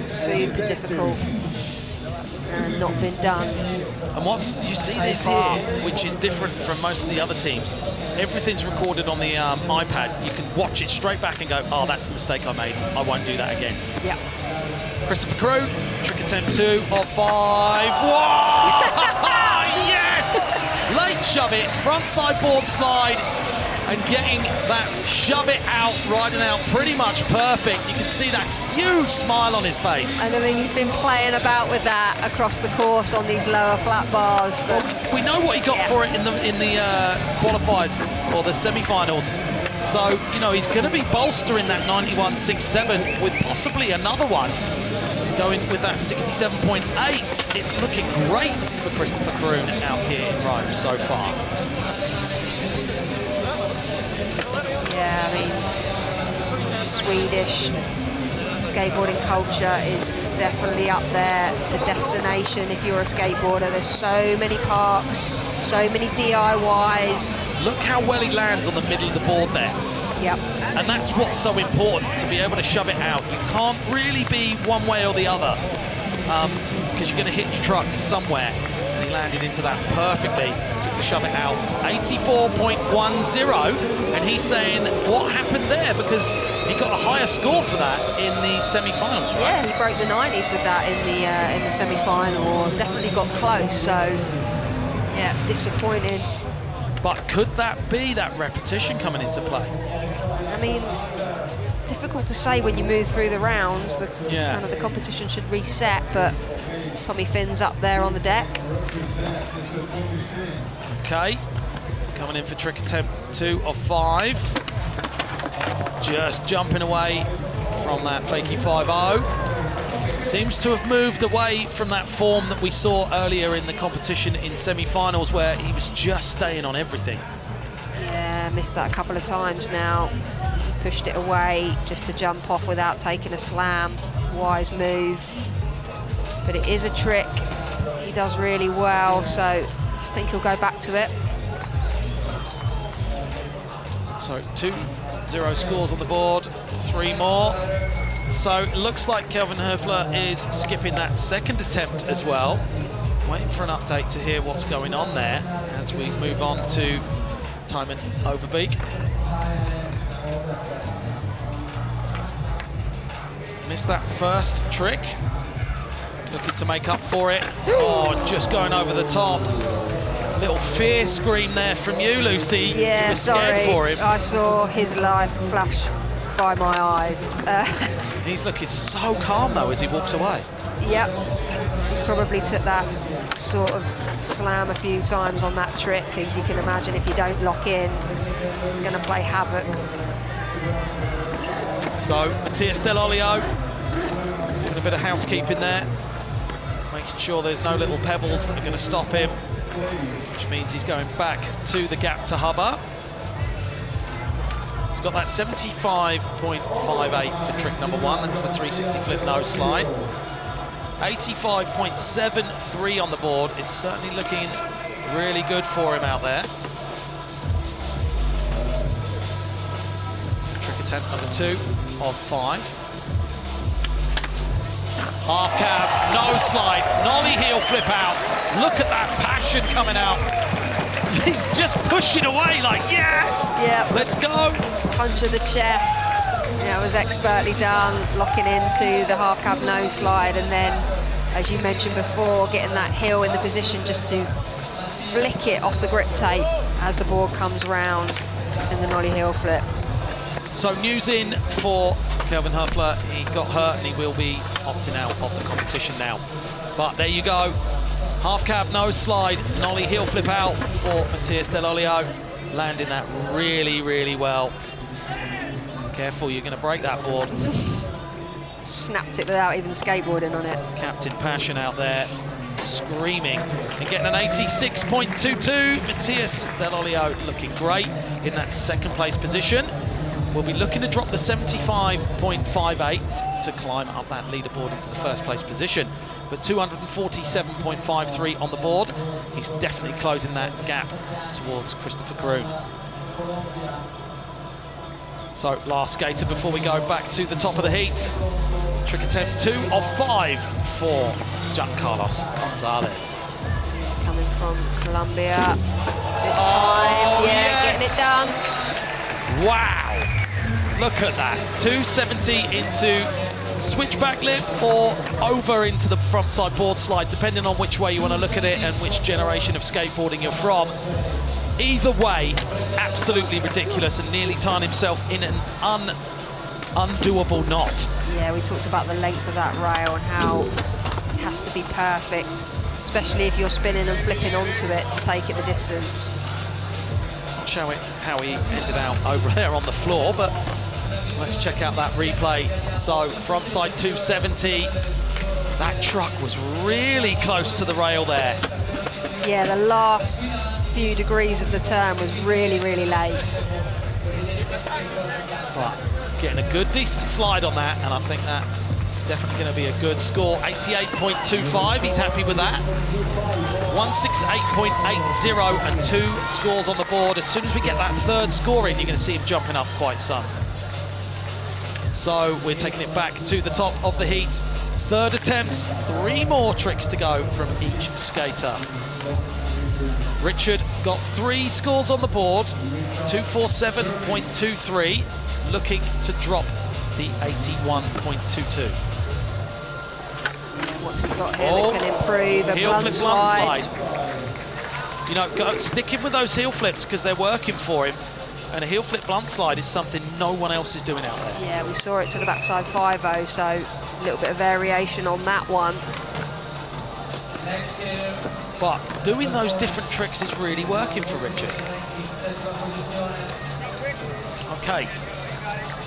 super difficult and not been done. And what's you see this here, which is different from most of the other teams. Everything's recorded on the iPad. You can watch it straight back and go, oh, that's the mistake I made. I won't do that again. Yeah. Christopher Kroon, trick attempt 2 of 5. Whoa! Yes! Late shove it, front side board slide, and getting that shove it out, riding out pretty much perfect. You can see that huge smile on his face. And I mean, he's been playing about with that across the course on these lower flat bars. But we know what he got for it in the qualifiers or the semi-finals. So, you know, he's going to be bolstering that 91.67 with possibly another one. Going with that 67.8. It's looking great for Christopher Kroon out here in Rome so far. yeah, I mean, Swedish skateboarding culture is definitely up there. It's a destination if you're a skateboarder. There's so many parks, so many DIYs. Look how well he lands on the middle of the board there. Yep. And that's what's so important, to be able to shove it out. You can't really be one way or the other because you're going to hit your truck somewhere. And he landed into that perfectly, took the shove it out. 84.10, and he's saying, what happened there? Because he got a higher score for that in the semi-finals, right? Yeah, he broke the 90s with that in the semi-final, definitely got close, so yeah, disappointing. But could that be that repetition coming into play? I mean, it's difficult to say when you move through the rounds. Yeah. Kind of the competition should reset, but Tommy Finn's up there on the deck. Okay, coming in for trick attempt 2 of 5. Just jumping away from that fakie 5-0. Seems to have moved away from that form that we saw earlier in the competition in semi-finals where he was just staying on everything. Yeah, missed that a couple of times now. He pushed it away just to jump off without taking a slam. Wise move. But it is a trick. He does really well, so I think he'll go back to it. So 2-0 scores on the board, 3 more. So it looks like Kelvin Hoefler is skipping that second attempt as well. Waiting for an update to hear what's going on there as we move on to Tijmen Overbeek. Missed that first trick. Looking to make up for it. Oh, just going over the top. Little fear scream there from you, Lucy. Yeah, you were scared sorry. for him. I saw his life flash by my eyes. He's looking so calm though as he walks away. Yep, he's probably took that sort of slam a few times on that trick, as you can imagine. If you don't lock in, it's going to play havoc. So Matías Del Olio doing a bit of housekeeping there, making sure there's no little pebbles that are going to stop him, which means he's going back to the gap to Hubba. He's got that 75.58 for trick number 1. That was the 360 flip nose slide. 85.73 on the board is certainly looking really good for him out there. So trick attempt number 2 of 5. Half cab, nose slide, nollie heel flip out. Look at that passion coming out. He's just pushing away like, yes! Yeah. Let's go! Punch of the chest. Yeah, it was expertly done, locking into the half cab nose slide, and then, as you mentioned before, getting that heel in the position just to flick it off the grip tape as the board comes round in the nollie heel flip. So news in for Kelvin Hoefler. He got hurt and he will be opting out of the competition now. But there you go. Half cab nose slide, nollie heel flip out for Matías Del Olio. Landing that really, really well. Careful, you're going to break that board. Snapped it without even skateboarding on it. Captain Passion out there screaming and getting an 86.22. Matías Del Olio looking great in that second place position. We'll be looking to drop the 75.58 to climb up that leaderboard into the first place position. But 247.53 on the board. He's definitely closing that gap towards Christopher Kroon. So last skater before we go back to the top of the heat. Trick attempt 2 of 5 for Giancarlos Gonzalez. Coming from Colombia this time. Yeah, yes. getting it done. Wow. Look at that, 270 into switchback lip or over into the frontside board slide, depending on which way you want to look at it and which generation of skateboarding you're from. Either way, absolutely ridiculous, and nearly tied himself in an undoable knot. Yeah, we talked about the length of that rail and how it has to be perfect, especially if you're spinning and flipping onto it to take it the distance. Not sure how he ended out over there on the floor, but let's check out that replay. So frontside 270. That truck was really close to the rail there. Yeah, the last few degrees of the turn was really, really late. But getting a good, decent slide on that, and I think that is definitely going to be a good score. 88.25, he's happy with that. 168.80 and 2 scores on the board. As soon as we get that third score in, you're going to see him jumping up quite some. So we're taking it back to the top of the heat Third attempts, 3 more tricks to go from each skater. Richard got 3 scores on the board, 247.23, looking to drop the 81.22. What's he got here that can improve? A heel blunt flip slide. blunt slide. You know, stick him with those heel flips because they're working for him. And a heel flip blunt slide is something no one else is doing out there. Yeah, we saw it to the backside 5-0, so a little bit of variation on that one. But doing those different tricks is really working for Richard. Okay,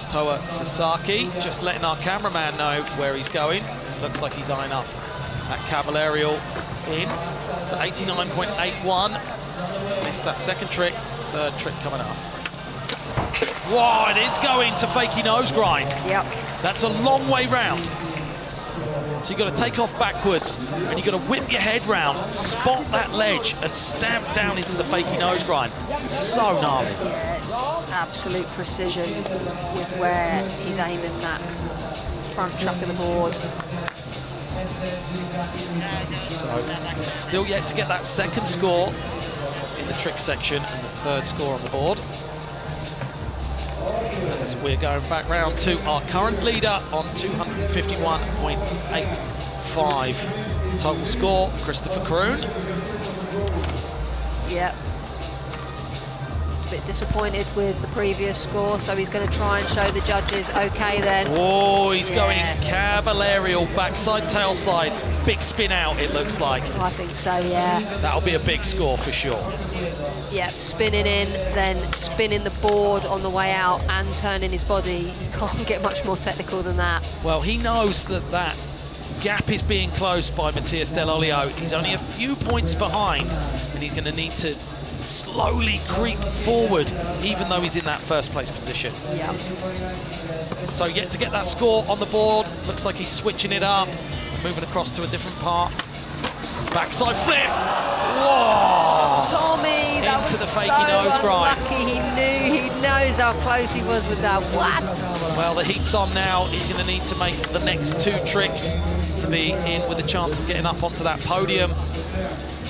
Toa Sasaki just letting our cameraman know where he's going. Looks like he's eyeing up that Cavallarial in. So 89.81. Missed that second trick, third trick coming up. Whoa, it is going to fakie nose grind. Yep. That's a long way round. So you've got to take off backwards and you've got to whip your head round, spot that ledge and stamp down into the fakie nose grind. So gnarly. Yeah, it's absolute precision with where he's aiming that front chuck of the board. So still yet to get that second score in the trick section and the third score on the board. As we're going back round to our current leader on 251.85 total score, Christopher Kroon. Yep. A bit disappointed with the previous score, so he's going to try and show the judges, okay then. Whoa, he's Yes. going Cavallarial, backside tail slide, big spin out it looks like. I think so, yeah. That'll be a big score for sure. Yep, spinning in, then spinning the board on the way out and turning his body. You can't get much more technical than that. Well, he knows that that gap is being closed by Matías Del Olio. He's only a few points behind, and he's going to need to slowly creep forward, even though he's in that first place position. Yep. So yet to get that score on the board. Looks like he's switching it up, moving across to a different part. Backside flip. Whoa! Tommy, that Into was the so fakie nose grind. unlucky. He knows how close he was with that. What? Well, the heat's on now. He's going to need to make the next 2 tricks to be in with a chance of getting up onto that podium.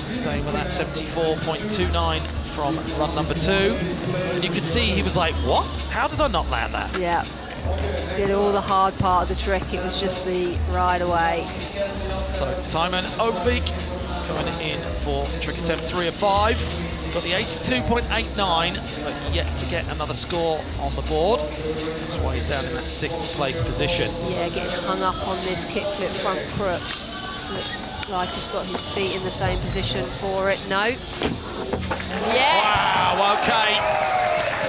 Staying with that 74.29 from run number 2. And you could see he was like, what? How did I not land that? Yeah. Did all the hard part of the trick. It was just the ride away. So Tymon Overbeek going in for trick attempt 3 of 5. Got the 82.89, but yet to get another score on the board. That's why he's down in that 6th place position. Yeah, getting hung up on this kickflip front crook. Looks like he's got his feet in the same position for it. No. Yes! Wow, okay.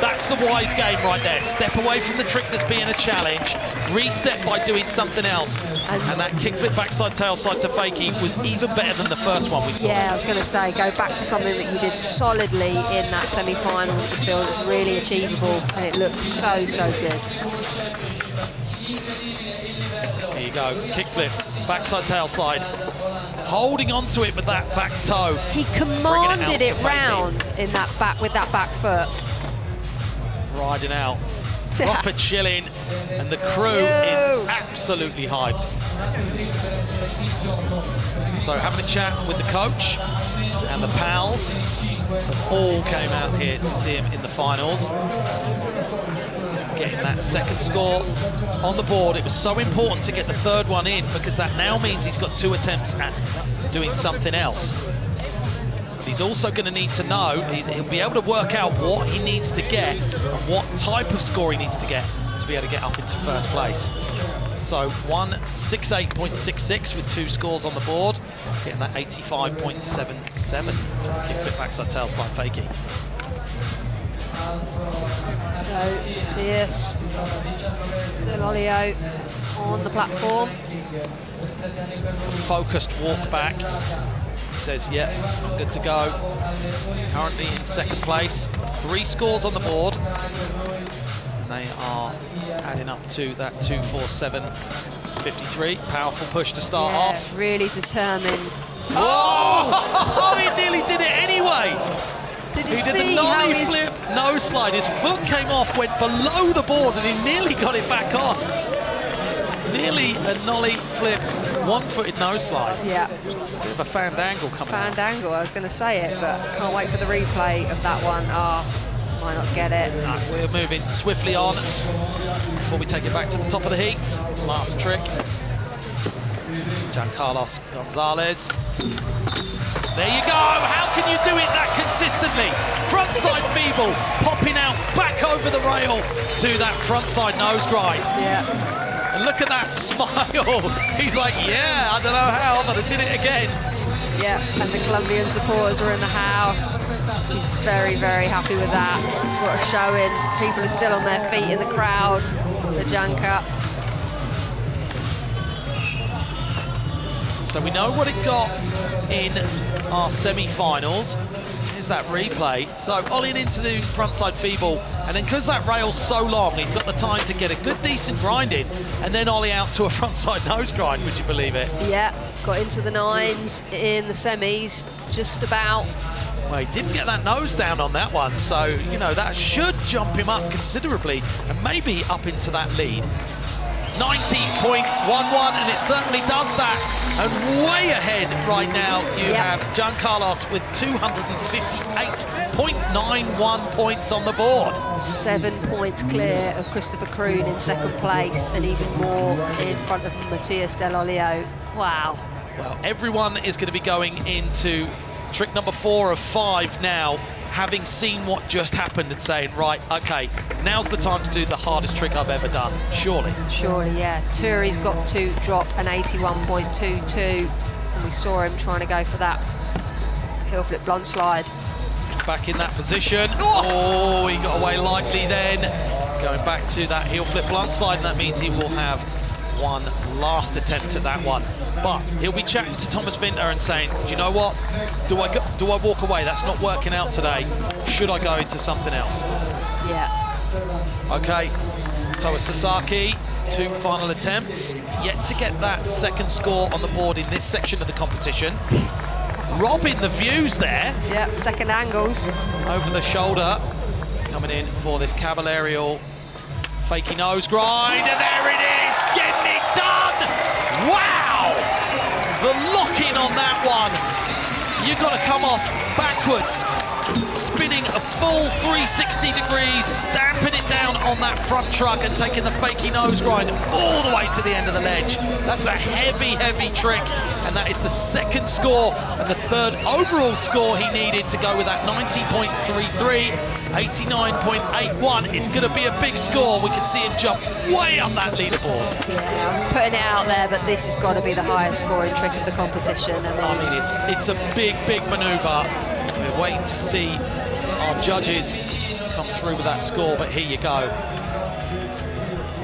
That's the wise game right there. Step away from the trick that's being a challenge, reset by doing something else. And that kickflip backside tail slide to fakie was even better than the first one we saw. Yeah, I was going to say, go back to something that you did solidly in that semi-final that you feel that's really achievable, and it looked so, so good. Here you go, kickflip, backside tail slide. Holding onto it with that back toe. He Bringing commanded it it out to round in that back with that back foot. Riding out, proper chilling, and the crew is absolutely hyped. So having a chat with the coach and the pals, that all came out here to see him in the finals. Getting that second score on the board. It was so important to get the third one in because that now means he's got 2 attempts at doing something else. But he's also going to need to know, he'll be able to work out what he needs to get and what type of score he needs to get to be able to get up into first place. So 168.66 with 2 scores on the board, getting that 85.77 from the kickflip backside tail slide fakie. So, Matías Del Olio on the platform. A focused walk back. He says, yeah, I'm good to go. Currently in second place, 3 scores on the board. And they are adding up to that 247.53. Powerful push to start off. Really determined. Oh! He nearly did it anyway. Did He you did see the how nollie he's... flip nose slide. His foot came off, went below the board, and he nearly got it back on. Nearly a nollie flip One-footed nose slide. Yeah. Bit of a fandangle coming out. Fandangle, I was going to say it, but can't wait for the replay of that one. Oh, might not get it. We're moving swiftly on before we take it back to the top of the heats. Last trick. Giancarlos Gonzalez. There you go. How can you do it that consistently? Frontside feeble, popping out back over the rail to that frontside nose grind. Yeah. And look at that smile. He's like, yeah, I don't know how, but I did it again. Yeah, and the Colombian supporters were in the house. He's very, very happy with that. What a showing. People are still on their feet in the crowd. The Janka. So we know what it got in our semi-finals. Here's that replay. So ollieing into the frontside feeble, and then because that rail's so long, he's got the time to get a good, decent grind in, and then ollie out to a frontside nose grind, would you believe it? Yeah, got into the nines in the semis, just about. Well, he didn't get that nose down on that one, so, you know, that should jump him up considerably, and maybe up into that lead. 90.11, and it certainly does that. And way ahead right now, you have Giancarlos with 258.91 points on the board. 7 points clear of Christopher Kroon in second place, and even more in front of Matías Del Olio. Wow. Well, everyone is going to be going into trick number 4 of 5 now, having seen what just happened and saying, right, okay, now's the time to do the hardest trick I've ever done, surely. Surely, yeah. Turi's got to drop an 81.22, and we saw him trying to go for that heel flip blunt slide. He's back in that position. Oh, he got away lightly then. Going back to that heel flip blunt slide, and that means he will have one last attempt at that one. But he'll be chatting to Thomas Vinter and saying, do you know what? Do I walk away? That's not working out today. Should I go into something else? Yeah. Okay, Toa Sasaki, 2 final attempts. Yet to get that second score on the board in this section of the competition. Robbing the views there. Yeah, second angles. Over the shoulder. Coming in for this Cavallarial fakey nose grind, and there it is, getting it done! Wow! The lock-in on that one. You've got to come off backwards, spinning a full 360 degrees, stamping it down on that front truck and taking the fakey nose grind all the way to the end of the ledge. That's a heavy, heavy trick, and that is the second score and the third overall score he needed to go with that 90.33, 89.81. It's going to be a big score. We can see him jump way up that leaderboard. Yeah, I'm putting it out there, but this has got to be the highest scoring trick of the competition. I mean, it's a big, big manoeuvre. We're waiting to see our judges come through with that score, but here you go.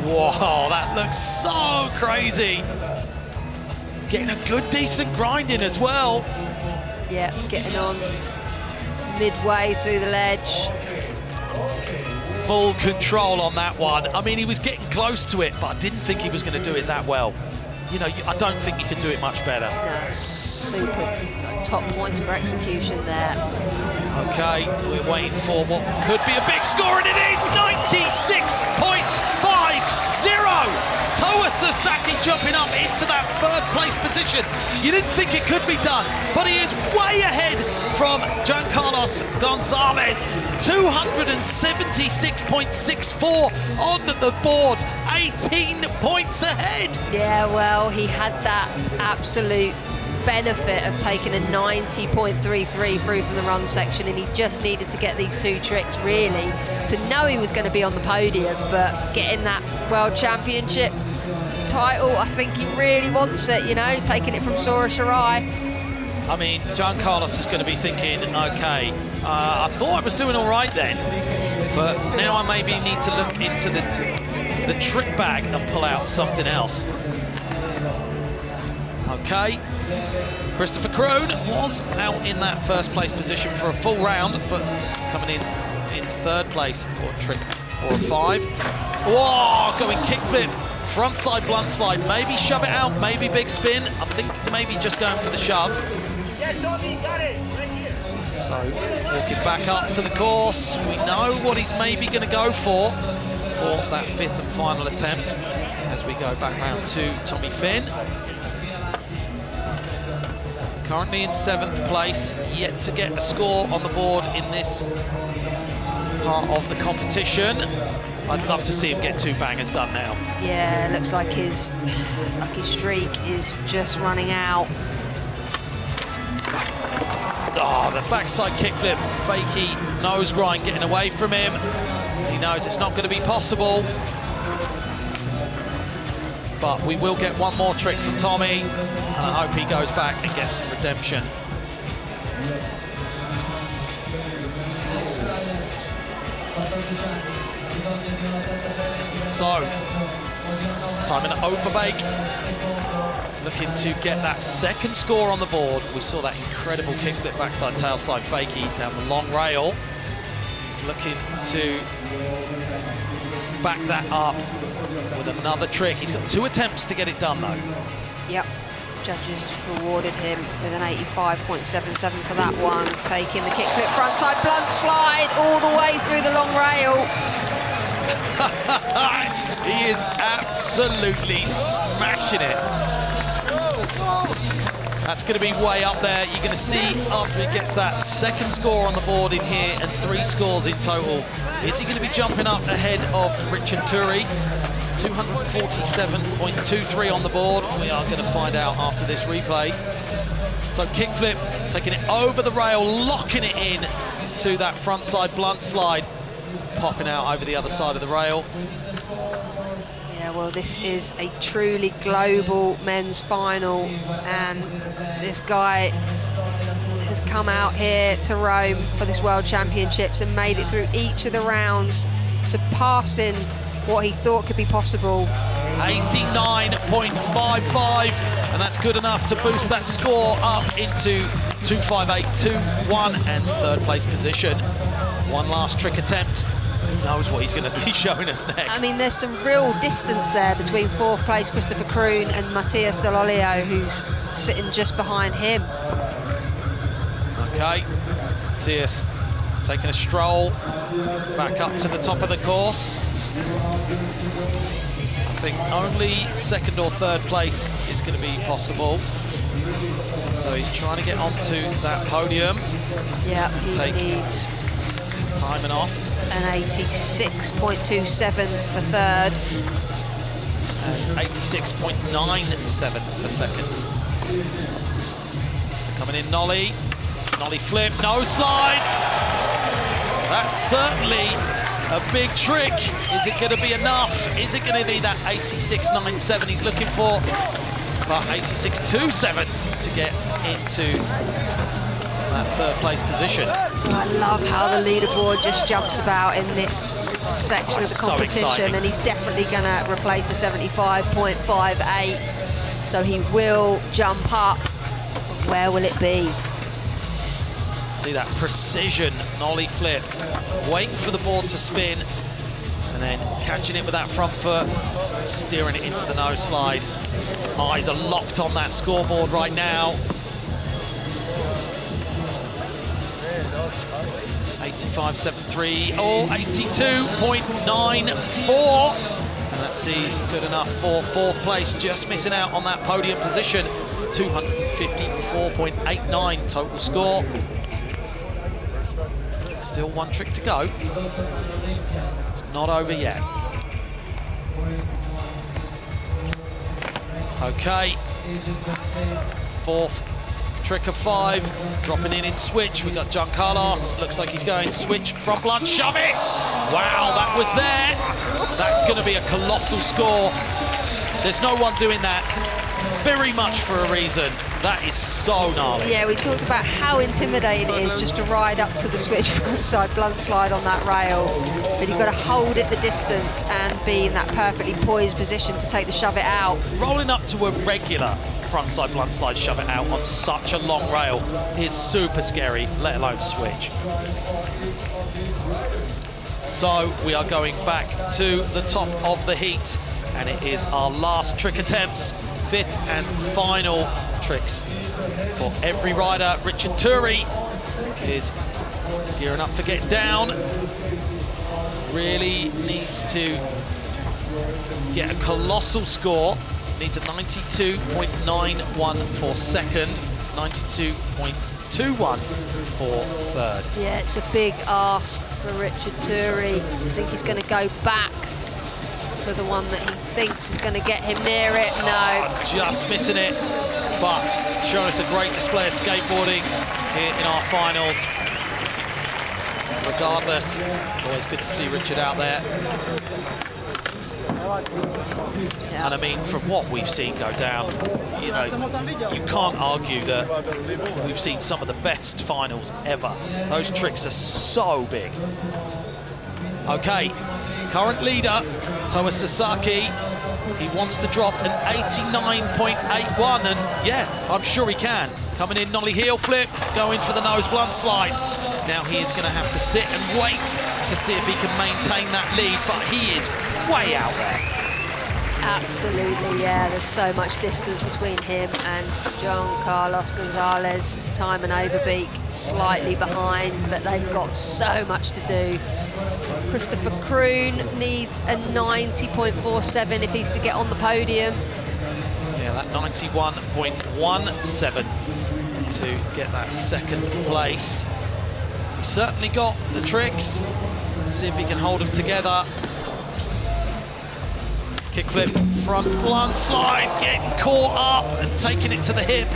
Whoa, that looks so crazy. Getting a good, decent grind in as well. Yeah, getting on midway through the ledge. Full control on that one. I mean, he was getting close to it, but I didn't think he was going to do it that well. You know, I don't think you can do it much better. No, super top points for execution there. Okay, we're waiting for what could be a big score, and it is 96.50. Toa Sasaki jumping up into that first place position. You didn't think it could be done, but he is way ahead from Giancarlos Gonzalez. 276.64 on the board, 18 points ahead. Yeah, well, he had that absolute benefit of taking a 90.33 through from the run section, and he just needed to get these 2 tricks really to know he was going to be on the podium. But getting that World Championship title, I think he really wants it, you know, taking it from Sora Shirai. I mean, Giancarlos is going to be thinking, okay, I thought I was doing all right then, but now I maybe need to look into the trick bag and pull out something else. Okay, Christopher Kroon was out in that first place position for a full round, but coming in 3rd place for trick 4 of 5. Whoa, going kickflip, frontside blunt slide, maybe shove it out, maybe big spin. I think maybe just going for the shove. Yeah, Tommy, got it, right here. So, walking back up to the course. We know what he's maybe going to go for that 5th and final attempt as we go back round to Tommy Finn. Currently in 7th place, yet to get a score on the board in this part of the competition. I'd love to see him get 2 bangers done now. Yeah, looks like his streak is just running out. Oh, the backside kickflip, fakey nose grind getting away from him. He knows it's not going to be possible. But we will get one more trick from Tommy, and I hope he goes back and gets some redemption. So, time in Overbake, looking to get that 2nd score on the board. We saw that incredible kickflip backside tailslide fakie down the long rail. He's looking to back that up with another trick. He's got 2 attempts to get it done though. Yep, judges rewarded him with an 85.77 for that one. Taking the kickflip frontside blunt slide all the way through the long rail. He is absolutely smashing it. That's going to be way up there. You're going to see after he gets that 2nd score on the board in here and 3 scores in total. Is he going to be jumping up ahead of Richard Turi? 247.23 on the board. We are going to find out after this replay. So kickflip, taking it over the rail, locking it in to that frontside blunt slide, popping out over the other side of the rail. Yeah, well, this is a truly global men's final, and this guy has come out here to Rome for this World Championships and made it through each of the rounds, surpassing what he thought could be possible. 89.55, and that's good enough to boost that score up into 258.21 and 3rd place position. One last trick attempt. Who knows what he's going to be showing us next? I mean, there's some real distance there between 4th place Christopher Kroon and Matthias Dell'Olio, who's sitting just behind him. Okay, Matthias taking a stroll back up to the top of the course. I think only 2nd or 3rd place is going to be possible. So he's trying to get onto that podium. Yeah, he needs timing off. An 86.27 for 3rd. And 86.97 for 2nd. So coming in Nolly. Nolly flip, no slide. That's certainly a big trick. Is it going to be enough? Is it going to be that 86.97 he's looking for? But 86.27 to get into that 3rd place position. I love how the leaderboard just jumps about in this section of the competition, and he's definitely going to replace the 75.58. So he will jump up. Where will it be? See that precision nollie flip, waiting for the board to spin, and then catching it with that front foot, steering it into the nose slide. His eyes are locked on that scoreboard right now. 85.73 or 82.94, and that sees good enough for 4th place, just missing out on that podium position. 254.89 total score. Still one trick to go. It's not over yet. Okay. 4th trick of 5. Dropping in switch. We got John Carlos. Looks like he's going switch front blunt. Shove it! Wow, that was there. That's going to be a colossal score. There's no one doing that very much for a reason. That is so gnarly. Yeah, we talked about how intimidating it is just to ride up to the switch frontside blunt slide on that rail. But you've got to hold it the distance and be in that perfectly poised position to take the shove it out. Rolling up to a regular frontside blunt slide shove it out on such a long rail is super scary, let alone switch. So we are going back to the top of the heat, and it is our last trick attempts, 5th and final tricks for every rider. Richard Turi is gearing up for getting down. Really needs to get a colossal score. Needs a 92.91 for 2nd. 92.21 for third. Yeah, it's a big ask for Richard Turi. I think he's going to go back for the one that he thinks is going to get him near it. No. Just missing it, but showing us a great display of skateboarding here in our finals. Regardless, always good to see Richard out there. And I mean, from what we've seen go down, you know, you can't argue that we've seen some of the best finals ever. Those tricks are so big. Okay, current leader, Toa Sasaki. He wants to drop an 89.81, and yeah, I'm sure he can. Coming in, nollie heel flip, going for the nose blunt slide. Now he is going to have to sit and wait to see if he can maintain that lead, but he is way out there. Absolutely, yeah. There's so much distance between him and John Carlos Gonzalez. Timon Overbeek slightly behind, but they've got so much to do. Christopher Kroon needs a 90.47 if he's to get on the podium. Yeah, that 91.17 to get that second place. He's certainly got the tricks. Let's see if he can hold them together. Kickflip, front blunt slide, getting caught up and taking it to the hip.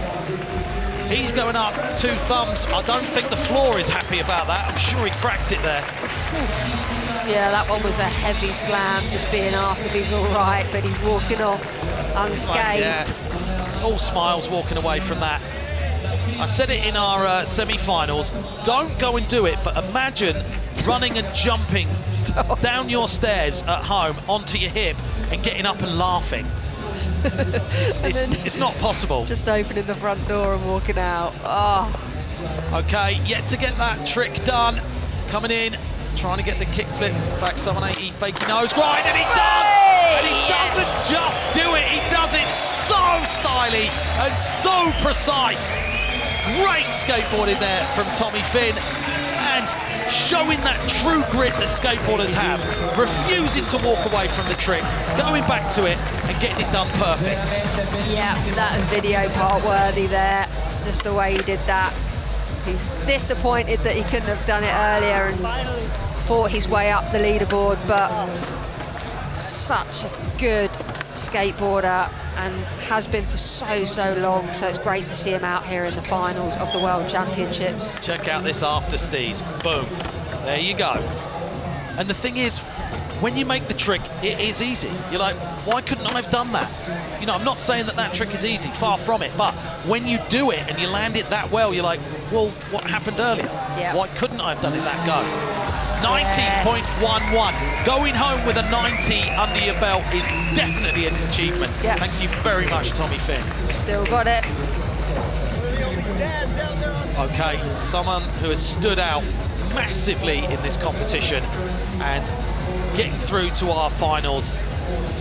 He's going up 2 thumbs. I don't think the floor is happy about that. I'm sure he cracked it there. Yeah, that one was a heavy slam, just being asked if he's all right, but he's walking off unscathed. Yeah. All smiles walking away from that. I said it in our semi-finals, don't go and do it, but imagine running and jumping down your stairs at home onto your hip and getting up and laughing. It's not possible. Just opening the front door and walking out. Oh. Okay, yet to get that trick done. Coming in, trying to get the kickflip back 780, fakey nose grind, and he does! And he doesn't just do it, he does it so styly and so precise. Great skateboarding there from Tommy Finn, and showing that true grit that skateboarders have, refusing to walk away from the trick, going back to it and getting it done perfect. Yeah, that is video part worthy there, just the way he did that. He's disappointed that he couldn't have done it earlier and fought his way up the leaderboard, but such a good skateboarder and has been for so long, so it's great to see him out here in the finals of the World Championships. Check out this after steez. Boom. There you go. And the thing is, when you make the trick, it is easy. You're like, why couldn't I have done that? You know, I'm not saying that that trick is easy, far from it, but when you do it and you land it that well, you're like, well, what happened earlier? Yeah. Why couldn't I have done it that go? 90.11. Going home with a 90 under your belt is definitely an achievement. Yep. Thank you very much, Tommy Finn. Still got it. Okay, someone who has stood out massively in this competition and getting through to our finals.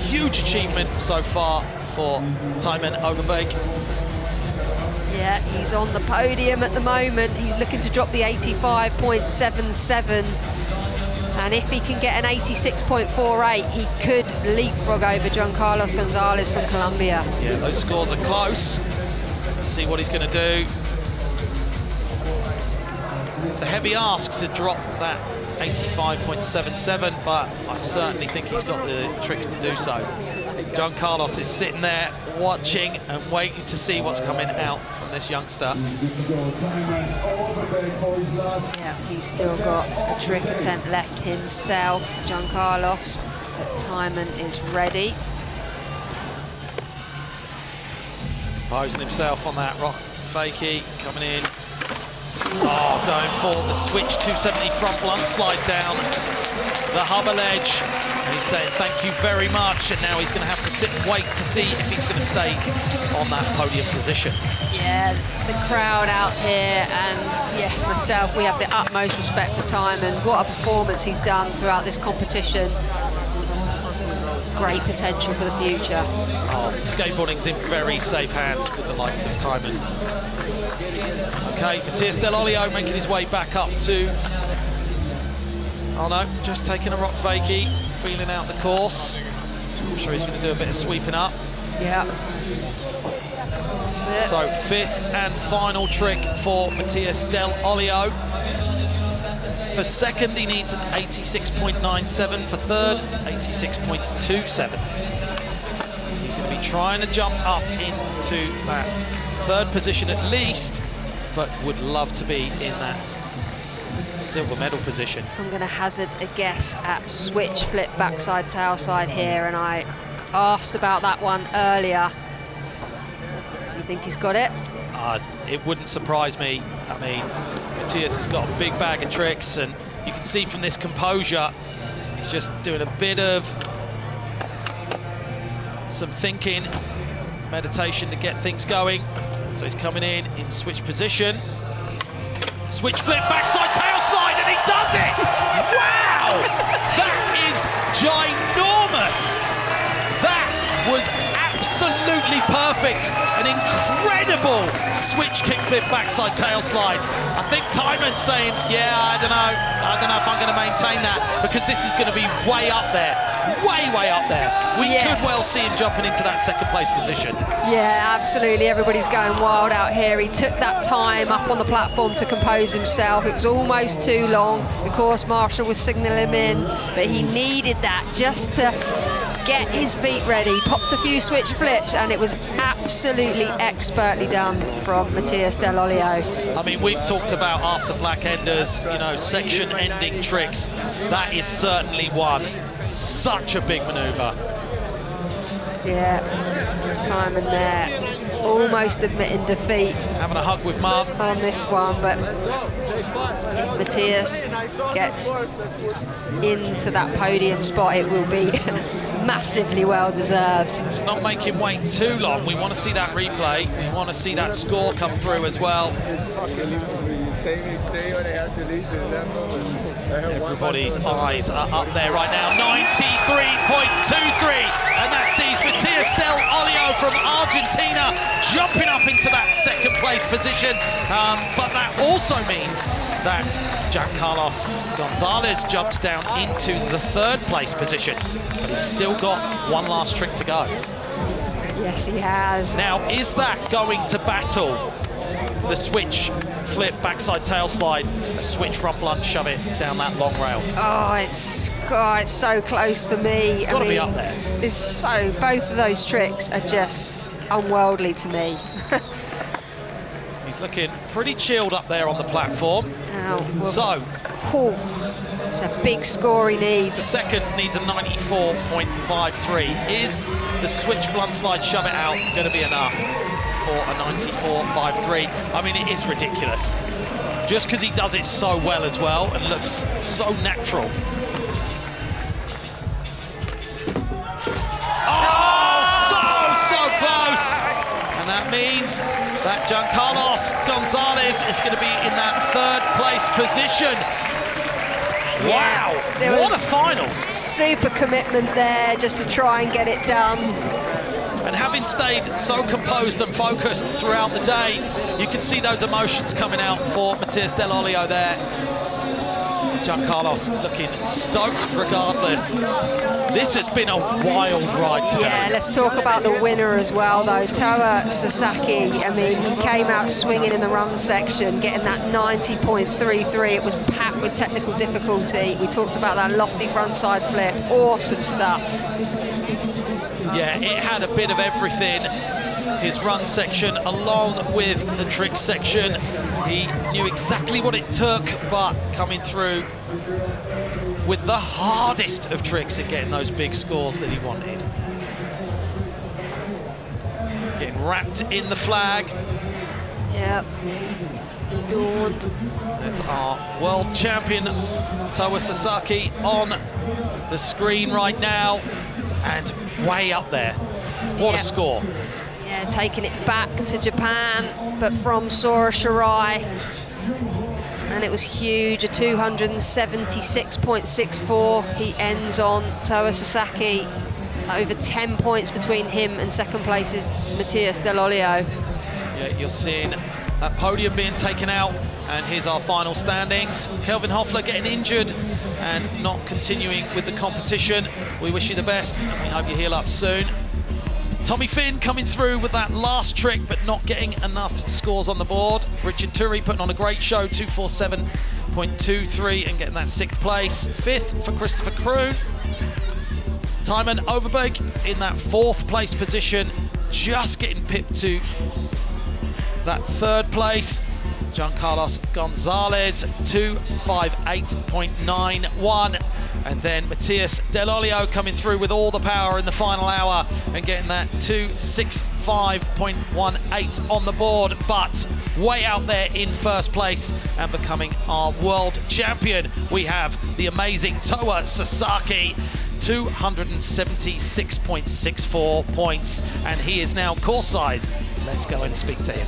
Huge achievement so far for Timon Overbeek. Yeah, he's on the podium at the moment. He's looking to drop the 85.77. And if he can get an 86.48, he could leapfrog over John Carlos Gonzalez from Colombia. Yeah, those scores are close. Let's see what he's going to do. It's a heavy ask to drop that 85.77, but I certainly think he's got the tricks to do so. John Carlos is sitting there watching and waiting to see what's coming out from this youngster. Yeah, he's still got a trick attempt left himself, John Carlos, but Timon is ready. Posing himself on that rock fakie, coming in. Oh, going for the switch 270 front blunt slide down the hover ledge. And he's saying thank you very much. And now he's going to have to sit and wait to see if he's going to stay on that podium position. Yeah, the crowd out here, and yeah, myself, we have the utmost respect for Timon. What a performance he's done throughout this competition. Great potential for the future. Oh, skateboarding's in very safe hands with the likes of Timon. Okay, Matías Del Olio making his way back up to... Oh no, just taking a rock fakie, feeling out the course. I'm sure he's going to do a bit of sweeping up. Yeah. So 5th and final trick for Matías Del Olio. For 2nd, he needs an 86.97. For 3rd, 86.27. He's going to be trying to jump up into that 3rd position at least, but would love to be in that silver medal position. I'm going to hazard a guess at switch flip backside tail slide here, and I asked about that one earlier. Do you think he's got it? It wouldn't surprise me. I mean, Matías has got a big bag of tricks, and you can see from this composure, he's just doing a bit of some thinking, meditation to get things going. So he's coming in switch position. Switch flip, backside tail slide, and he does it! Wow! That is ginormous! That was absolutely perfect. An incredible switch kickflip backside tail slide. I think Timon's saying, yeah, I don't know if I'm going to maintain that, because this is going to be way up there. Way up there. We could well see him jumping into that 2nd place position. Yeah, absolutely. Everybody's going wild out here. He took that time up on the platform to compose himself. It was almost too long. The course marshal was signalling him in, but he needed that just to get his feet ready. Popped a few switch flips, and it was absolutely expertly done from Matías Del Olio. I mean, we've talked about after black enders, you know, section ending tricks. That is certainly one. Such a big maneuver. Yeah, Timon there, almost admitting defeat. Having a hug with Mum on this one, but if Matías gets into that podium spot, it will be massively well deserved. Let's not make him wait too long. We want to see that replay. We want to see that score come through as well. Everybody's eyes are up there right now. 93.23, and that sees Matías Del Olio from Argentina jumping up into that 2nd place position. But that also means that Giancarlos Gonzalez jumps down into the 3rd place position. But he's still got one last trick to go. Yes, he has. Now, is that going to battle the switch flip backside tail slide, a switch front lunge, shove it down that long rail? Oh, it's so close for me. It's got to be up there. Both of those tricks are just unworldly to me. He's looking pretty chilled up there on the platform. It's a big score he needs. The 2nd needs a 94.53. Is the switch blunt slide shove it out going to be enough for a 94.53? I mean, it is ridiculous. Just because he does it so well as well and looks so natural. Oh, so close! And that means that Giancarlos Gonzalez is going to be in that 3rd place position. Wow, what a finals. Super commitment there just to try and get it done. And having stayed so composed and focused throughout the day, you can see those emotions coming out for Matías Del Olio there. Giancarlos looking stoked regardless. This has been a wild ride today. Yeah, let's talk about the winner as well, though. Toa Sasaki, I mean, he came out swinging in the run section, getting that 90.33. It was packed with technical difficulty. We talked about that lofty frontside flip. Awesome stuff. Yeah, it had a bit of everything. His run section along with the trick section. He knew exactly what it took, but coming through with the hardest of tricks and getting those big scores that he wanted. Getting wrapped in the flag. Yep. Adorned. There's our world champion, Toa Sasaki, on the screen right now. And way up there. What a score. Yeah, taking it back to Japan, but from Sora Shirai. And it was huge, a 276.64 he ends on. Toa Sasaki, over 10 points between him and 2nd place is Matías Del Olio. Yeah, you're seeing that podium being taken out, and here's our final standings. Kelvin Hoefler getting injured and not continuing with the competition. We wish you the best, and we hope you heal up soon. Tommy Finn coming through with that last trick, but not getting enough scores on the board. Richard Turi putting on a great show, 247.23 and getting that 6th place. 5th for Christopher Kroon. Tymon Overbeek in that 4th place position, just getting pipped to that 3rd place. Giancarlos Gonzalez, 258.91. And then Matías Del Olio coming through with all the power in the final hour and getting that 265.18 on the board, but way out there in 1st place and becoming our world champion. We have the amazing Toa Sasaki, 276.64 points, and he is now courtside. Let's go and speak to him.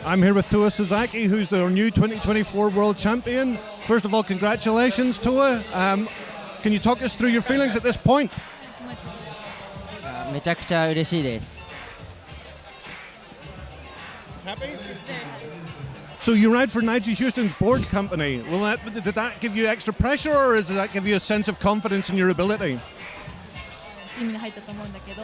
I'm here with Toa Sasaki, who's the new 2024 world champion. First of all, congratulations, Toa. Can you talk us through your feelings at this point? めちゃくちゃ嬉しいです。 Happy? So you ride for Nigel Houston's board company. Did that give you extra pressure, or does that give you a sense of confidence in your ability? チームに入ったと思うんだけど。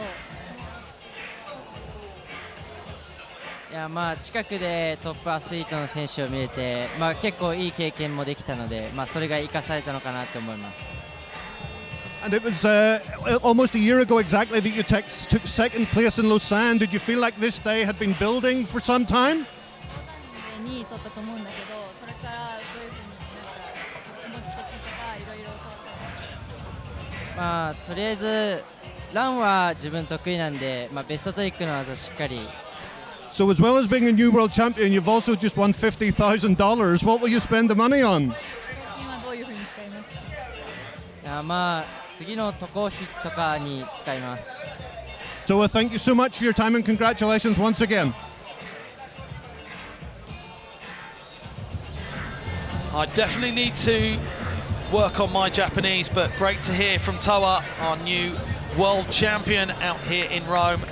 いやまあ近くでトップアスリートの選手を見れて、まあ結構いい経験もできたので、まあそれが生かされたのかなと思います。 And it was almost a year ago exactly that you took 2nd place in Lausanne. Did you feel like this day had been building for some time? 2位取ったと思うんだけど、それからどういうふうに気持ち的とかいろいろ変わったの？まあとりあえずランは自分得意なんで、まあベストトリックの技しっかり。 So as well as being a new world champion, you've also just won $50,000. What will you spend the money on? 今どういうふうに使いますか？いやまあ次の渡航費とかに使います。 Toa, thank you so much for your time and congratulations once again. I definitely need to work on my Japanese, but great to hear from Toa, our new world champion out here in Rome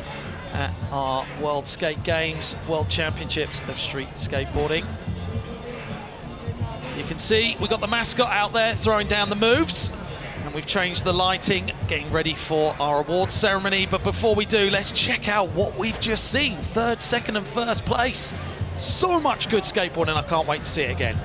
at our World Skate Games, World Championships of Street Skateboarding. You can see we've got the mascot out there throwing down the moves, and we've changed the lighting, getting ready for our awards ceremony. But before we do, let's check out what we've just seen. 3rd, 2nd and 1st place. So much good skateboarding, I can't wait to see it again.